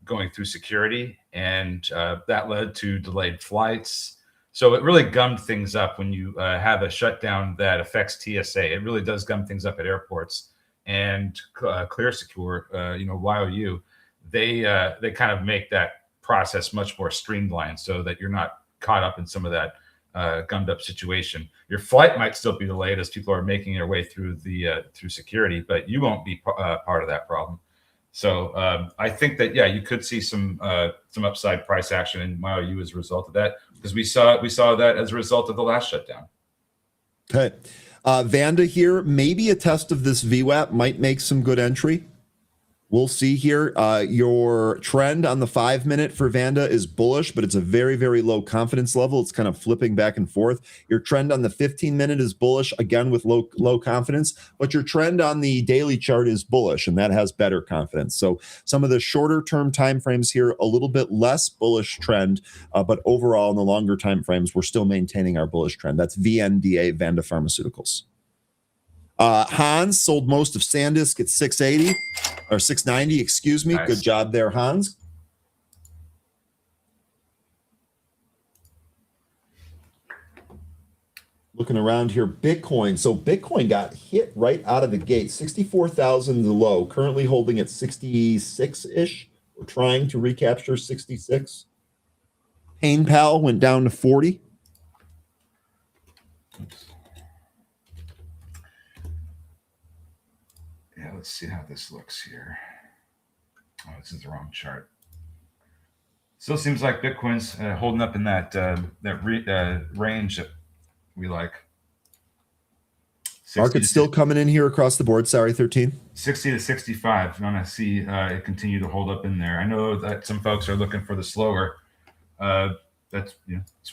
S2: going through security, and that led to delayed flights. So it really gummed things up when you have a shutdown that affects TSA. It really does gum things up at airports. And Clear Secure, YOU, they kind of make that process much more streamlined so that you're not caught up in some of that gummed up situation. Your flight might still be delayed as people are making their way through the through security, but you won't be part of that problem. So I think that you could see some upside price action in YOU as a result of that, because we saw that as a result of the last shutdown.
S1: Okay, Vanda here, maybe a test of this VWAP might make some good entry. We'll see here. Your trend on the 5-minute for Vanda is bullish, but it's a very, very low confidence level. It's kind of flipping back and forth. Your trend on the 15-minute is bullish, again with low confidence, but your trend on the daily chart is bullish, and that has better confidence. So some of the shorter term timeframes here, a little bit less bullish trend, but overall in the longer timeframes, we're still maintaining our bullish trend. That's VNDA, Vanda Pharmaceuticals. Hans sold most of SanDisk at 680 or 690, excuse me. Nice. Good job there, Hans. Looking around here, Bitcoin. So Bitcoin got hit right out of the gate. 64,000 the low, currently holding at 66-ish. We're trying to recapture 66. PayPal went down to 40.
S2: Yeah, let's see how this looks here. Oh, this is the wrong chart. Still seems like Bitcoin's holding up in that range that we like.
S1: Market's still coming in here across the board. Sorry, 13.
S2: 60 to 65. You want to see it continue to hold up in there. I know that some folks are looking for the slower that's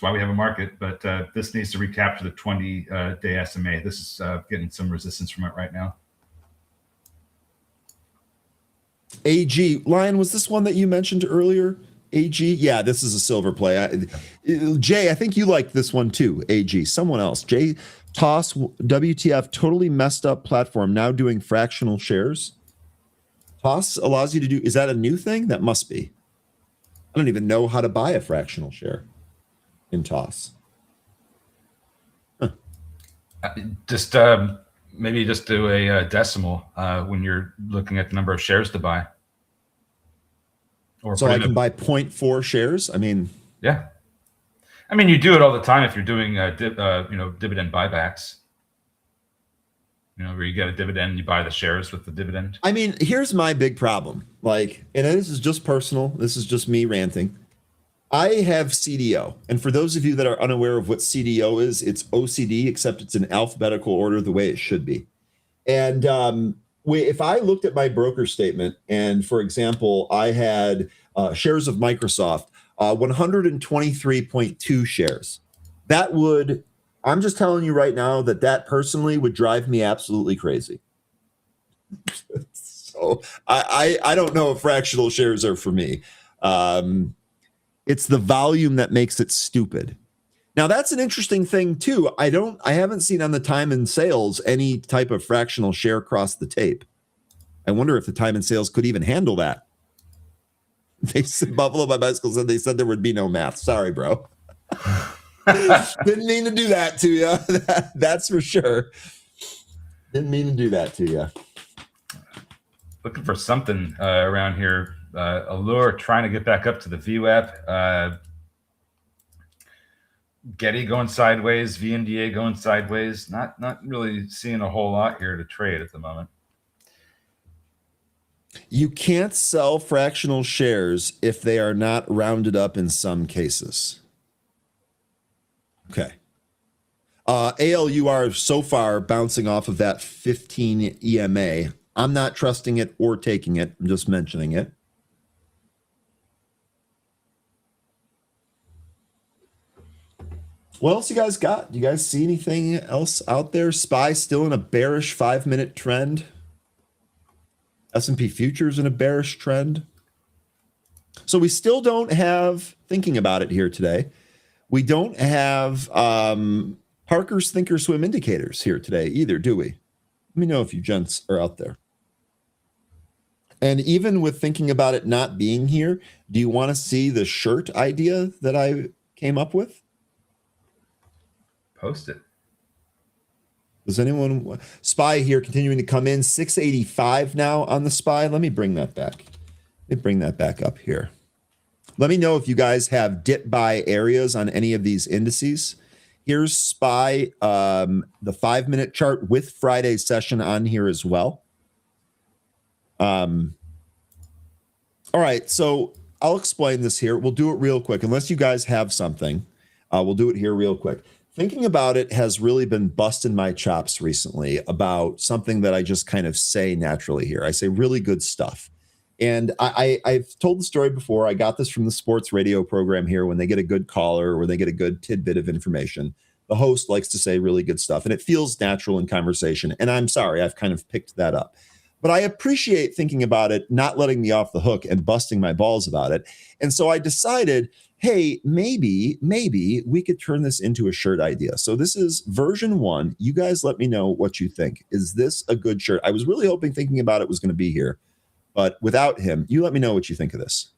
S2: why we have a market. But this needs to recapture the 20-day SMA. This is getting some resistance from it right now.
S1: AG. Lion, was this one that you mentioned earlier? AG? Yeah, this is a silver play. Jay, I think you liked this one too. AG. Someone else. Jay, Toss, WTF, totally messed up platform, now doing fractional shares. Toss allows you to do, is that a new thing? That must be. I don't even know how to buy a fractional share in Toss.
S2: Huh. Just maybe just do a decimal when you're looking at the number of shares to buy.
S1: Or so I can buy 0.4 shares. I mean,
S2: yeah. I mean, you do it all the time if you're doing dividend buybacks. Where you get a dividend, you buy the shares with the dividend.
S1: I mean, here's my big problem. Like, and this is just personal. This is just me ranting. I have CDO. And for those of you that are unaware of what CDO is, it's OCD, except it's in alphabetical order the way it should be. And if I looked at my broker statement and, for example, I had shares of Microsoft, 123.2 shares, that would, I'm just telling you right now that personally would drive me absolutely crazy. So I don't know if fractional shares are for me. It's the volume that makes it stupid. Now that's an interesting thing too. I haven't seen on the time and sales any type of fractional share cross the tape. I wonder if the time and sales could even handle that. They said Buffalo by Bicycle said they said there would be no math. Sorry, bro. Didn't mean to do that to you. That's for sure. Didn't mean to do that to you.
S2: Looking for something around here. Allure trying to get back up to the VWAP. Getty going sideways. VMDA going sideways. Not really seeing a whole lot here to trade at the moment.
S1: You can't sell fractional shares if they are not rounded up in some cases. Okay. ALUR so far bouncing off of that 15 EMA. I'm not trusting it or taking it. I'm just mentioning it. What else you guys got? Do you guys see anything else out there? SPY still in a bearish 5-minute trend. S&P futures in a bearish trend. So we still don't have, thinking about it here today, we don't have Parker's Thinkorswim indicators here today either, do we? Let me know if you gents are out there. And even with thinking about it not being here, do you want to see the shirt idea that I came up with?
S2: Post it.
S1: Does anyone SPY here continuing to come in 685 now on the SPY? Let me bring that back. Let me bring that back up here. Let me know if you guys have dip buy areas on any of these indices. Here's SPY, the 5-minute chart with Friday's session on here as well. All right, so I'll explain this here. We'll do it real quick. Unless you guys have something, we'll do it here real quick. Thinking about it has really been busting my chops recently about something that I just kind of say naturally here. I say really good stuff. And I've told the story before. I got this from the sports radio program here. When they get a good caller or they get a good tidbit of information, the host likes to say really good stuff. And it feels natural in conversation. And I'm sorry, I've kind of picked that up. But I appreciate thinking about it, not letting me off the hook and busting my balls about it. And so I decided, hey, maybe we could turn this into a shirt idea. So this is version 1. You guys let me know what you think. Is this a good shirt? I was really hoping thinking about it was going to be here. But without him, you let me know what you think of this.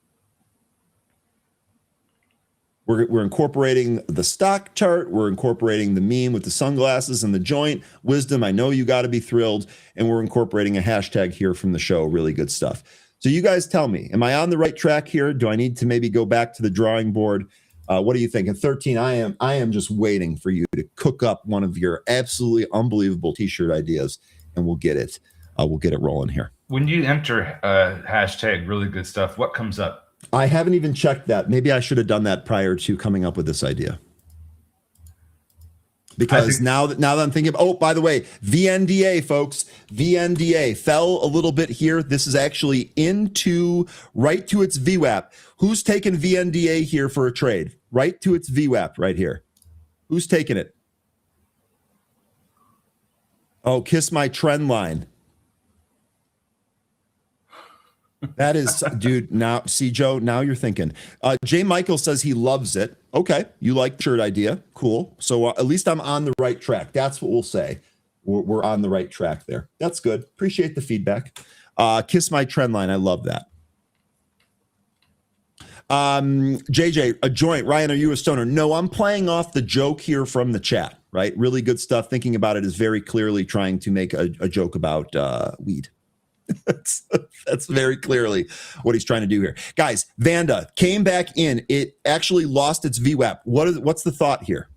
S1: We're incorporating the stock chart. We're incorporating the meme with the sunglasses and the joint. Wisdom, I know you got to be thrilled. And we're incorporating a hashtag here from the show. Really good stuff. So you guys tell me, am I on the right track here? Do I need to maybe go back to the drawing board? What do you think? And 13, I am just waiting for you to cook up one of your absolutely unbelievable t-shirt ideas, and we'll get it. We'll get it rolling here.
S2: When you enter hashtag really good stuff, what comes up?
S1: I haven't even checked that. Maybe I should have done that prior to coming up with this idea. Because now that I'm thinking, oh, by the way, VNDA, folks, VNDA fell a little bit here. This is actually right to its VWAP. Who's taking VNDA here for a trade? Right to its VWAP right here. Who's taking it? Oh, kiss my trend line. That is, dude. Now, see, Joe, now you're thinking. Jay Michael says he loves it. Okay, you like the shirt idea. Cool. So at least I'm on the right track. That's what we'll say. We're on the right track there. That's good. Appreciate the feedback. Kiss my trend line. I love that. JJ, a joint. Ryan, are you a stoner? No, I'm playing off the joke here from the chat, right? Really good stuff. Thinking about it is very clearly trying to make a joke about weed. That's very clearly what he's trying to do here. Guys, Vanda came back in. It actually lost its VWAP. What's the thought here?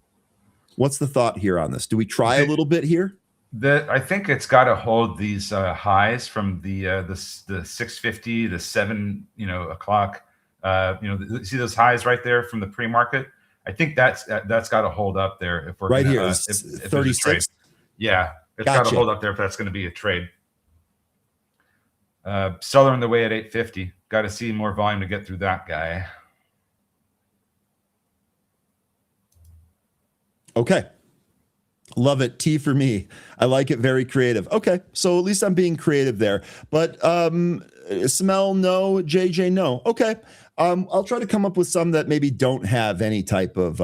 S1: What's the thought here on this? Do we try a little bit here?
S2: I think it's got to hold these highs from the 650, the 7 o'clock. See those highs right there from the pre-market. I think that's got to hold up there if we're
S1: right here.
S2: If
S1: 36.
S2: Yeah, it's got to hold up there if that's going to be a trade. Seller on the way at 850. Got to see more volume to get through that guy.
S1: Okay. Love it. T for me. I like it. Very creative. Okay. So at least I'm being creative there. But Smell, no. JJ, no. Okay. I'll try to come up with some that maybe don't have any type of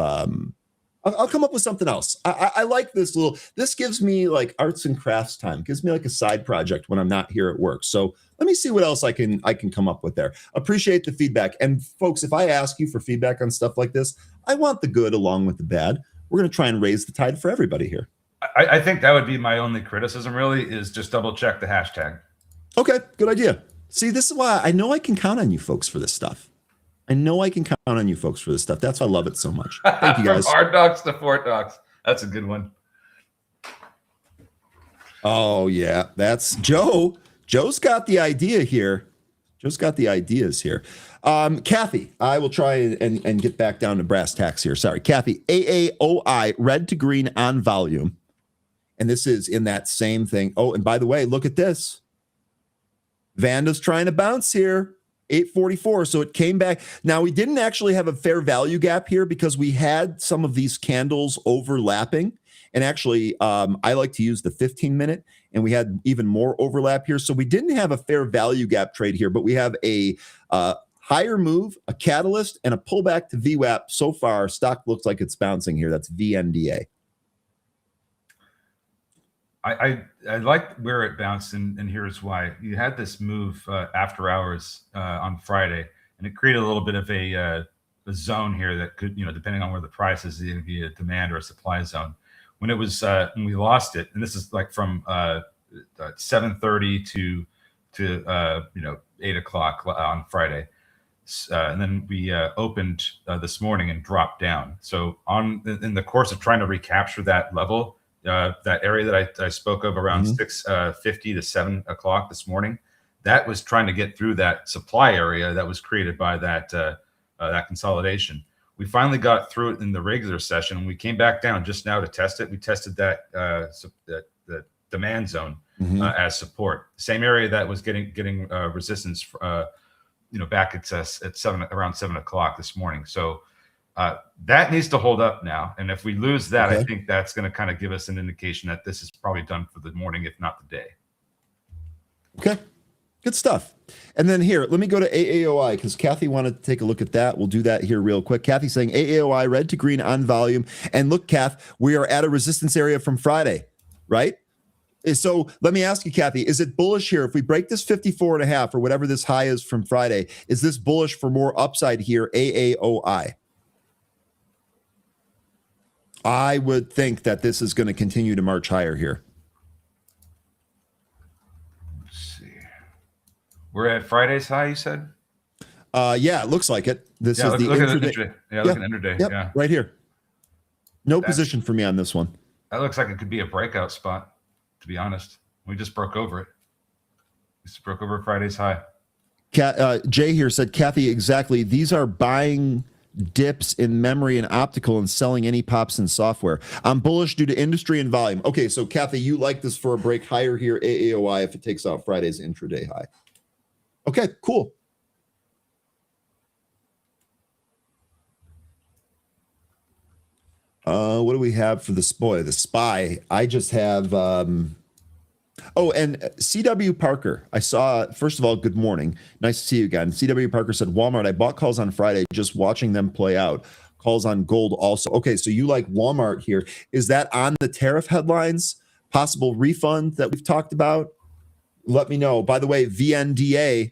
S1: I'll come up with something else. I like this gives me like arts and crafts time. Gives me like a side project when I'm not here at work. So let me see what else I can come up with there. Appreciate the feedback. And folks, if I ask you for feedback on stuff like this, I want the good along with the bad. We're going to try and raise the tide for everybody here.
S2: I think that would be my only criticism really is just double check the hashtag.
S1: Okay, good idea. See, this is why I know I can count on you folks for this stuff. I know I can count on you folks for this stuff. That's why I love it so much. Thank you, guys.
S2: From hard docs to Fort docs. That's a good one.
S1: Oh, yeah. That's Joe. Joe's got the idea here. Joe's got the ideas here. Kathy, I will try and get back down to brass tacks here. Sorry. Kathy, AAOI, red to green on volume. And this is in that same thing. Oh, and by the way, look at this. Vanda's trying to bounce here. 844. So it came back. Now, we didn't actually have a fair value gap here because we had some of these candles overlapping. And actually, I like to use the 15-minute, and we had even more overlap here. So we didn't have a fair value gap trade here, but we have a higher move, a catalyst, and a pullback to VWAP. So far, stock looks like it's bouncing here. That's VNDA.
S2: I like where it bounced, and here's why. You had this move after hours on Friday, and it created a little bit of a zone here that could, depending on where the price is, either be a demand or a supply zone. When it was when we lost it, and this is like from 7:30 to 8 o'clock on Friday, and then we opened this morning and dropped down. So in the course of trying to recapture that level. That area that I spoke of around 6:50 to 7 o'clock this morning, that was trying to get through that supply area that was created by that consolidation. We finally got through it in the regular session. We came back down just now to test it. We tested that the demand zone as support, same area that was getting resistance. Back at around 7 o'clock this morning. So. That needs to hold up now. And if we lose that, I think that's going to kind of give us an indication that this is probably done for the morning, if not the day.
S1: Okay. Good stuff. And then here, let me go to AAOI because Kathy wanted to take a look at that. We'll do that here real quick. Kathy's saying AAOI red to green on volume. And look, Kath, we are at a resistance area from Friday, right? So let me ask you, Kathy, is it bullish here? If we break this 54.5 or whatever this high is from Friday, is this bullish for more upside here, AAOI? I would think that this is going to continue to march higher here.
S2: Let's see. We're at Friday's high, you said?
S1: Yeah, it looks like it. This is the
S2: intraday. Yeah, look at intraday.
S1: Yep,
S2: yeah,
S1: right here. No position for me on this one.
S2: That looks like it could be a breakout spot, to be honest. We just broke over it. We just broke over Friday's high.
S1: Jay here said, Kathy, exactly. These are buying dips in memory and optical and selling any pops in software. I'm bullish due to industry and volume. Okay, so Kathy, you like this for a break higher here, AAOI, if it takes out Friday's intraday high. Okay, cool. What do we have for the SPY? The SPY, I just have... Oh, and CW Parker, I saw, first of all, good morning. Nice to see you again. CW Parker said, Walmart, I bought calls on Friday, just watching them play out. Calls on gold also. Okay, so you like Walmart here. Is that on the tariff headlines? Possible refund that we've talked about? Let me know. By the way, VNDA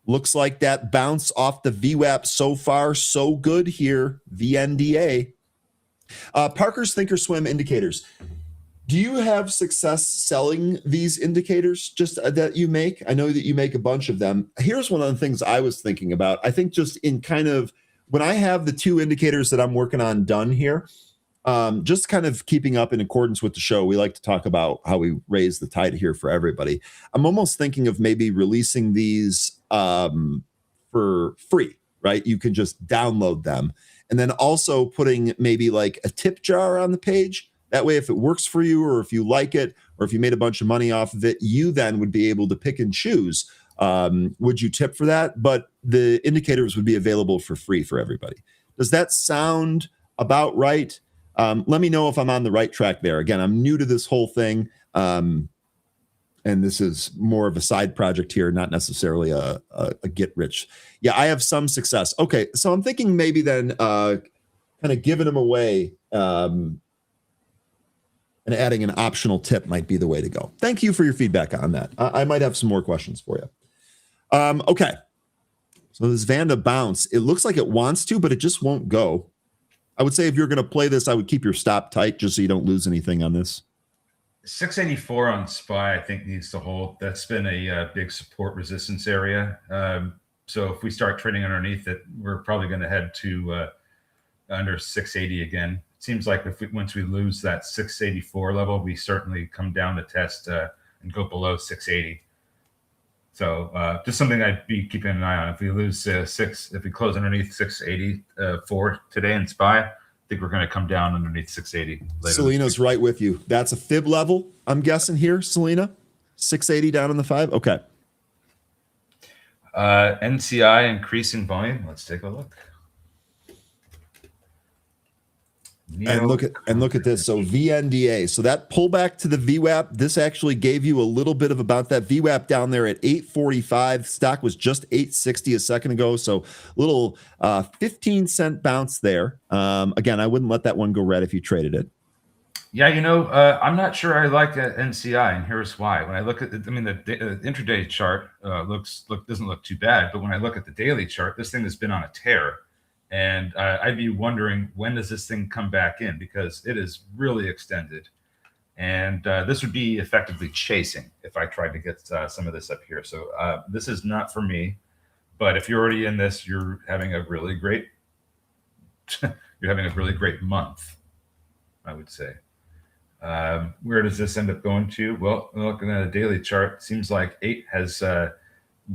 S1: looks like that bounce off the VWAP so far, so good here. VNDA. Parker's Thinkorswim indicators. Do you have success selling these indicators just that you make? I know that you make a bunch of them. Here's one of the things I was thinking about. I think just in kind of when I have the two indicators that I'm working on done here, just kind of keeping up in accordance with the show. We like to talk about how we raise the tide here for everybody. I'm almost thinking of maybe releasing these for free, right? You can just download them. And then also putting maybe like a tip jar on the page. That way, if it works for you or if you like it or if you made a bunch of money off of it, you then would be able to pick and choose. Would you tip for that? But the indicators would be available for free for everybody. Does that sound about right? Let me know if I'm on the right track there. Again, I'm new to this whole thing. And this is more of a side project here, not necessarily a get rich. Yeah, I have some success. Okay, so I'm thinking maybe then kind of giving them away and adding an optional tip might be the way to go. Thank you for your feedback on that. I might have some more questions for you. Okay, so this Vanda bounce, it looks like it wants to, but it just won't go. I would say if you're going to play this, I would keep your stop tight just so you don't lose anything on this.
S2: 684 on SPY, I think, needs to hold. That's been a big support resistance area. So if we start trading underneath it, we're probably going to head to under 680 again. It seems like once we lose that 684 level, we certainly come down to test and go below 680. So just something I'd be keeping an eye on. If we lose if we close underneath 684 today in SPY, I think we're going to come down underneath 680.
S1: Selena's right with you. That's a fib level, I'm guessing here, Selena. 680 down on the 5. Okay.
S2: NCI increasing volume. Let's take a look.
S1: And look at this. So VNDA. So that pullback to the VWAP, this actually gave you a little bit of about that VWAP down there at 845. Stock was just 860 a second ago. So little 15-cent bounce there. Again, I wouldn't let that one go red if you traded it.
S2: Yeah, I'm not sure I like that NCI, and here's why. When I look at, the intraday chart doesn't look too bad, but when I look at the daily chart, this thing has been on a tear. And I'd be wondering, when does this thing come back in? Because it is really extended. And this would be effectively chasing if I tried to get some of this up here. So this is not for me. But if you're already in this, you're having a really great month, I would say. Where does this end up going to? Well, looking at a daily chart, it seems like 8 has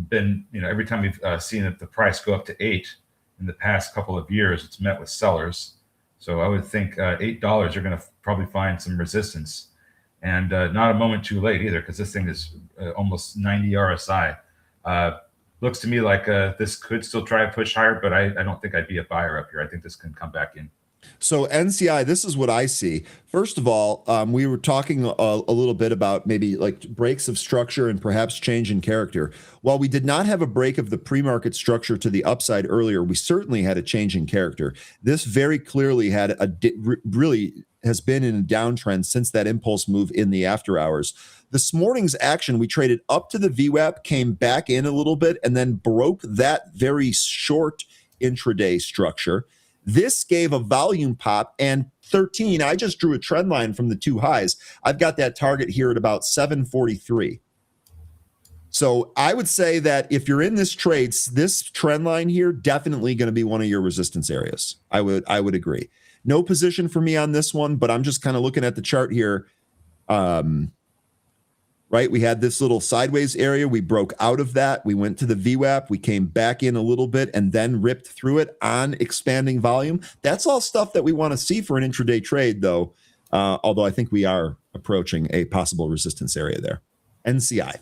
S2: been, every time we've seen the price go up to 8, in the past couple of years, it's met with sellers. So I would think $8 are going to probably find some resistance, and not a moment too late either, because this thing is almost 90 RSI. Looks to me like this could still try to push higher, but I don't think I'd be a buyer up here. I think this can come back in.
S1: So NCI, this is what I see. First of all, we were talking a little bit about maybe like breaks of structure and perhaps change in character. While we did not have a break of the pre-market structure to the upside earlier, we certainly had a change in character. This very clearly had really has been in a downtrend since that impulse move in the after hours. This morning's action, we traded up to the VWAP, came back in a little bit, and then broke that very short intraday structure. This gave a volume pop, and 13, I just drew a trend line from the two highs. I've got that target here at about 743. So I would say that if you're in this trade, this trend line here, definitely going to be one of your resistance areas. I would agree. No position for me on this one, but I'm just kind of looking at the chart here. Right right? We had this little sideways area. We broke out of that. We went to the VWAP. We came back in a little bit and then ripped through it on expanding volume. That's all stuff that we want to see for an intraday trade, though. Although I think we are approaching a possible resistance area there. NCI.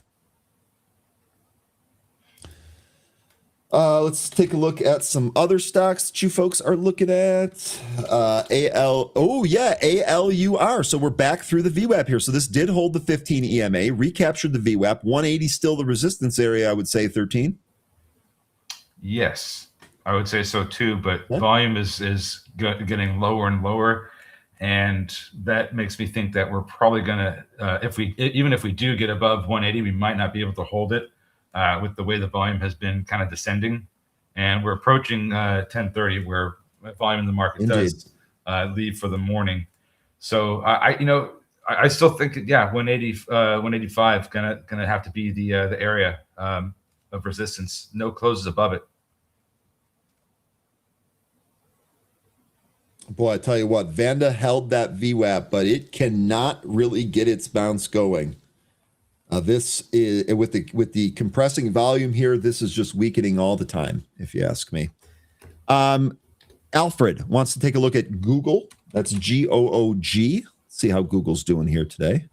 S1: Let's take a look at some other stocks that you folks are looking at. ALUR. So we're back through the VWAP here. So this did hold the 15 EMA, recaptured the VWAP. 180 still the resistance area, I would say, 13.
S2: Yes, I would say so too. But volume is getting lower and lower, and that makes me think that we're probably gonna, even if we do get above 180, we might not be able to hold it. With the way the volume has been kind of descending, and we're approaching 10:30, where volume in the market does leave for the morning. So I still think 185 gonna have to be the area of resistance. No closes above it.
S1: Boy, I tell you what, Vanda held that VWAP, but it cannot really get its bounce going. This is with the compressing volume here. This is just weakening all the time, if you ask me. Alfred wants to take a look at Google. That's GOOG. See how Google's doing here today.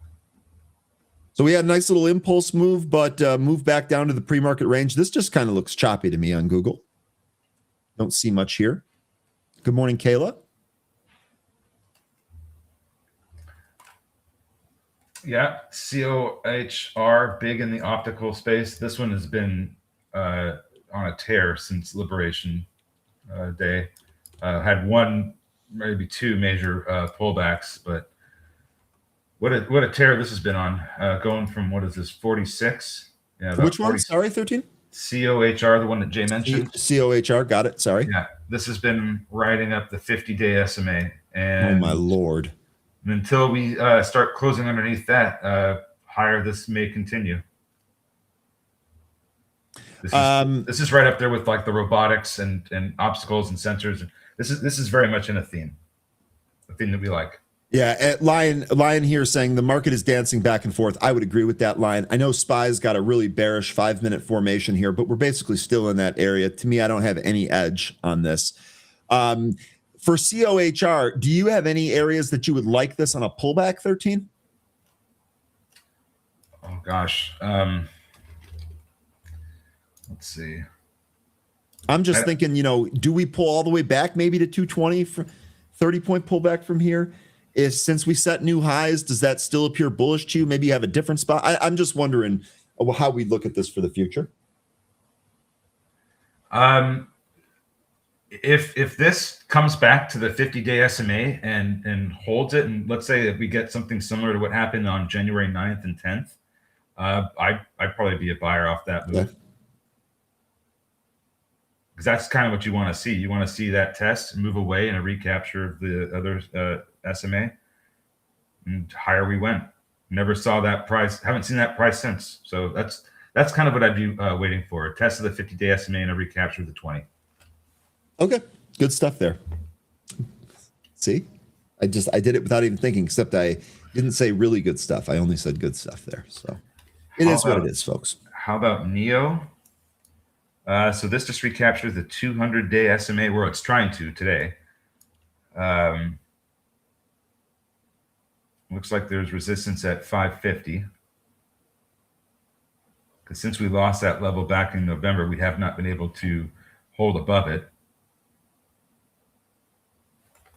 S1: So we had a nice little impulse move, but move back down to the pre-market range. This just kind of looks choppy to me on Google. Don't see much here. Good morning, Kayla.
S2: Yeah, COHR, big in the optical space. This one has been on a tear since Liberation Day. Had one, maybe two major pullbacks, but what a tear this has been on. Going from, what is this, 46?
S1: Yeah, which one? Sorry, 13?
S2: COHR, the one that Jay mentioned.
S1: COHR, got it. Sorry.
S2: Yeah, this has been riding up the 50-day SMA. And
S1: oh, my Lord.
S2: Until we start closing underneath that, higher this may continue. This is right up there with like the robotics and obstacles and sensors. This is very much in a theme that we like.
S1: Yeah, Lion here saying the market is dancing back and forth. I would agree with that, Lion. I know SPY's got a really bearish 5-minute formation here, but we're basically still in that area. To me, I don't have any edge on this. For COHR, do you have any areas that you would like this on a pullback, 13?
S2: Oh, gosh. Let's see.
S1: I'm just thinking, do we pull all the way back maybe to 220 for 30-point pullback from here? Since we set new highs, does that still appear bullish to you? Maybe you have a different spot. I'm just wondering how we look at this for the future.
S2: If this comes back to the 50-day SMA and holds it, and let's say that we get something similar to what happened on January 9th and 10th, I'd probably be a buyer off that move.
S1: Yeah.
S2: Because that's kind of what you want to see. You want to see that test, move away, and a recapture of the other SMA. And higher we went. Never saw that price. Haven't seen that price since. So that's kind of what I'd be waiting for. A test of the 50-day SMA and a recapture of the 20.
S1: Okay, good stuff there. See, I did it without even thinking, except I didn't say really good stuff. I only said good stuff there. So it is what it is, folks.
S2: How about NEO? So this just recaptures the 200-day SMA, where it's trying to today. Looks like there's resistance at 550. Because since we lost that level back in November, we have not been able to hold above it.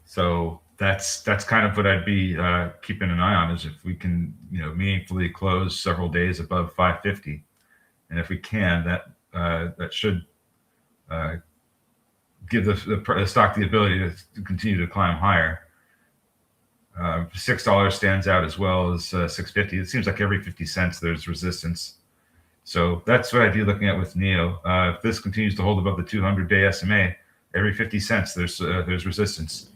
S2: So that's kind of what I'd be keeping an eye on, is if we can meaningfully close several days above 550, and if we can, that should give the stock the ability to continue to climb higher. $6 stands out as well as 650. It seems like every 50 cents there's resistance. So that's what I'd be looking at with NEO. If this continues to hold above the 200-day SMA, every 50 cents there's resistance.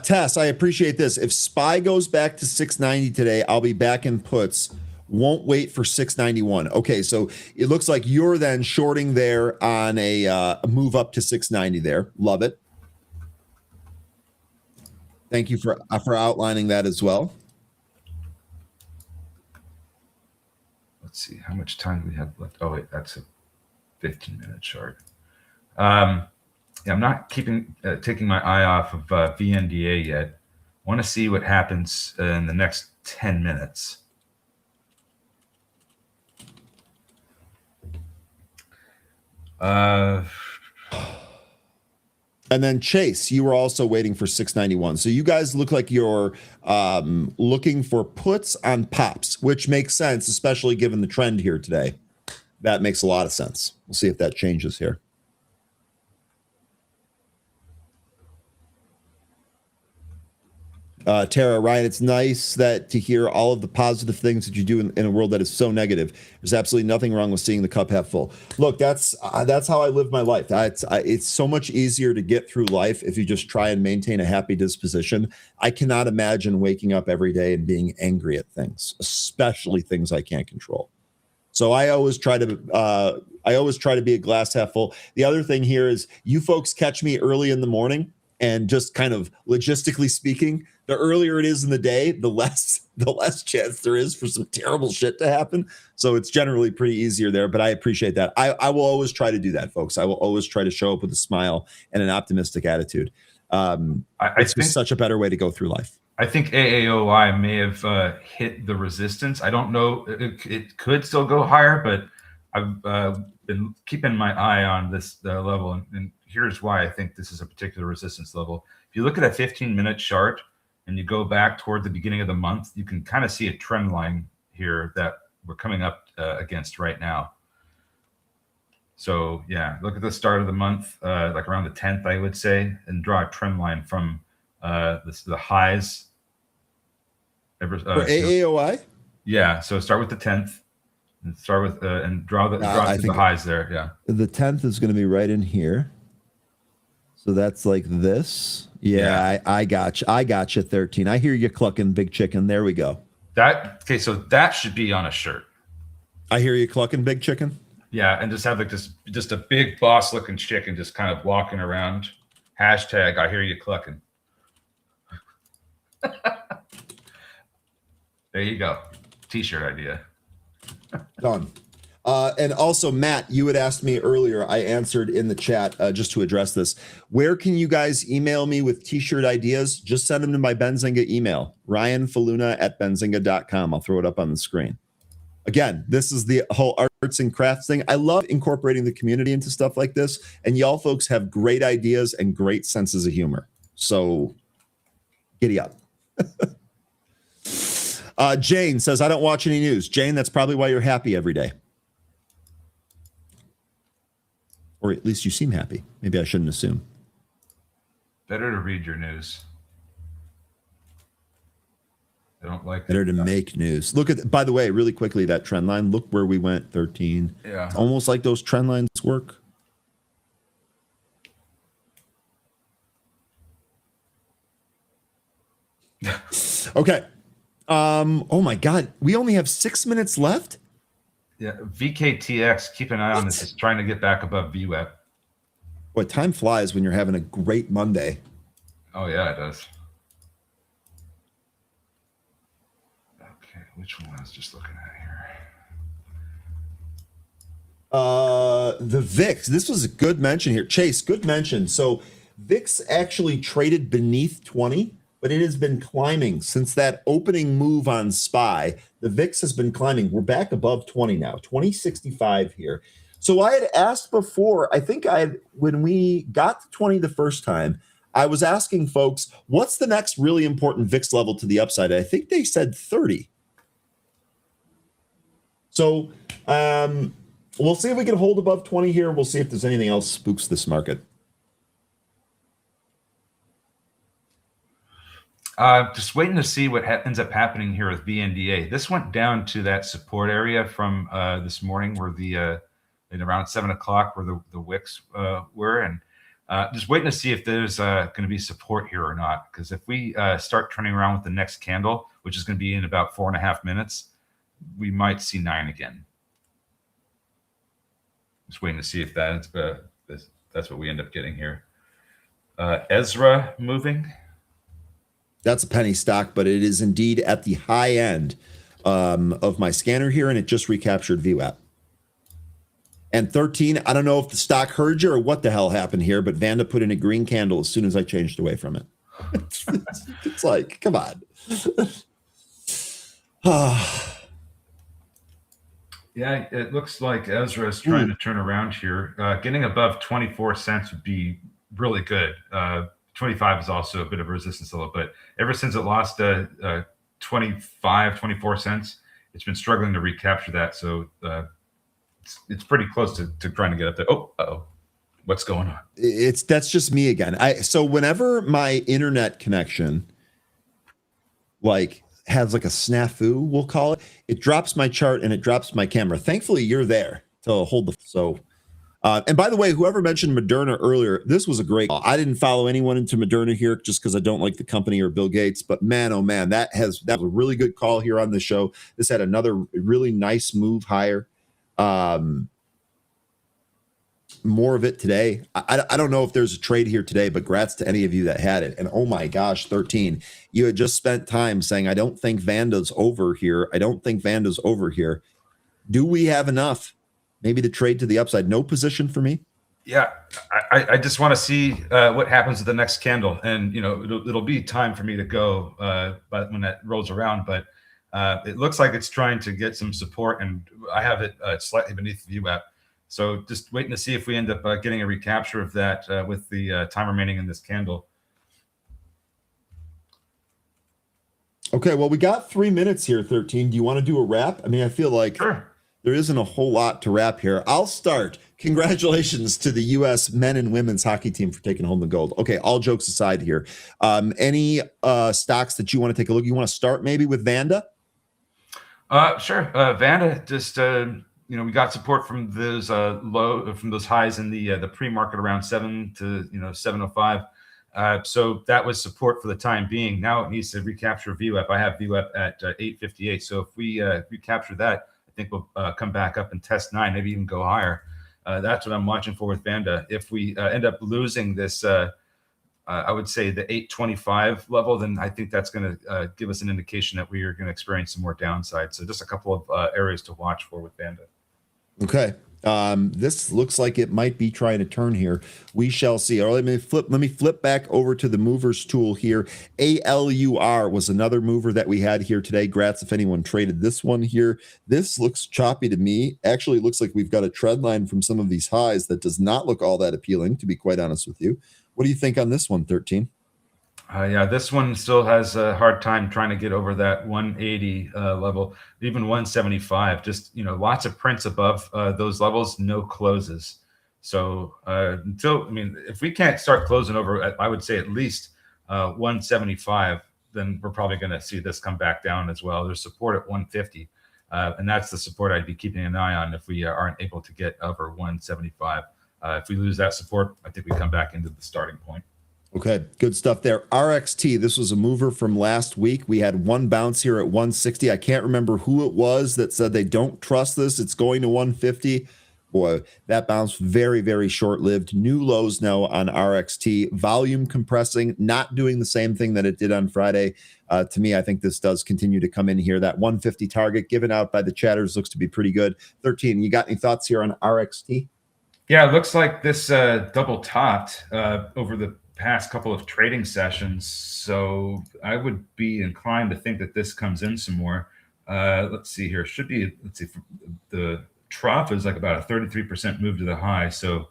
S1: Tess, I appreciate this. If SPY goes back to 690 today, I'll be back in puts. Won't wait for 691. Okay, so it looks like you're then shorting there on a move up to 690 there. Love it. Thank you for outlining that as well.
S2: let's see, how much time do we have left? Oh wait, that's a 15-minute chart. Yeah, I'm not taking my eye off of VNDA yet. I want to see what happens in the next 10 minutes.
S1: And then Chase, you were also waiting for 691. So you guys look like you're looking for puts on pops, which makes sense, especially given the trend here today. That makes a lot of sense. We'll see if that changes here. Tara, Ryan, it's nice to hear all of the positive things that you do in a world that is so negative. There's absolutely nothing wrong with seeing the cup half full. Look, that's how I live my life. It's so much easier to get through life if you just try and maintain a happy disposition. I cannot imagine waking up every day and being angry at things, especially things I can't control. So I always try to be a glass half full. The other thing here is you folks catch me early in the morning, and just kind of logistically speaking, the earlier it is in the day, the less chance there is for some terrible shit to happen. So it's generally pretty easier there, but I appreciate that. I will always try to do that, folks. I will always try to show up with a smile and an optimistic attitude. It's just such a better way to go through life.
S2: I think AAOI may have hit the resistance. I don't know. It could still go higher, but I've been keeping my eye on this level. And here's why I think this is a particular resistance level. If you look at a 15-minute chart and you go back toward the beginning of the month, you can kind of see a trend line here that we're coming up against right now. So yeah, look at the start of the month, like around the 10th, I would say, and draw a trend line from the highs.
S1: For AAOI?
S2: Yeah, so start with the 10th and start with and draw the highs there. Yeah,
S1: the 10th is going to be right in here. So that's like this. Yeah. I got you 13. I hear you clucking, big chicken. There we go.
S2: So that should be on a shirt.
S1: I hear you clucking, big chicken.
S2: Yeah, and just have like just a big boss looking chicken just kind of walking around. Hashtag I hear you clucking. There you go. T-shirt idea.
S1: Done. And also, Matt, you had asked me earlier, I answered in the chat just to address this. Where can you guys email me with t-shirt ideas? Just send them to my Benzinga email, ryanfaluna@benzinga.com. I'll throw it up on the screen. Again, this is the whole arts and crafts thing. I love incorporating the community into stuff like this. And y'all folks have great ideas and great senses of humor. So giddy up. Jane says, I don't watch any news. Jane, that's probably why you're happy every day. Or at least you seem happy. Maybe I shouldn't assume.
S2: Better to read your news. I don't like
S1: better to make news. Look at, by the way, really quickly, that trend line. Look where we went, 13.
S2: Yeah.
S1: It's almost like those trend lines work. Okay. Oh my God. We only have 6 minutes left.
S2: Yeah. VKTX, keep an eye on this. It's trying to get back above VWAP.
S1: Boy, time flies when you're having a great Monday.
S2: Oh yeah, it does. Okay, which one I was just looking at here?
S1: The VIX. This was a good mention here. Chase, good mention. So VIX actually traded beneath 20, but it has been climbing since that opening move on SPY. The VIX has been climbing. We're back above 20 now, 2065 here. So I had asked before, I think when we got to 20 the first time, I was asking folks, what's the next really important VIX level to the upside? I think they said 30. So we'll see if we can hold above 20 here. We'll see if there's anything else spooks this market.
S2: Just waiting to see what ends up happening here with BNDA. This went down to that support area from this morning where at around 7 o'clock where the wicks were. And just waiting to see if there's going to be support here or not. Because if we start turning around with the next candle, which is going to be in about 4.5 minutes, we might see 9 again. Just waiting to see if that's what we end up getting here. Ezra moving.
S1: That's a penny stock, but it is indeed at the high end of my scanner here, and it just recaptured VWAP. And 13, I don't know if the stock heard you or what the hell happened here, but Vanda put in a green candle as soon as I changed away from it. It's like, come on.
S2: Yeah, it looks like Ezra is trying to turn around here. Getting above 24 cents would be really good. 25 is also a bit of a resistance level, but ever since it lost 24 cents, it's been struggling to recapture that. So it's pretty close to trying to get up there. Oh, what's going on?
S1: That's just me again. So whenever my internet connection has like a snafu, we'll call it drops my chart and it drops my camera. Thankfully, you're there to hold the and by the way, whoever mentioned Moderna earlier, this was a great call. I didn't follow anyone into Moderna here just because I don't like the company or Bill Gates, but man, oh man, that was a really good call here on the show. This had another really nice move higher. More of it today. I don't know if there's a trade here today, but grats to any of you that had it. And oh my gosh, 13, you had just spent time saying, I don't think Vanda's over here. I don't think Vanda's over here. Do we have enough? Maybe the trade to the upside. No position for me.
S2: Yeah, I just want to see what happens with the next candle, and it'll be time for me to go, but when that rolls around. But it looks like it's trying to get some support, and I have it slightly beneath the VWAP. So just waiting to see if we end up getting a recapture of that with the time remaining in this candle.
S1: Okay, well, we got 3 minutes here, 13. Do you want to do a wrap? I mean, I feel like
S2: Sure.
S1: There isn't a whole lot to wrap here. I'll start. Congratulations to the U.S. men and women's hockey team for taking home the gold. Okay, all jokes aside here. Any stocks that you want to take a look? You want to start maybe with Vanda?
S2: Sure. Vanda, just we got support from those those highs in the pre-market around 7 to 705. So that was support for the time being. Now it needs to recapture VWAP. I have VWAP at 858. So if we recapture that, I think we'll come back up and test 9, maybe even go higher. That's what I'm watching for with Vanda. If we end up losing this, I would say the 825 level, then I think that's going to give us an indication that we are going to experience some more downside. So just a couple of areas to watch for with Vanda.
S1: Okay. This looks like it might be trying to turn here. We shall see. All right, let me flip back over to the movers tool here. ALUR was another mover that we had here today. Grats if anyone traded this one here. This looks choppy to me. Actually, it looks like we've got a trend line from some of these highs that does not look all that appealing, to be quite honest with you. What do you think on this one, 13?
S2: Yeah, this one still has a hard time trying to get over that 180 level, even 175. Just lots of prints above those levels, no closes. So if we can't start closing over, I would say at least 175, then we're probably going to see this come back down as well. There's support at 150, and that's the support I'd be keeping an eye on if we aren't able to get over 175. If we lose that support, I think we come back into the starting point.
S1: Okay, good stuff there. RXT, this was a mover from last week. We had one bounce here at 160. I can't remember who it was that said they don't trust this. It's going to 150. Boy, that bounce very, very short-lived. New lows now on RXT. Volume compressing, not doing the same thing that it did on Friday. To me, I think this does continue to come in here. That 150 target given out by the chatters looks to be pretty good. 13, you got any thoughts here on RXT?
S2: Yeah, it looks like this double topped over the past couple of trading sessions, so I would be inclined to think that this comes in some more. Let's see here. The trough is like about a 33% move to the high, so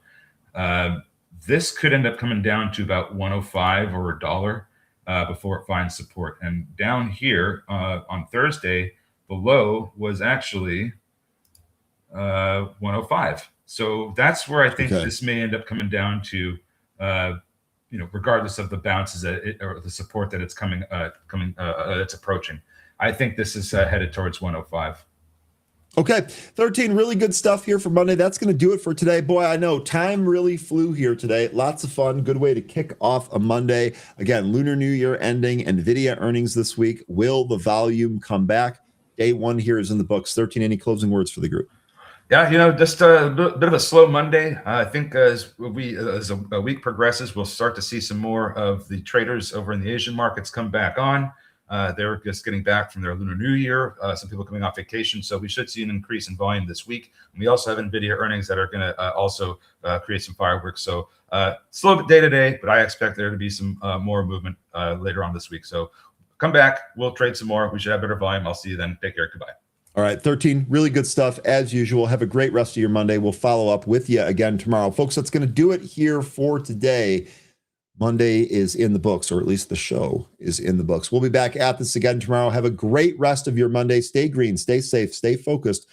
S2: this could end up coming down to about 105 or $1 before it finds support. And down here on Thursday, the low was actually 105. So that's where I think this may end up coming down to. Regardless of the bounces or the support that it's it's approaching. I think this is headed towards 105.
S1: Okay, 13, really good stuff here for Monday. That's going to do it for today. Boy, I know time really flew here today. Lots of fun. Good way to kick off a Monday. Again, Lunar New Year ending, NVIDIA earnings this week. Will the volume come back? Day one here is in the books. 13, any closing words for the group?
S2: Yeah, just a bit of a slow Monday. I think as a week progresses, we'll start to see some more of the traders over in the Asian markets come back on. They're just getting back from their Lunar New Year. Some people coming off vacation. So we should see an increase in volume this week. And we also have NVIDIA earnings that are going to also create some fireworks. So slow day to day, but I expect there to be some more movement later on this week. So come back. We'll trade some more. We should have better volume. I'll see you then. Take care. Goodbye.
S1: All right, 13, really good stuff as usual. Have a great rest of your Monday. We'll follow up with you again tomorrow. Folks, that's going to do it here for today. Monday is in the books, or at least the show is in the books. We'll be back at this again tomorrow. Have a great rest of your Monday. Stay green, stay safe, stay focused.